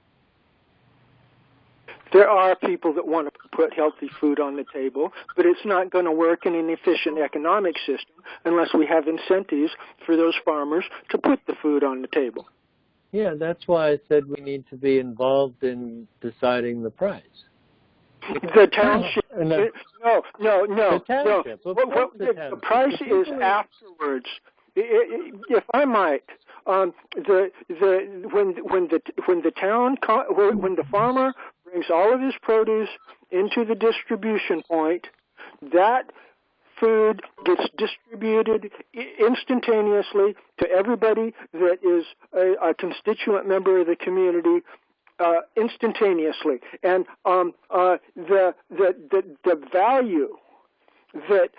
There are people that want to put healthy food on the table, but it's not going to work in an efficient economic system unless we have incentives for those farmers to put the food on the table. Yeah, that's why I said we need to be involved in deciding the price. The township. No. The township. The price is afterwards. If I might, when the farmer brings all of his produce into the distribution point, that food gets distributed instantaneously to everybody that is a constituent member of the community. Instantaneously, and the value that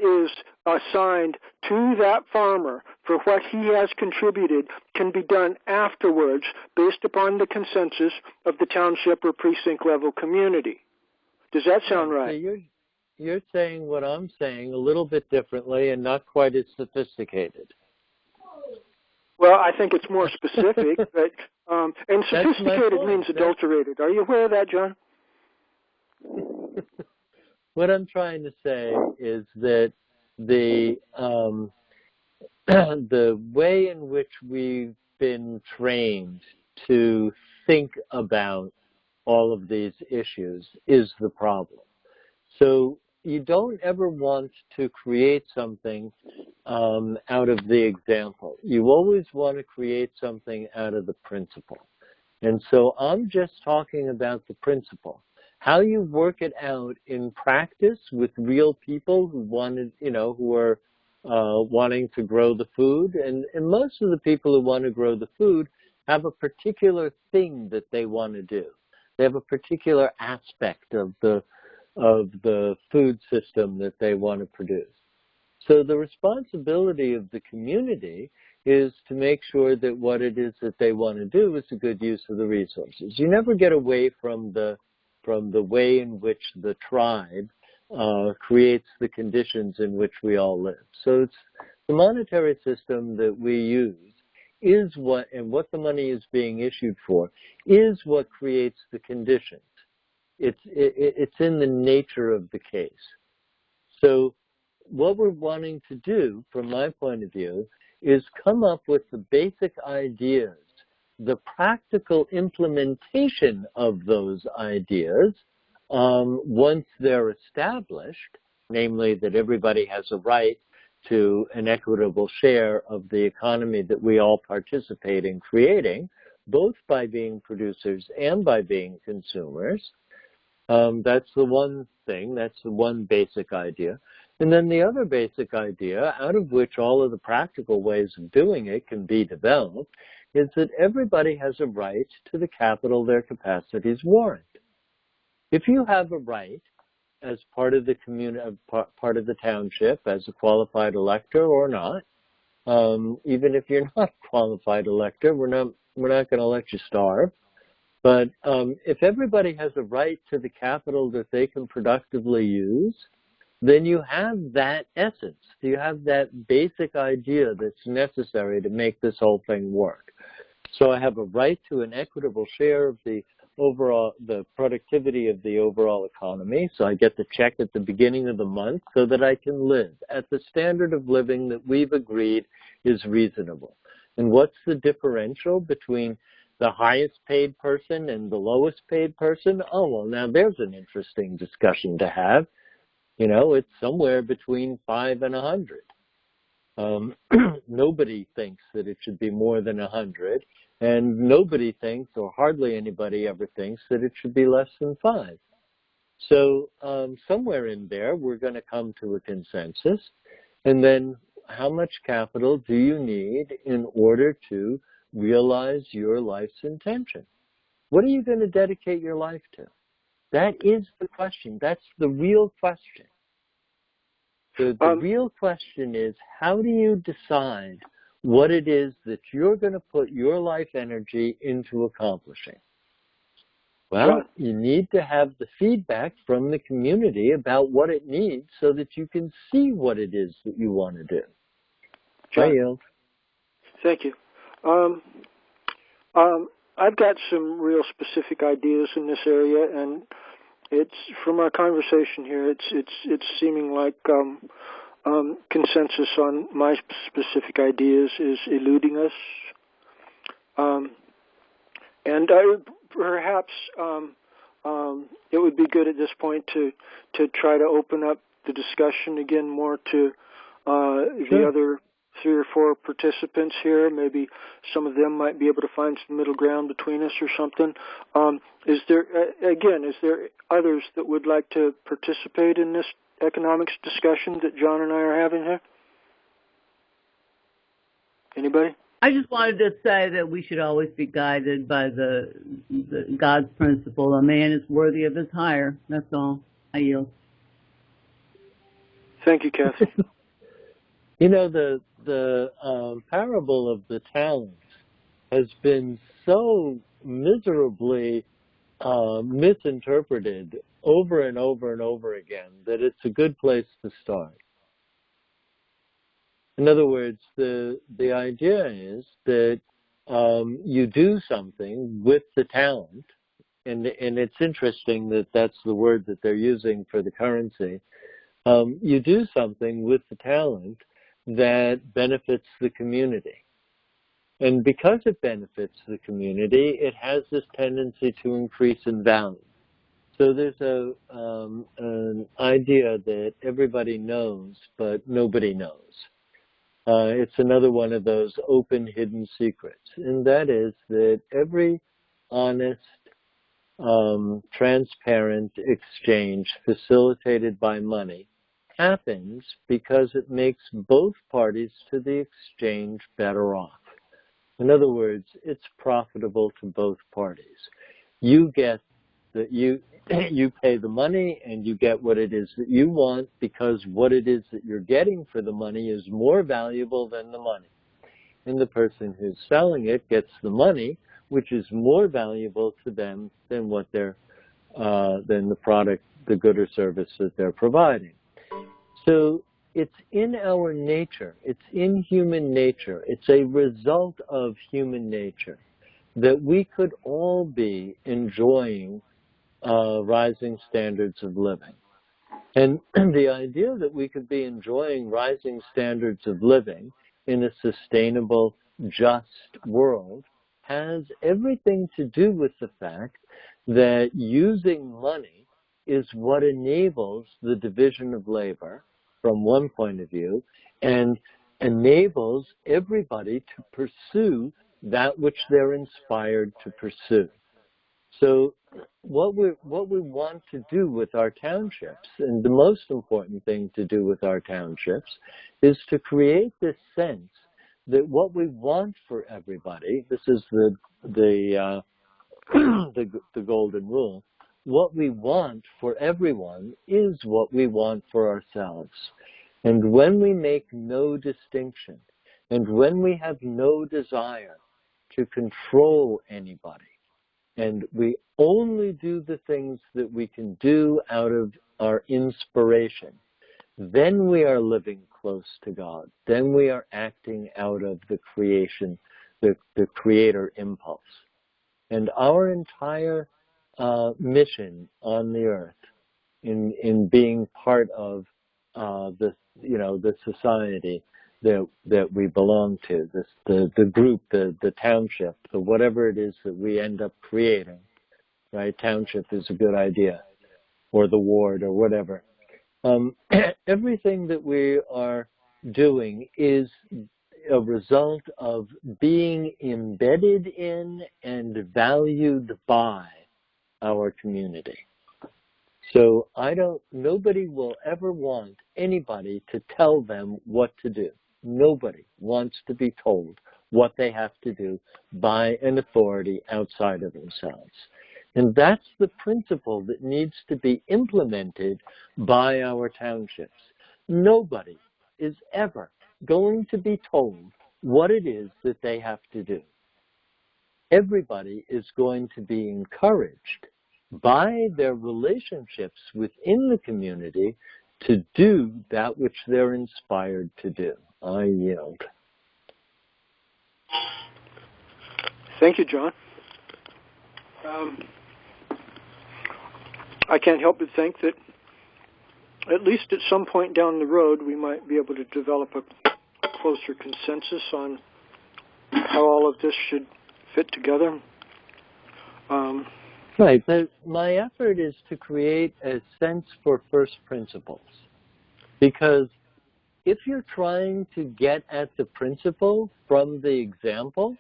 is assigned to that farmer for what he has contributed can be done afterwards based upon the consensus of the township or precinct level community. Does that sound right? So you're saying what I'm saying a little bit differently and not quite as sophisticated. Well, I think it's more specific, but and sophisticated means adulterated. Are you aware of that, John? What I'm trying to say is that the the way in which we've been trained to think about all of these issues is the problem. So you don't ever want to create something out of the example. You always want to create something out of the principle. And so I'm just talking about the principle. How you work it out in practice with real people who wanted, who are wanting to grow the food, and most of the people who want to grow the food have a particular thing that they want to do. They have a particular aspect of the food system that they want to produce. So the responsibility of the community is to make sure that what it is that they want to do is a good use of the resources. You never get away from the way in which the tribe creates the conditions in which we all live. So it's the monetary system that we use is what the money is being issued for is what creates the conditions. It's in the nature of the case. So what we're wanting to do, from my point of view, is come up with the basic ideas, the practical implementation of those ideas once they're established, namely that everybody has a right to an equitable share of the economy that we all participate in creating, both by being producers and by being consumers. That's the one thing, that's the one basic idea. And then the other basic idea, out of which all of the practical ways of doing it can be developed, is that everybody has a right to the capital their capacities warrant. If you have a right as part of the part of the township, as a qualified elector or not, even if you're not a qualified elector, we're not going to let you starve. But if everybody has a right to the capital that they can productively use, then you have that essence. You have that basic idea that's necessary to make this whole thing work. So I have a right to an equitable share of the productivity of the overall economy. So I get the check at the beginning of the month so that I can live at the standard of living that we've agreed is reasonable. And what's the differential between the highest paid person and the lowest paid person? Oh, well, now there's an interesting discussion to have. It's somewhere between 5 and 100. Nobody thinks that it should be more than 100, and nobody thinks, or hardly anybody ever thinks, that it should be less than 5. So somewhere in there, we're going to come to a consensus. And then how much capital do you need in order to realize your life's intention? What are you going to dedicate your life to? That is the question. That's the real question. The real question is, how do you decide what it is that you're going to put your life energy into accomplishing? Well, you need to have the feedback from the community about what it needs so that you can see what it is that you want to do. John, thank you. I've got some real specific ideas in this area, and it's from our conversation here. It's seeming like consensus on my specific ideas is eluding us, and perhaps it would be good at this point to try to open up the discussion again more to the other 3 or 4 participants here. Maybe some of them might be able to find some middle ground between us or something. Is there others that would like to participate in this economics discussion that John and I are having here? Anybody? I just wanted to say that we should always be guided by the God's principle. A man is worthy of his hire. That's all. I yield. Thank you, Kathy. You know, the parable of the talents has been so miserably misinterpreted over and over and over again that it's a good place to start. In other words, the idea is that you do something with the talent, and it's interesting that that's the word that they're using for the currency. You do something with the talent that benefits the community. And because it benefits the community, it has this tendency to increase in value. So there's an idea that everybody knows, but nobody knows. It's another one of those open, hidden secrets. And that is that every honest, transparent exchange facilitated by money happens because it makes both parties to the exchange better off. In other words, it's profitable to both parties. You get that you pay the money and you get what it is that you want because what it is that you're getting for the money is more valuable than the money. And the person who's selling it gets the money, which is more valuable to them than what they're than the product, the good or service that they're providing. So it's in our nature, it's in human nature, it's a result of human nature that we could all be enjoying rising standards of living. And the idea that we could be enjoying rising standards of living in a sustainable, just world has everything to do with the fact that using money is what enables the division of labor from one point of view, and enables everybody to pursue that which they're inspired to pursue. So what we want to do with our townships, and the most important thing to do with our townships, is to create this sense that what we want for everybody, this is the golden rule, what we want for everyone is what we want for ourselves. And when we make no distinction, and when we have no desire to control anybody, and we only do the things that we can do out of our inspiration, then we are living close to God. Then we are acting out of the creation, the creator impulse. And our entire mission on the earth, in being part of the society that we belong to, the group, the township, the whatever it is that we end up creating, right? Township is a good idea, or the ward, or whatever. Everything that we are doing is a result of being embedded in and valued by our community. So nobody will ever want anybody to tell them what to do. Nobody wants to be told what they have to do by an authority outside of themselves. And that's the principle that needs to be implemented by our townships. Nobody is ever going to be told what it is that they have to do. Everybody is going to be encouraged by their relationships within the community to do that which they're inspired to do. I yield. Thank you, John. I can't help but think that at least at some point down the road, we might be able to develop a closer consensus on how all of this should fit together. Right, but my effort is to create a sense for first principles. Because if you're trying to get at the principle from the example,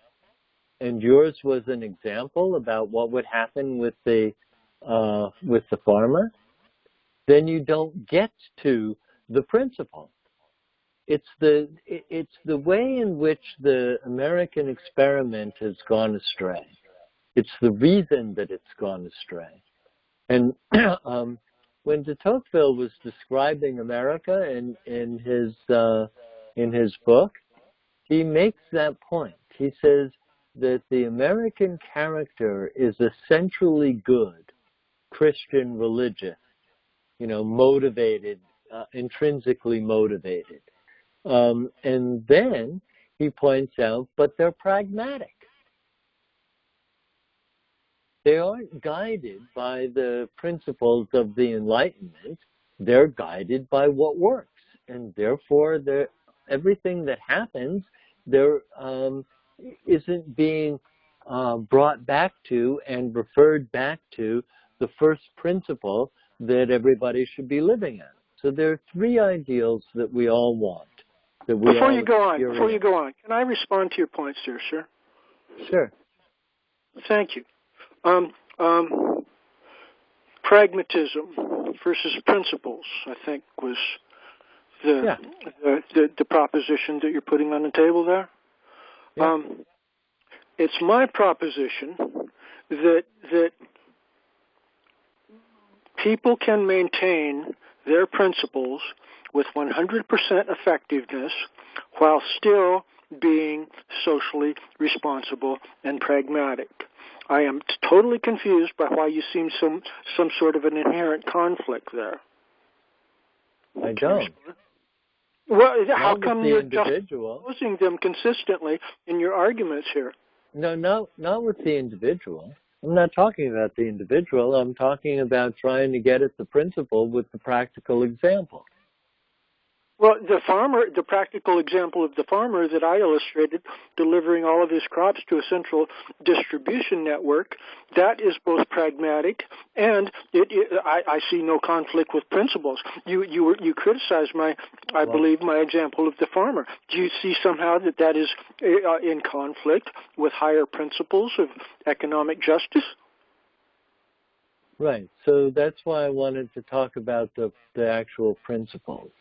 and yours was an example about what would happen with the farmer, then you don't get to the principle. It's the way in which the American experiment has gone astray. It's the reason that it's gone astray. And when de Tocqueville was describing America in his book, he makes that point. He says that the American character is essentially good, Christian religious, motivated, intrinsically motivated. And then he points out, but they're pragmatic. They aren't guided by the principles of the Enlightenment. They're guided by what works. And therefore, everything that happens there isn't being brought back to and referred back to the first principle that everybody should be living at. So there are three ideals that we all want. Before you go on, can I respond to your points there, sir? Sure. Thank you. Pragmatism versus principles, I think, was the proposition that you're putting on the table there. Yeah. It's my proposition that people can maintain their principles with 100% effectiveness while still being socially responsible and pragmatic. I am totally confused by why you seem some sort of an inherent conflict there. I don't. Well, how come you're just opposing them consistently in your arguments here? No, not with the individual. I'm not talking about the individual. I'm talking about trying to get at the principle with the practical example. Well, the practical example of the farmer that I illustrated, delivering all of his crops to a central distribution network, that is both pragmatic and I see no conflict with principles. You criticized I believe my example of the farmer. Do you see somehow that is in conflict with higher principles of economic justice? Right. So that's why I wanted to talk about the actual principles.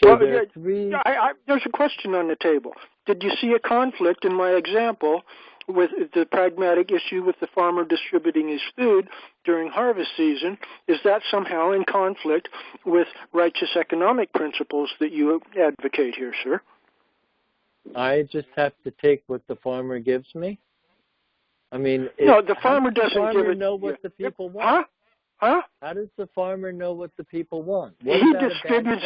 So there's a question on the table. Did you see a conflict in my example with the pragmatic issue with the farmer distributing his food during harvest season? Is that somehow in conflict with righteous economic principles that you advocate here, sir? I just have to take what the farmer gives me? I mean, no, the farmer doesn't give it. Know what the people want? Huh? How does the farmer know what the people want? He distributes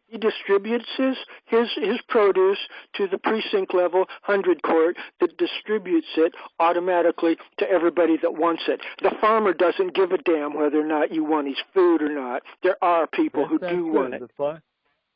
he distributes his produce to the precinct level 100 court that distributes it automatically to everybody that wants it. The farmer doesn't give a damn whether or not you want his food or not. There are people who do want it.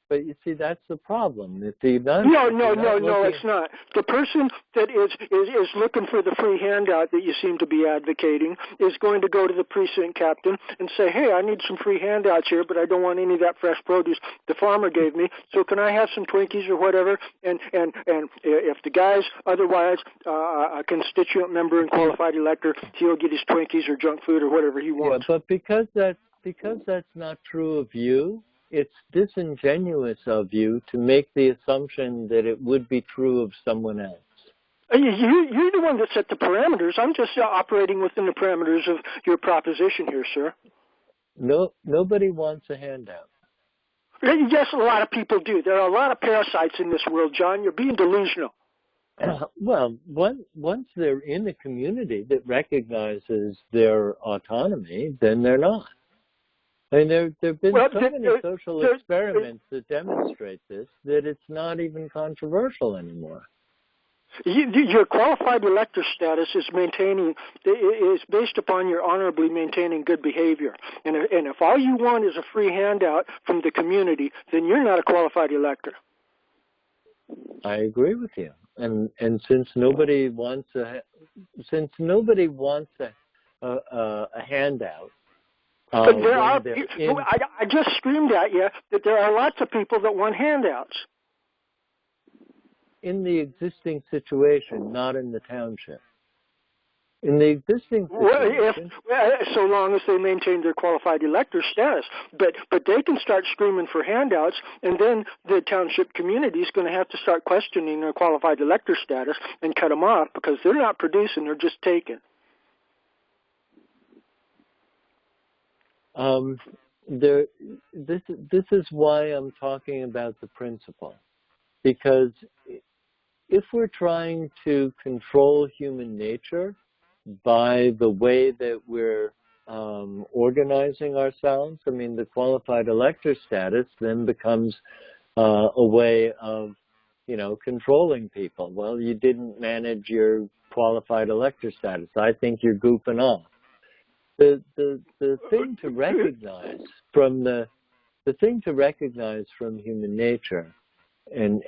But you see, that's the problem. No, it's not. The person that is looking for the free handout that you seem to be advocating is going to go to the precinct captain and say, hey, I need some free handouts here, but I don't want any of that fresh produce the farmer gave me, so can I have some Twinkies or whatever? And if the guy's otherwise a constituent member and qualified elector, he'll get his Twinkies or junk food or whatever he wants. Yeah, but because that's not true of you, it's disingenuous of you to make the assumption that it would be true of someone else. You're the one that set the parameters. I'm just operating within the parameters of your proposition here, sir. No, nobody wants a handout. Yes, a lot of people do. There are a lot of parasites in this world, John. You're being delusional. Well, once they're in a community that recognizes their autonomy, then they're not. I mean, there have been so many social experiments that demonstrate this that it's not even controversial anymore. Your qualified elector status is based upon your honorably maintaining good behavior. And if all you want is a free handout from the community, then you're not a qualified elector. I agree with you. And since nobody wants a handout. But there are. I just screamed at you that there are lots of people that want handouts. In the existing situation, not in the township. In the existing situation, so long as they maintain their qualified elector status, but they can start screaming for handouts, and then the township community is going to have to start questioning their qualified elector status and cut them off because they're not producing; they're just taking. This is why I'm talking about the principle, because if we're trying to control human nature by the way that we're organizing ourselves, I mean, the qualified elector status then becomes a way of, controlling people. Well, you didn't manage your qualified elector status. I think you're goofing off. The thing to recognize from from human nature and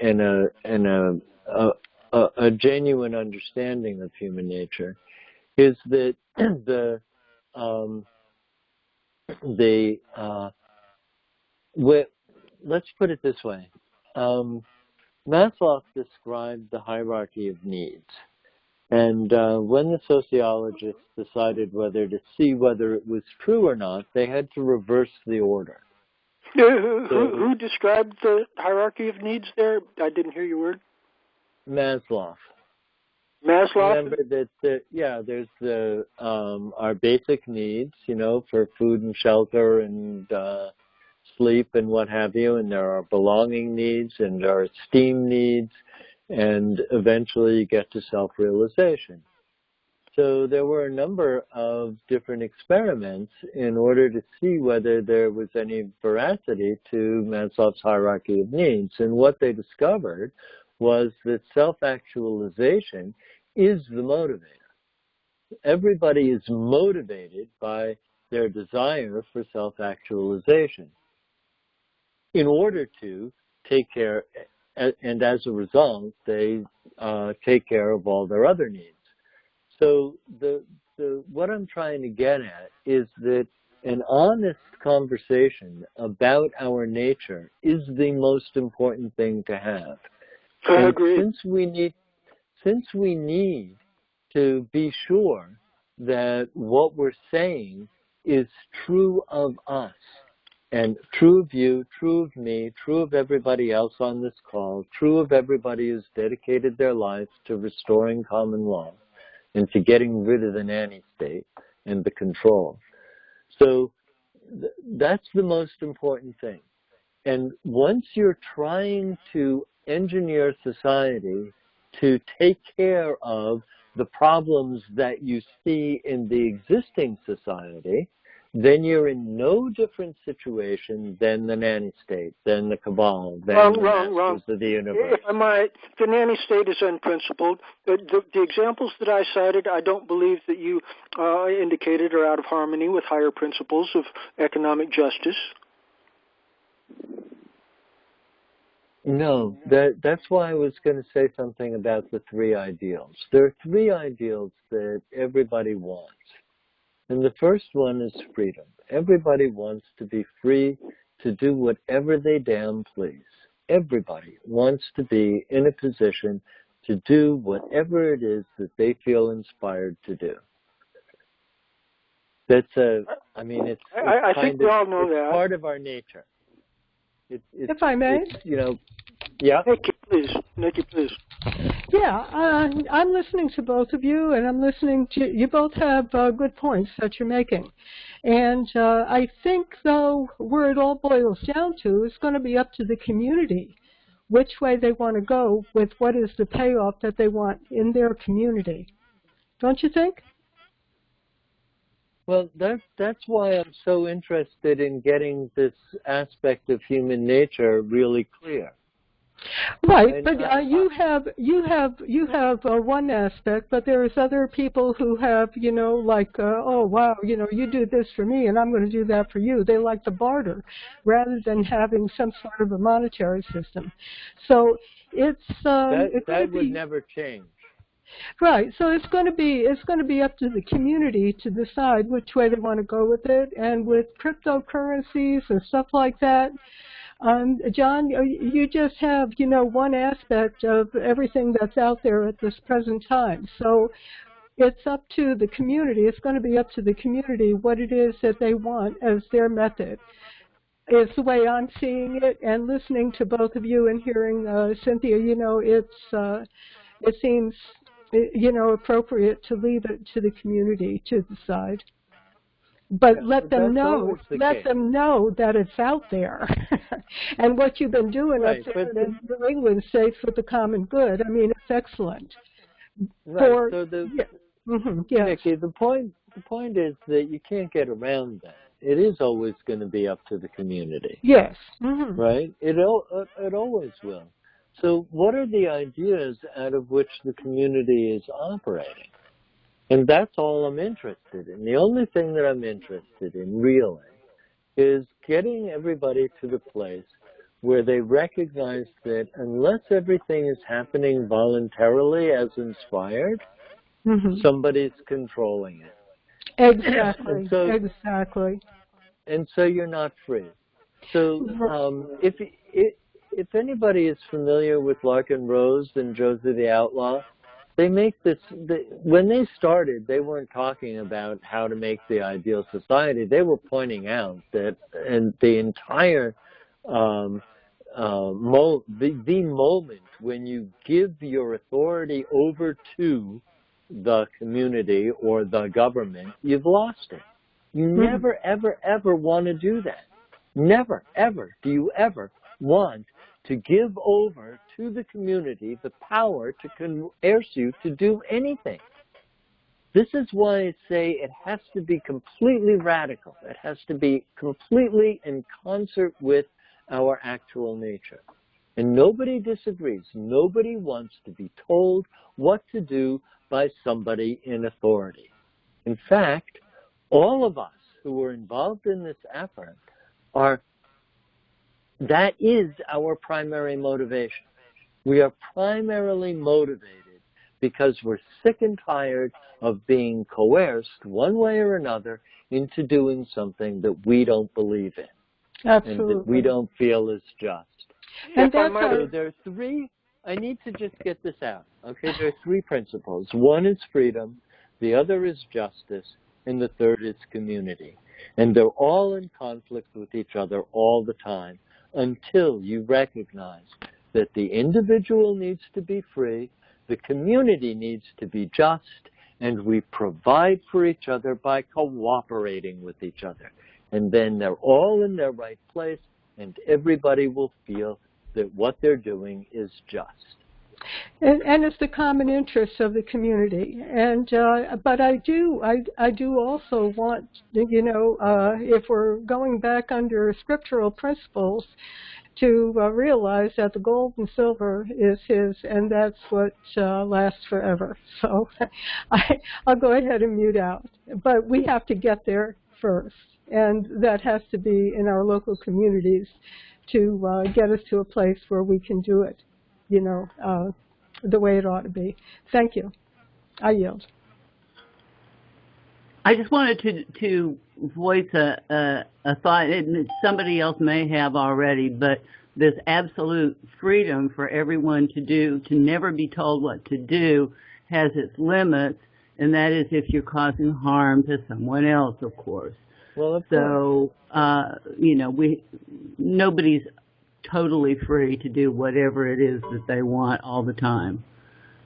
a genuine understanding of human nature is that let's put it this way. Maslow described the hierarchy of needs. And when the sociologists decided whether to see whether it was true or not, they had to reverse the order. Who described the hierarchy of needs there? I didn't hear your word. Maslow. Maslow? Remember that, there's our basic needs, for food and shelter and sleep and what have you, and there are belonging needs and there are esteem needs, and eventually you get to self-realization. So there were a number of different experiments in order to see whether there was any veracity to Maslow's hierarchy of needs. And what they discovered was that self-actualization is the motivator. Everybody is motivated by their desire for self-actualization in order to take care, and as a result, they take care of all their other needs. So what I'm trying to get at is that an honest conversation about our nature is the most important thing to have. I agree. Since we need to be sure that what we're saying is true of us, and true of you, true of me, true of everybody else on this call, true of everybody who's dedicated their life to restoring common law and to getting rid of the nanny state and the control. So that's the most important thing. And once you're trying to engineer society to take care of the problems that you see in the existing society, then you're in no different situation than the nanny state, than the cabal, than the masters of the universe. The nanny state is unprincipled. The examples that I cited, I don't believe that you indicated are out of harmony with higher principles of economic justice. No, that's why I was going to say something about the three ideals. There are three ideals that everybody wants. And the first one is freedom. Everybody wants to be free to do whatever they damn please. Everybody wants to be in a position to do whatever it is that they feel inspired to do. It's I think we all know that. Part of our nature. If I may? Yeah. Nikki, please. Yeah, I'm listening to both of you, and I'm listening to you. Both have good points that you're making, and I think though where it all boils down to is going to be up to the community, which way they want to go with what is the payoff that they want in their community. Don't you think? Well, that's why I'm so interested in getting this aspect of human nature really clear. Right, and, but you have one aspect, but there's other people who have, oh wow, you do this for me, and I'm going to do that for you. They like to barter rather than having some sort of a monetary system. So it's that would never change. Right, so it's going to be up to the community to decide which way they want to go with it, and with cryptocurrencies and stuff like that. John, you just have, one aspect of everything that's out there at this present time. So it's up to the community. It's going to be up to the community what it is that they want as their method. It's the way I'm seeing it, and listening to both of you and hearing Cynthia, it seems, appropriate to leave it to the community to decide. But let them know that it's out there. And what you've been doing up there in New England Safe for the Common Good, it's excellent. Right. Yes. Nikki, the point is that you can't get around that. It is always going to be up to the community. Yes. Right? It always will. So what are the ideas out of which the community is operating? And that's all I'm interested in. The only thing that I'm interested in, really, is getting everybody to the place where they recognize that unless everything is happening voluntarily as inspired, somebody's controlling it. Exactly. Exactly. And so you're not free. So if anybody is familiar with Larkin Rose and Josie the Outlaw, they make this, when they started, they weren't talking about how to make the ideal society. They were pointing out that the entire, the moment when you give your authority over to the community or the government, you've lost it. You never, ever, ever want to do that. Never, ever do you ever want to give over to the community the power to coerce you to do anything. This is why I say it has to be completely radical. It has to be completely in concert with our actual nature. And nobody disagrees. Nobody wants to be told what to do by somebody in authority. In fact, all of us who are involved in this effort that is our primary motivation. We are primarily motivated because we're sick and tired of being coerced one way or another into doing something that we don't believe in. Absolutely. And that we don't feel is just. And so there are three, I need to just get this out. Okay, there are three principles. One is freedom, the other is justice, and the third is community. And they're all in conflict with each other all the time, until you recognize that the individual needs to be free, the community needs to be just, and we provide for each other by cooperating with each other. And then they're all in their right place, and everybody will feel that what they're doing is just. And it's the common interests of the community. And but I do also want, if we're going back under scriptural principles, to realize that the gold and silver is His, and that's what lasts forever. So I'll go ahead and mute out. But we have to get there first, and that has to be in our local communities to get us to a place where we can do it, the way it ought to be. Thank you. I yield. I just wanted to voice a thought, and somebody else may have already, but this absolute freedom for everyone to never be told what to do has its limits, and that is if you're causing harm to someone else, of course. Well, so, nobody's totally free to do whatever it is that they want all the time.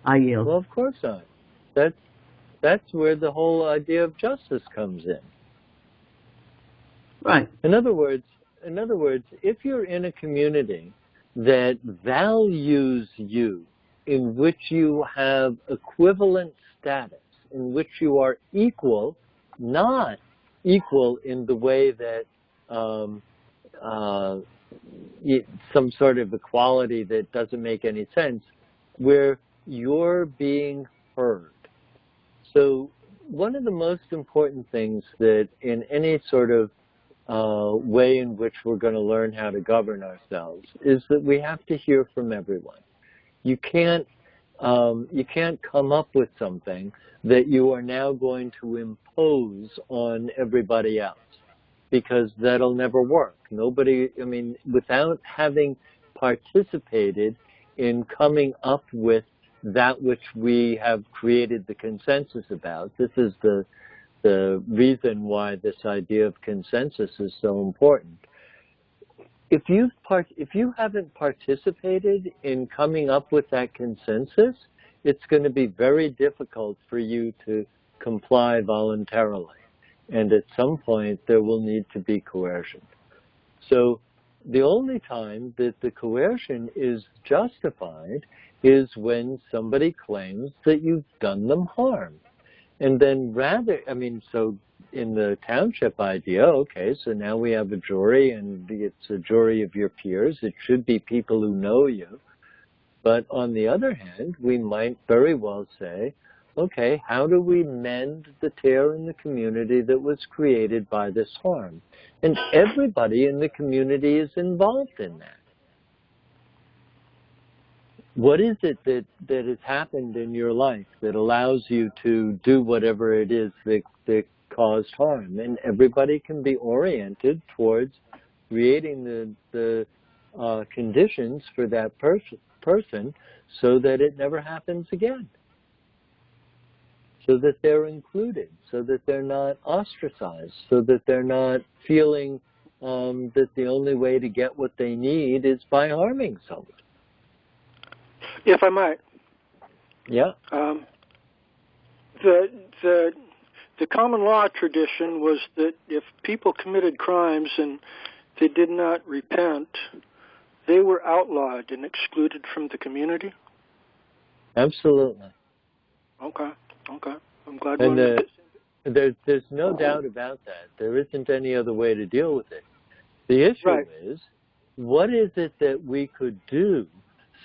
I yield. Well, of course not. That's where the whole idea of justice comes in. Right. In other words, if you're in a community that values you, in which you have equivalent status, in which you are equal, not equal in the way that some sort of equality that doesn't make any sense, where you're being heard. So one of the most important things that in any sort of way in which we're going to learn how to govern ourselves is that we have to hear from everyone. You can't come up with something that you are now going to impose on everybody else, because that'll never work. Without having participated in coming up with that which we have created the consensus about. This is the reason why this idea of consensus is so important. If you haven't participated in coming up with that consensus, it's going to be very difficult for you to comply voluntarily. And at some point, there will need to be coercion. So the only time that the coercion is justified is when somebody claims that you've done them harm. And then so in the township idea, okay, so now we have a jury, and it's a jury of your peers. It should be people who know you. But on the other hand, we might very well say, okay, how do we mend the tear in the community that was created by this harm? And everybody in the community is involved in that. What is it that has happened in your life that allows you to do whatever it is that caused harm? And everybody can be oriented towards creating the conditions for that person so that it never happens again. So that they're included, so that they're not ostracized, so that they're not feeling that the only way to get what they need is by harming someone. If I might. Yeah. The common law tradition was that if people committed crimes and they did not repent, they were outlawed and excluded from the community? Absolutely. Okay. I'm glad there's no doubt about that. There isn't any other way to deal with it. The issue is, what is it that we could do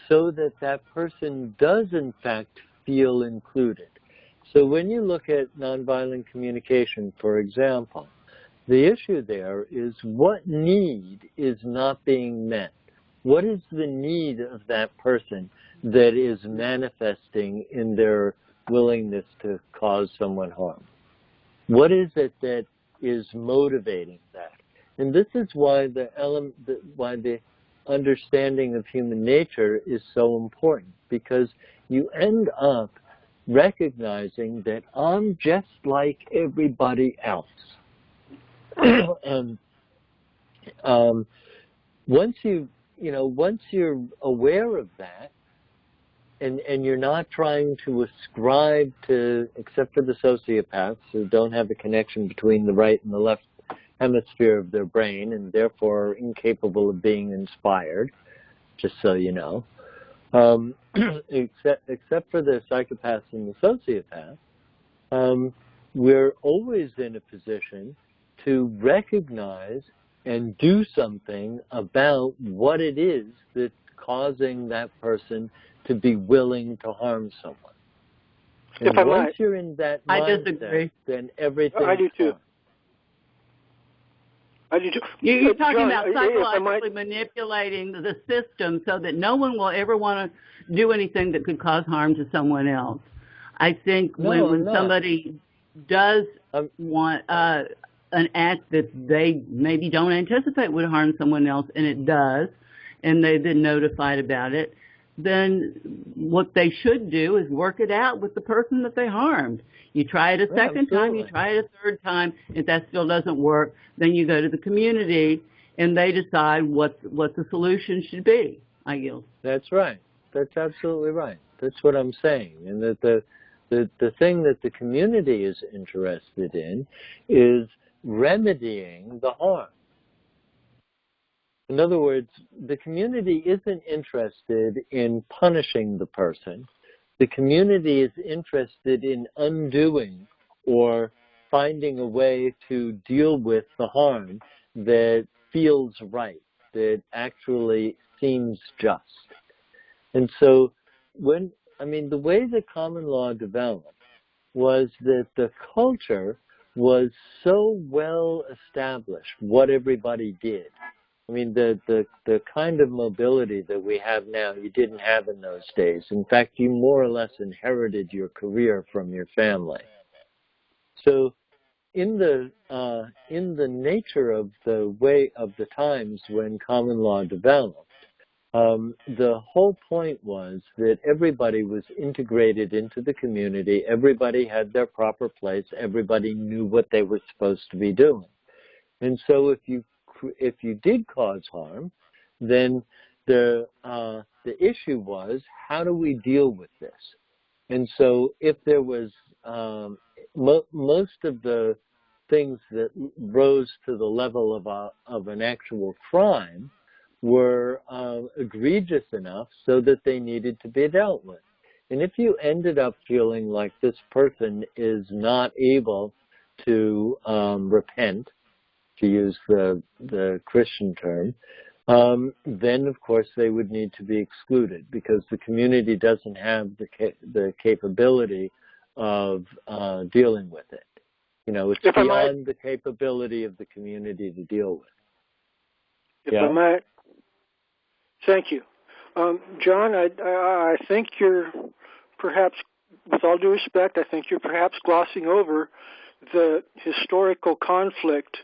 so that that person does in fact feel included? So when you look at nonviolent communication, for example, the issue there is what need is not being met. What is the need of that person that is manifesting in their willingness to cause someone harm? What is it that is motivating that? And this is why the understanding of human nature is so important, because you end up recognizing that I'm just like everybody else. And once you're aware of that, and you're not trying to ascribe to, except for the sociopaths who don't have the connection between the right and the left hemisphere of their brain and therefore are incapable of being inspired, just so you know, except for the psychopaths and the sociopaths, we're always in a position to recognize and do something about what it is that's causing that person to be willing to harm someone. And if I once might, you're in that mindset, then everything. I do too. I do too. You're talking John, about psychologically manipulating the system so that no one will ever want to do anything that could cause harm to someone else. I think when somebody does want an act that they maybe don't anticipate would harm someone else, and it does, and they've been notified about it, then what they should do is work it out with the person that they harmed. You try it a second time, you try it a third time. If that still doesn't work, then you go to the community, and they decide what the solution should be. I yield. That's right. That's absolutely right. That's what I'm saying. And that the thing that the community is interested in is remedying the harm. In other words, the community isn't interested in punishing the person. The community is interested in undoing or finding a way to deal with the harm that feels right, that actually seems just. And so the way the common law developed was that the culture was so well established, what everybody did. I mean, the kind of mobility that we have now, you didn't have in those days. In fact, you more or less inherited your career from your family. So in the nature of the way of the times when common law developed, the whole point was that everybody was integrated into the community. Everybody had their proper place. Everybody knew what they were supposed to be doing. And so if you did cause harm, then the issue was, how do we deal with this? And so if there was most of the things that rose to the level of an actual crime were egregious enough so that they needed to be dealt with. And if you ended up feeling like this person is not able to repent, to use the Christian term, then of course they would need to be excluded because the community doesn't have the capability of dealing with it. You know, it's beyond the capability of the community to deal with. If I might, thank you. John, I think you're perhaps, with all due respect, I think you're perhaps glossing over the historical conflict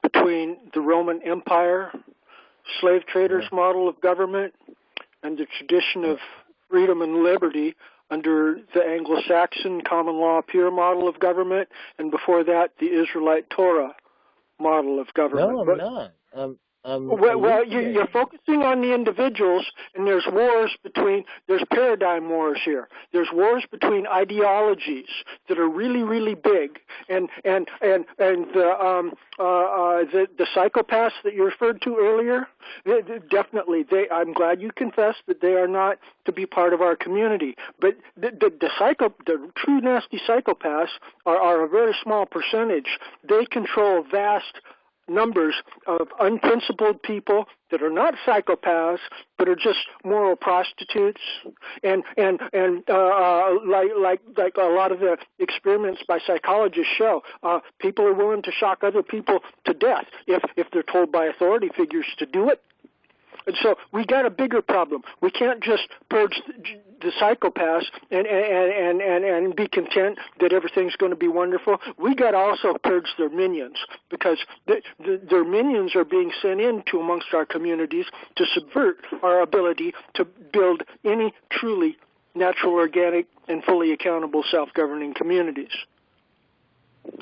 between the Roman Empire, slave traders model of government, and the tradition of freedom and liberty under the Anglo-Saxon common law pure model of government, and before that, the Israelite Torah model of government. No, I'm not. Well, you're focusing on the individuals, and there's paradigm wars here. There's wars between ideologies that are really, really big, and the psychopaths that you referred to earlier, definitely, I'm glad you confessed that they are not to be part of our community. But the true nasty psychopaths are a very small percentage. They control vast numbers of unprincipled people that are not psychopaths but are just moral prostitutes, and like a lot of the experiments by psychologists show, people are willing to shock other people to death if they're told by authority figures to do it. And so we got a bigger problem. We can't just purge the psychopaths and be content that everything's going to be wonderful. We got to also purge their minions, because their minions are being sent into amongst our communities to subvert our ability to build any truly natural, organic, and fully accountable self-governing communities.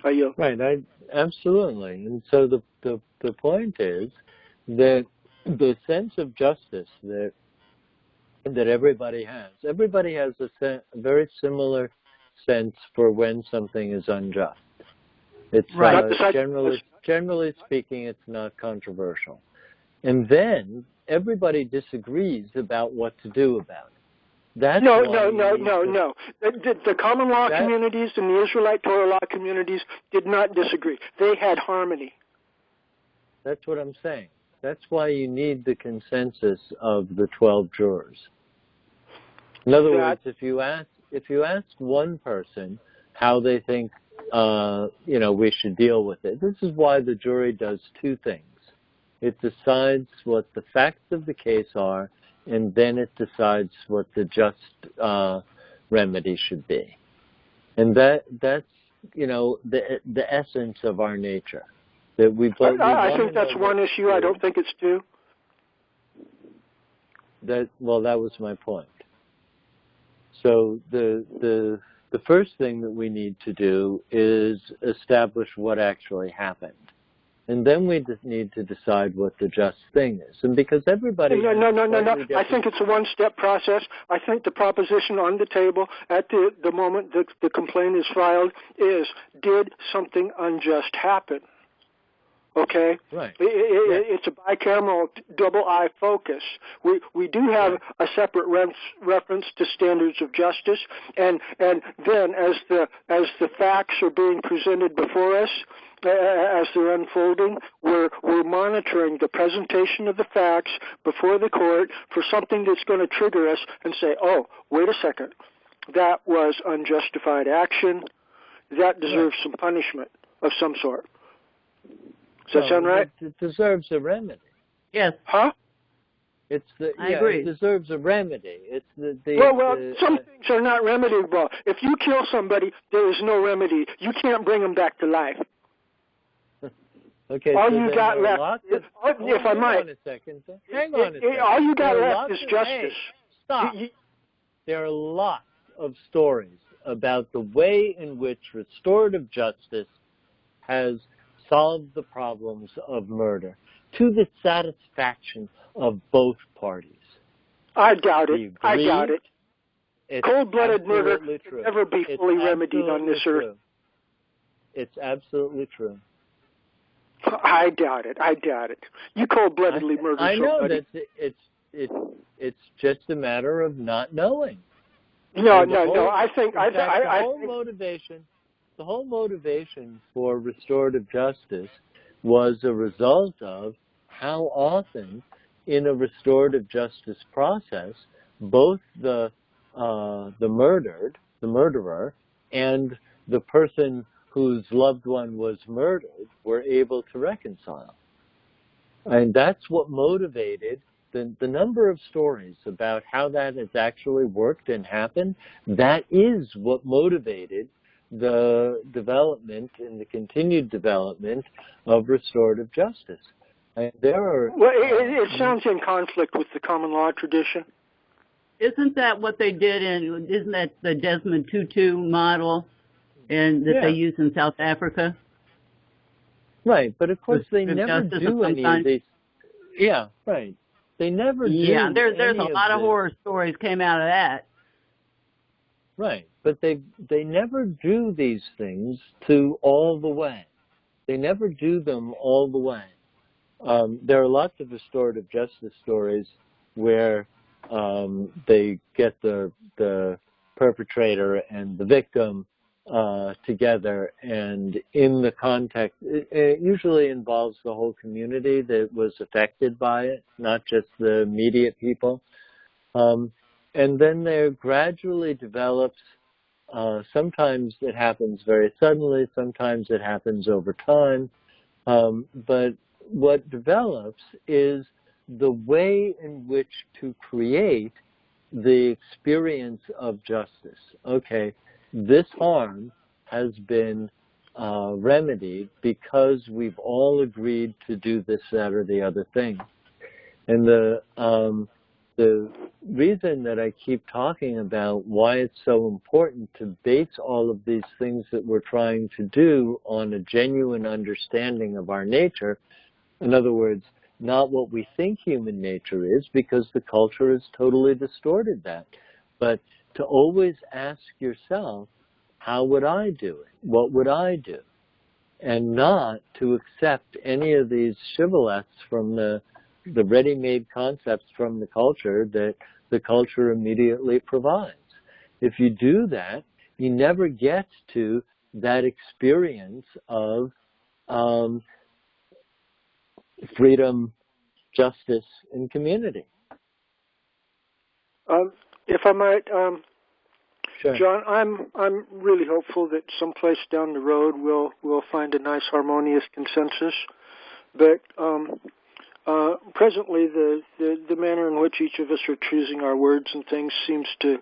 Right, absolutely. And so the point is that the sense of justice that everybody has a very similar sense for when something is unjust. It's generally speaking, it's not controversial. And then everybody disagrees about what to do about it. That's no. The common law communities and the Israelite Torah law communities did not disagree. They had harmony. That's what I'm saying. That's why you need the consensus of the 12 jurors. In other words, if you ask one person how they think we should deal with it. This is why the jury does two things. It decides what the facts of the case are, and then it decides what the just remedy should be. And that's the essence of our nature. That I think that's one issue. I don't think it's two. That was my point. So the first thing that we need to do is establish what actually happened. And then we just need to decide what the just thing is. And because everybody... No. I think it's a one-step process. I think the proposition on the table at the moment the complaint is filed is, did something unjust happen? Okay? Right. It's a bicameral double-eye focus. We do have a separate reference to standards of justice, and then as the facts are being presented before us, as they're unfolding, we're monitoring the presentation of the facts before the court for something that's going to trigger us and say, oh, wait a second, that was unjustified action, that deserves some punishment of some sort. Does that sound right? It deserves a remedy. Yes. Huh? I agree. It deserves a remedy. It's some things are not remediable. If you kill somebody, there is no remedy. You can't bring them back to life. Okay. All so you got left, if I might, hang on a second. All you got left is justice. Hey, stop. There are lots of stories about the way in which restorative justice has solved the problems of murder to the satisfaction of both parties. I doubt it. Cold-blooded murder can never be fully remedied on this earth. It's absolutely true. I doubt it. You cold-bloodedly murder somebody. I know that it's just a matter of not knowing. No. I think the whole motivation for restorative justice was a result of how often in a restorative justice process both the murderer, and the person whose loved one was murdered were able to reconcile. And that's what motivated the number of stories about how that has actually worked and happened. That is what motivated the development and the continued development of restorative justice. And there are... Well, it sounds in conflict with the common law tradition. Isn't that what they did isn't that the Desmond Tutu model that they use in South Africa? Right, but of course they never do any of these. Yeah, right. They never do. Yeah, there's a lot of horror stories came out of that. Right, but they never do these things to all the way. They never do them all the way. There are lots of restorative justice stories where they get the perpetrator and the victim together, and in the context, it usually involves the whole community that was affected by it, not just the immediate people. And then there gradually develops, sometimes it happens very suddenly, sometimes it happens over time, but what develops is the way in which to create the experience of justice. Okay, this harm has been remedied because we've all agreed to do this, that, or the other thing. And the reason that I keep talking about why it's so important to base all of these things that we're trying to do on a genuine understanding of our nature, in other words, not what we think human nature is, because the culture has totally distorted that, but to always ask yourself, how would I do it? What would I do? And not to accept any of these shibboleths from the ready-made concepts from the culture that the culture immediately provides. If you do that, you never get to that experience of freedom, justice, and community. If I might, Sure. John, I'm really hopeful that someplace down the road we'll find a nice harmonious consensus. But presently, the manner in which each of us are choosing our words and things seems to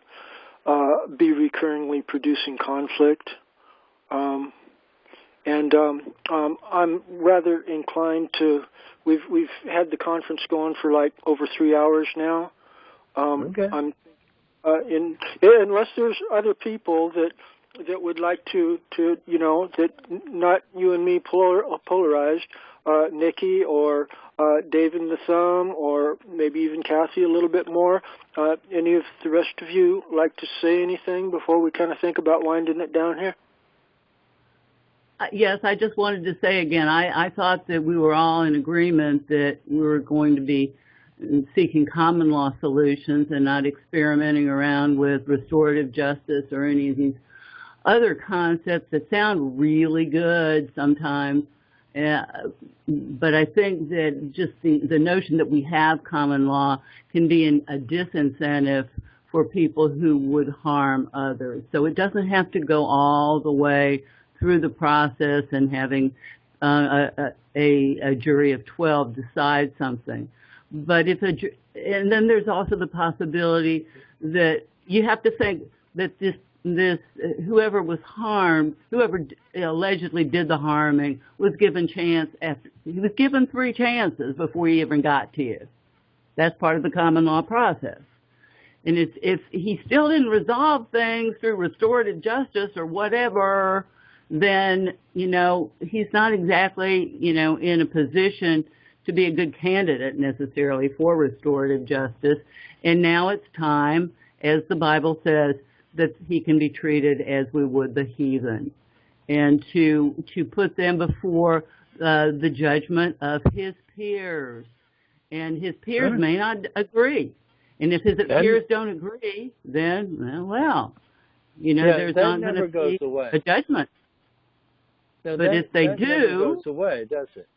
be recurringly producing conflict. And I'm rather inclined to. We've had the conference going for like over 3 hours now. Okay. Unless there's other people that would like to that not you and me polarized, Nikki or Dave and the Thumb, or maybe even Kathy a little bit more. Any of the rest of you like to say anything before we kind of think about winding it down here? Yes, I just wanted to say again, I thought that we were all in agreement that we were going to be seeking common law solutions and not experimenting around with restorative justice or any of these other concepts that sound really good sometimes. But I think that just the notion that we have common law can be a disincentive for people who would harm others. So it doesn't have to go all the way through the process and having a jury of 12 decide something. But and then there's also the possibility that you have to think that this whoever was harmed, whoever allegedly did the harming, was given he was given 3 chances before he even got to you. That's part of the common law process. And if he still didn't resolve things through restorative justice or whatever, then, he's not exactly, in a position to be a good candidate necessarily for restorative justice. And now it's time, as the Bible says, that he can be treated as we would the heathen, and to put them before the judgment of his peers. And his peers may not agree. And if his peers don't agree, then, there's not going to be a judgment. No, but if they that do... never goes away, does it?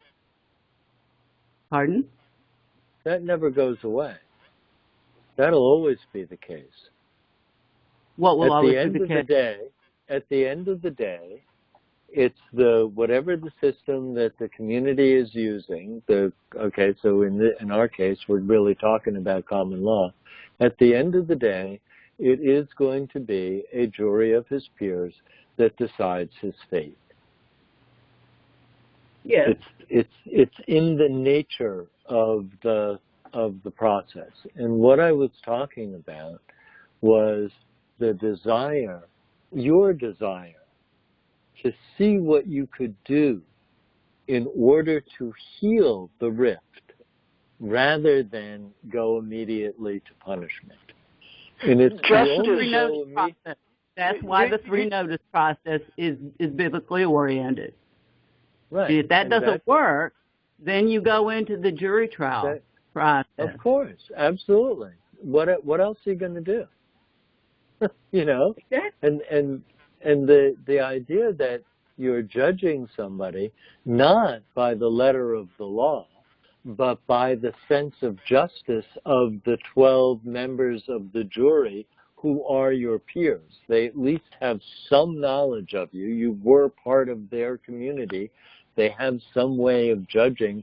Pardon? That never goes away. That'll always be the case. What will always be the case? At the end of the day, it's whatever the system that the community is using. So in our case, we're really talking about common law. At the end of the day, it is going to be a jury of his peers that decides his fate. Yes. It's in the nature of the process. And what I was talking about was the desire, your desire, to see what you could do in order to heal the rift rather than go immediately to punishment. And it's process. That's why the 3-notice process is biblically oriented. Right. And if that doesn't work, then you go into the jury trial process. Of course, absolutely. What else are you going to do? Exactly. And the idea that you're judging somebody not by the letter of the law, but by the sense of justice of the 12 members of the jury who are your peers. They at least have some knowledge of you. You were part of their community. They have some way of judging,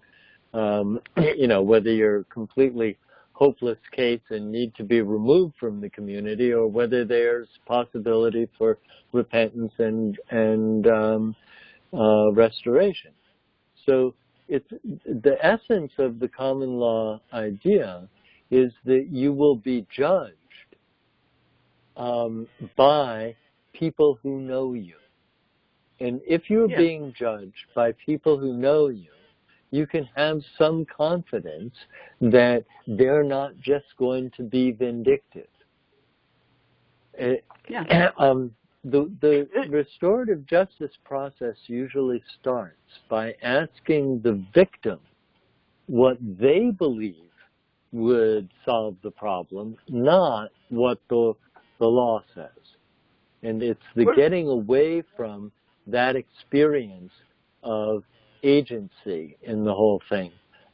whether you're a completely hopeless case and need to be removed from the community, or whether there's possibility for repentance and restoration. So it's the essence of the common law idea is that you will be judged by people who know you. And if you're being judged by people who know you, you can have some confidence that they're not just going to be vindictive. The restorative justice process usually starts by asking the victim what they believe would solve the problem, not what the law says. And it's the getting away from that experience of agency in the whole thing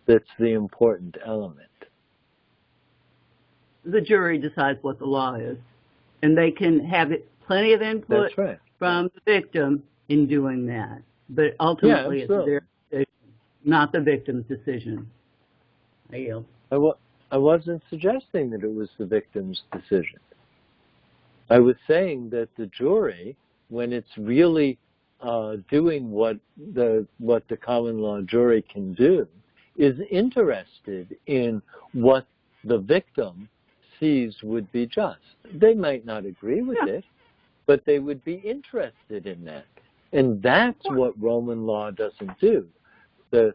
that's the important element. The jury decides what the law is, and they can have it plenty of input from the victim in doing that. But ultimately, it's their decision, not the victim's decision. I yield. I wasn't suggesting that it was the victim's decision. I was saying that the jury, when it's really doing what the common law jury can do, is interested in what the victim sees would be just. They might not agree with it, but they would be interested in that. And that's what Roman law doesn't do. The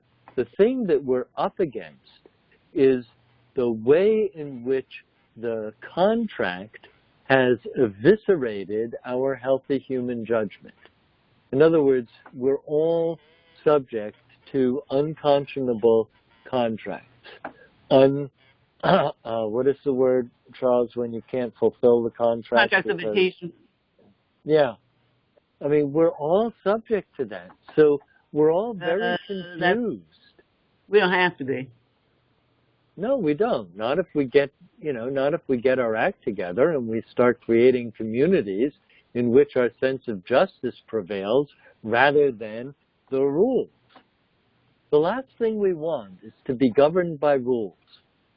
thing that we're up against is the way in which the contract has eviscerated our healthy human judgment. In other words, we're all subject to unconscionable contracts. What is the word, Charles, when you can't fulfill the contract? Contract limitation. Yeah. I mean, we're all subject to that. So we're all very confused. We don't have to be. No, we don't. Not if we get our act together and we start creating communities in which our sense of justice prevails rather than the rules. The last thing we want is to be governed by rules.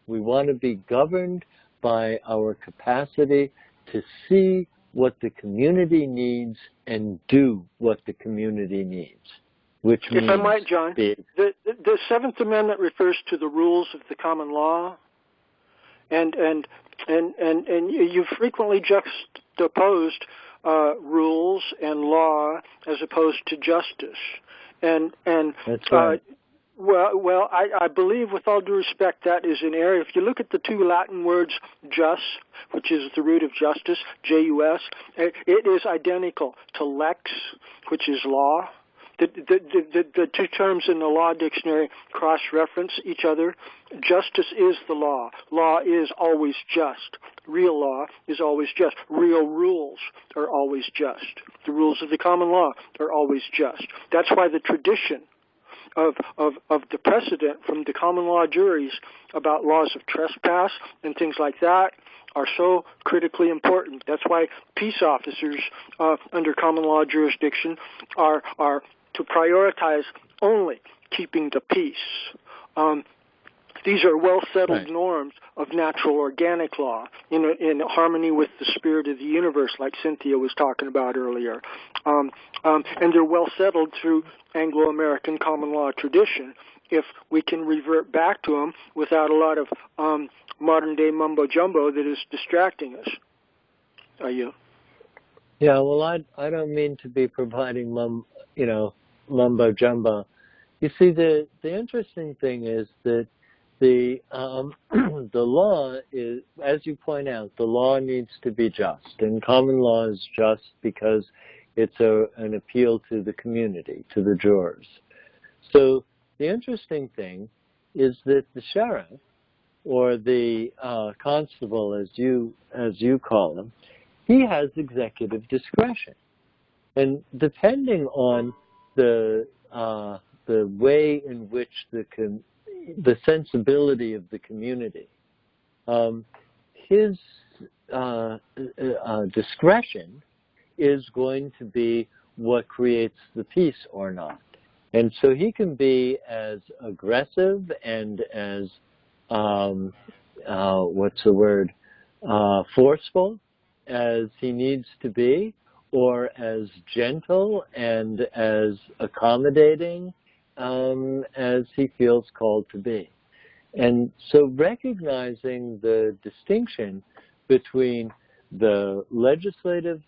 We want to be governed by our capacity to see what the community needs and do what the community needs. Which means, if I might, John, the Seventh Amendment refers to the rules of the common law, and you frequently juxtaposed rules and law as opposed to justice, and that's right. Well, I believe, with all due respect, that is an area. If you look at the two Latin words, jus, which is the root of justice, J-U-S, it is identical to lex, which is law. The two terms in the law dictionary cross-reference each other. Justice is the law. Law is always just. Real law is always just. Real rules are always just. The rules of the common law are always just. That's why the tradition of the precedent from the common law juries about laws of trespass and things like that are so critically important. That's why peace officers under common law jurisdiction are to prioritize only keeping the peace. These are well-settled norms of natural organic law in harmony with the spirit of the universe, like Cynthia was talking about earlier. And they're well-settled through Anglo-American common law tradition if we can revert back to them without a lot of modern-day mumbo-jumbo that is distracting us. Are you? Yeah, well, I don't mean to be providing mumbo-jumbo. You see, the interesting thing is that the law is, as you point out, the law needs to be just, and common law is just because it's an appeal to the community, to the jurors. So the interesting thing is that the sheriff, or the constable, as you call him, he has executive discretion, and depending on the way in which the sensibility of the community, his discretion is going to be what creates the peace or not. And so he can be as aggressive and as forceful as he needs to be, or as gentle and as accommodating as he feels called to be. And so recognizing the distinction between the legislative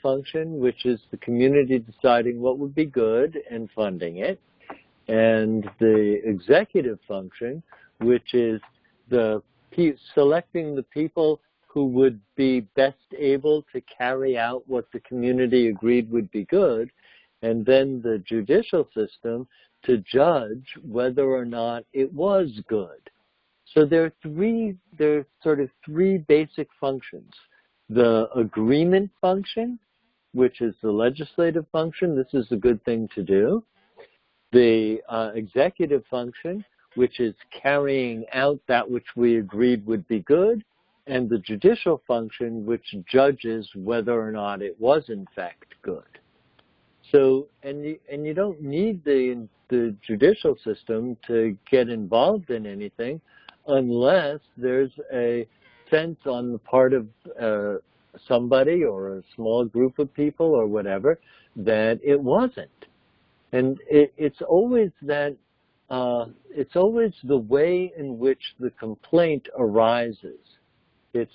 function, which is the community deciding what would be good and funding it, and the executive function, which is selecting the people who would be best able to carry out what the community agreed would be good, and then the judicial system to judge whether or not it was good. So there are sort of three basic functions. The agreement function, which is the legislative function, this is a good thing to do. The executive function, which is carrying out that which we agreed would be good. and the judicial function, which judges whether or not it was in fact good. So, and you don't need the judicial system to get involved in anything unless there's a sense on the part of somebody or a small group of people or whatever that it wasn't. And it's always that, it's always the way in which the complaint arises. It's,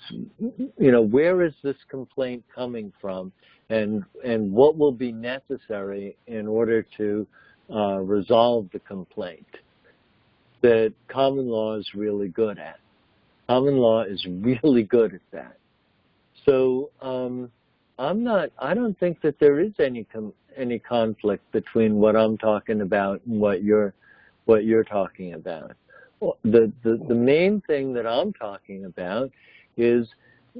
where is this complaint coming from, and what will be necessary in order to resolve the complaint, that common law is really good at. Common law is really good at that. So I don't think that there is any conflict between what I'm talking about and what you're talking about. Well, the main thing that I'm talking about is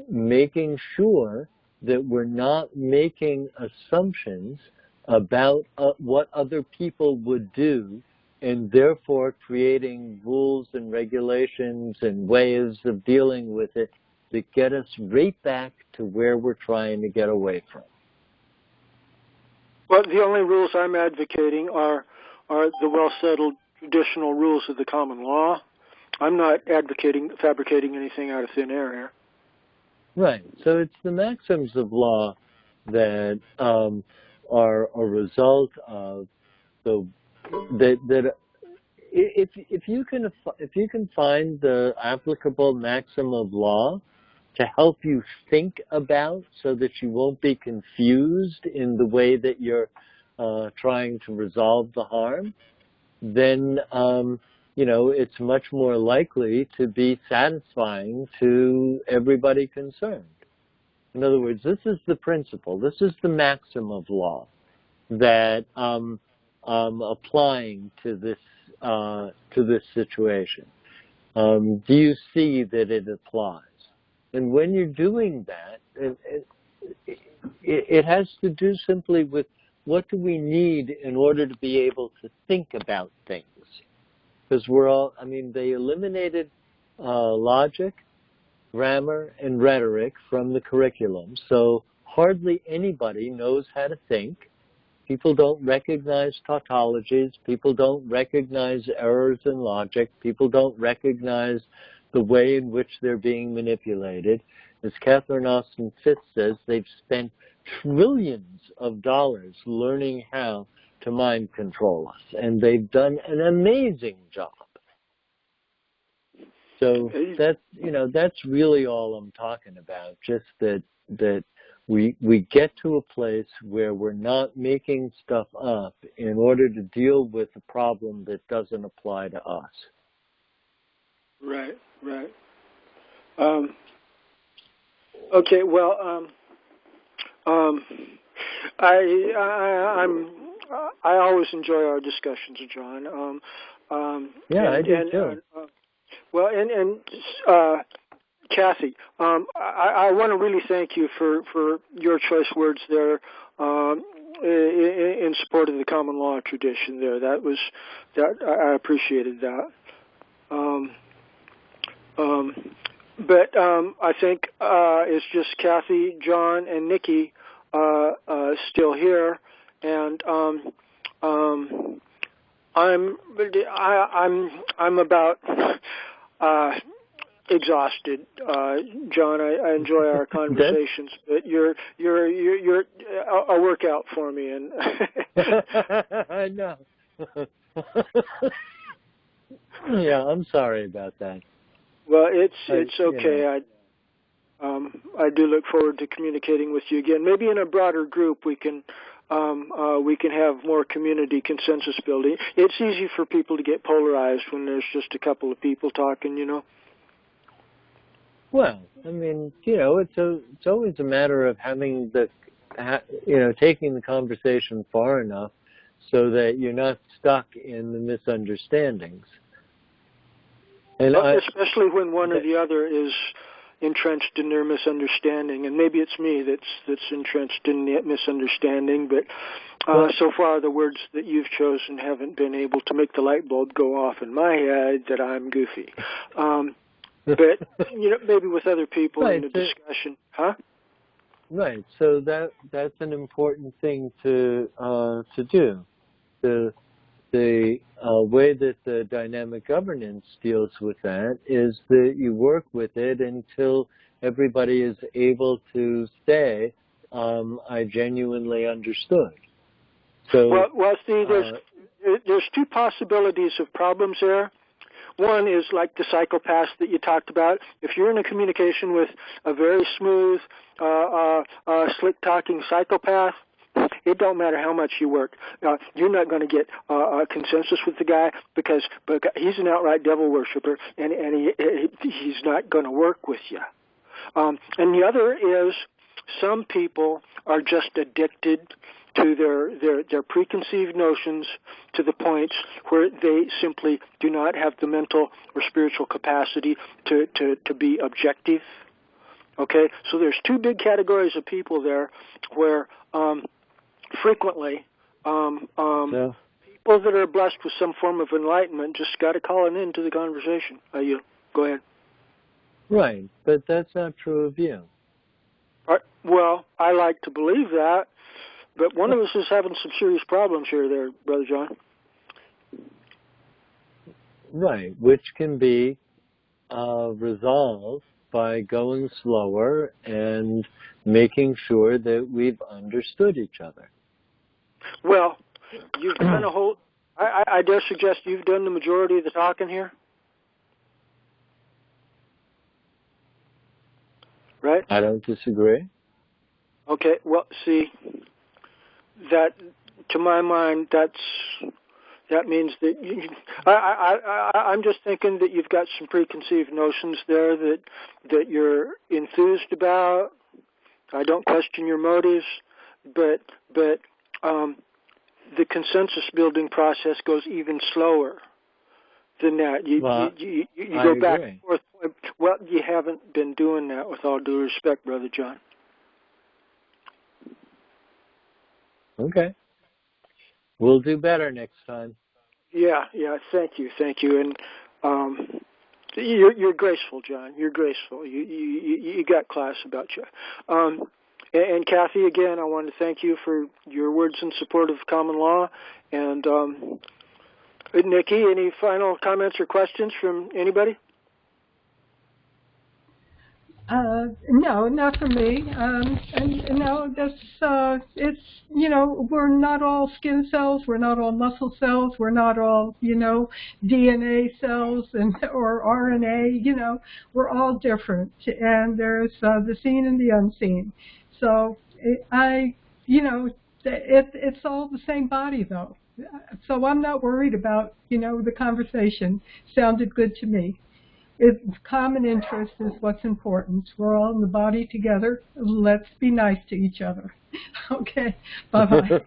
making sure that we're not making assumptions about what other people would do, and therefore creating rules and regulations and ways of dealing with it that get us right back to where we're trying to get away from. Well, the only rules I'm advocating are the well-settled traditional rules of the common law. I'm not advocating fabricating anything out of thin air here. Right. So it's the maxims of law that are a result of that if you can find the applicable maxim of law to help you think about, so that you won't be confused in the way that you're trying to resolve the harm, then it's much more likely to be satisfying to everybody concerned. In other words, this is the principle, this is the maxim of law that I'm applying to this situation. Do you see that it applies? And when you're doing that, it has to do simply with what do we need in order to be able to think about things. Because they eliminated logic, grammar, and rhetoric from the curriculum, so hardly anybody knows how to think. People don't recognize tautologies. People don't recognize errors in logic. People don't recognize the way in which they're being manipulated. As Catherine Austin Fitts says, they've spent trillions of dollars learning how to mind control us, and they've done an amazing job. So that's really all I'm talking about. Just that we get to a place where we're not making stuff up in order to deal with a problem that doesn't apply to us. Right. Okay. Well, I always enjoy our discussions, John. I do too. Kathy, I want to really thank you for your choice words there in support of the common law tradition there. I appreciated that. But I think it's just Kathy, John, and Nikki still here, and I'm about exhausted, John. I enjoy our conversations, but you're a workout for me, and I know. Yeah, I'm sorry about that. Well, it's okay. I do look forward to communicating with you again. Maybe in a broader group we can have more community consensus building. It's easy for people to get polarized when there's just a couple of people talking, Well, it's always a matter of having taking the conversation far enough so that you're not stuck in the misunderstandings. And especially when one or the other is entrenched in their misunderstanding, and maybe it's me that's entrenched in the misunderstanding, but so far the words that you've chosen haven't been able to make the light bulb go off in my head that I'm goofy. but maybe with other people in a discussion, huh? Right. So that's an important thing to do. The way that the dynamic governance deals with that is that you work with it until everybody is able to say, I genuinely understood. So, well, see, there's two possibilities of problems there. One is like the psychopaths that you talked about. If you're in a communication with a very smooth, slick-talking psychopath, it don't matter how much you work. You're not going to get a consensus with the guy because he's an outright devil worshiper, and he's not going to work with you. And the other is some people are just addicted to their preconceived notions to the points where they simply do not have the mental or spiritual capacity to be objective. Okay, so there's two big categories of people there where frequently people that are blessed with some form of enlightenment just got to call it into the conversation. You go ahead. Right, but that's not true of you. Well, I like to believe that. But one of us is having some serious problems here, there, Brother John. Right, which can be resolved by going slower and making sure that we've understood each other. Well, you've done a whole... I dare suggest you've done the majority of the talking here. Right? I don't disagree. Okay, well, see... That, to my mind, that means that I'm just thinking that you've got some preconceived notions there that you're enthused about. I don't question your motives, but the consensus building process goes even slower than that. You go back and forth. Well, you haven't been doing that, with all due respect, Brother John. Okay. We'll do better next time. Yeah, thank you. And you're graceful, John. You're graceful. You got class about you. And Kathy, again, I want to thank you for your words in support of common law. And Nikki, any final comments or questions from anybody? No, not for me. It's, we're not all skin cells, we're not all muscle cells, we're not all, DNA cells or RNA, we're all different. And there's the seen and the unseen. So it's all the same body, though. So I'm not worried about, the conversation. Sounded good to me. Common interest is what's important. We're all in the body together. Let's be nice to each other. Okay. Bye-bye.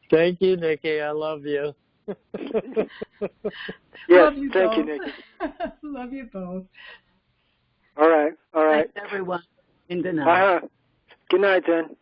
Thank you, Nikki. I love you. Yes, thank you, Nikki. Love you both. All right. Thanks, everyone. And good night. Good night, then.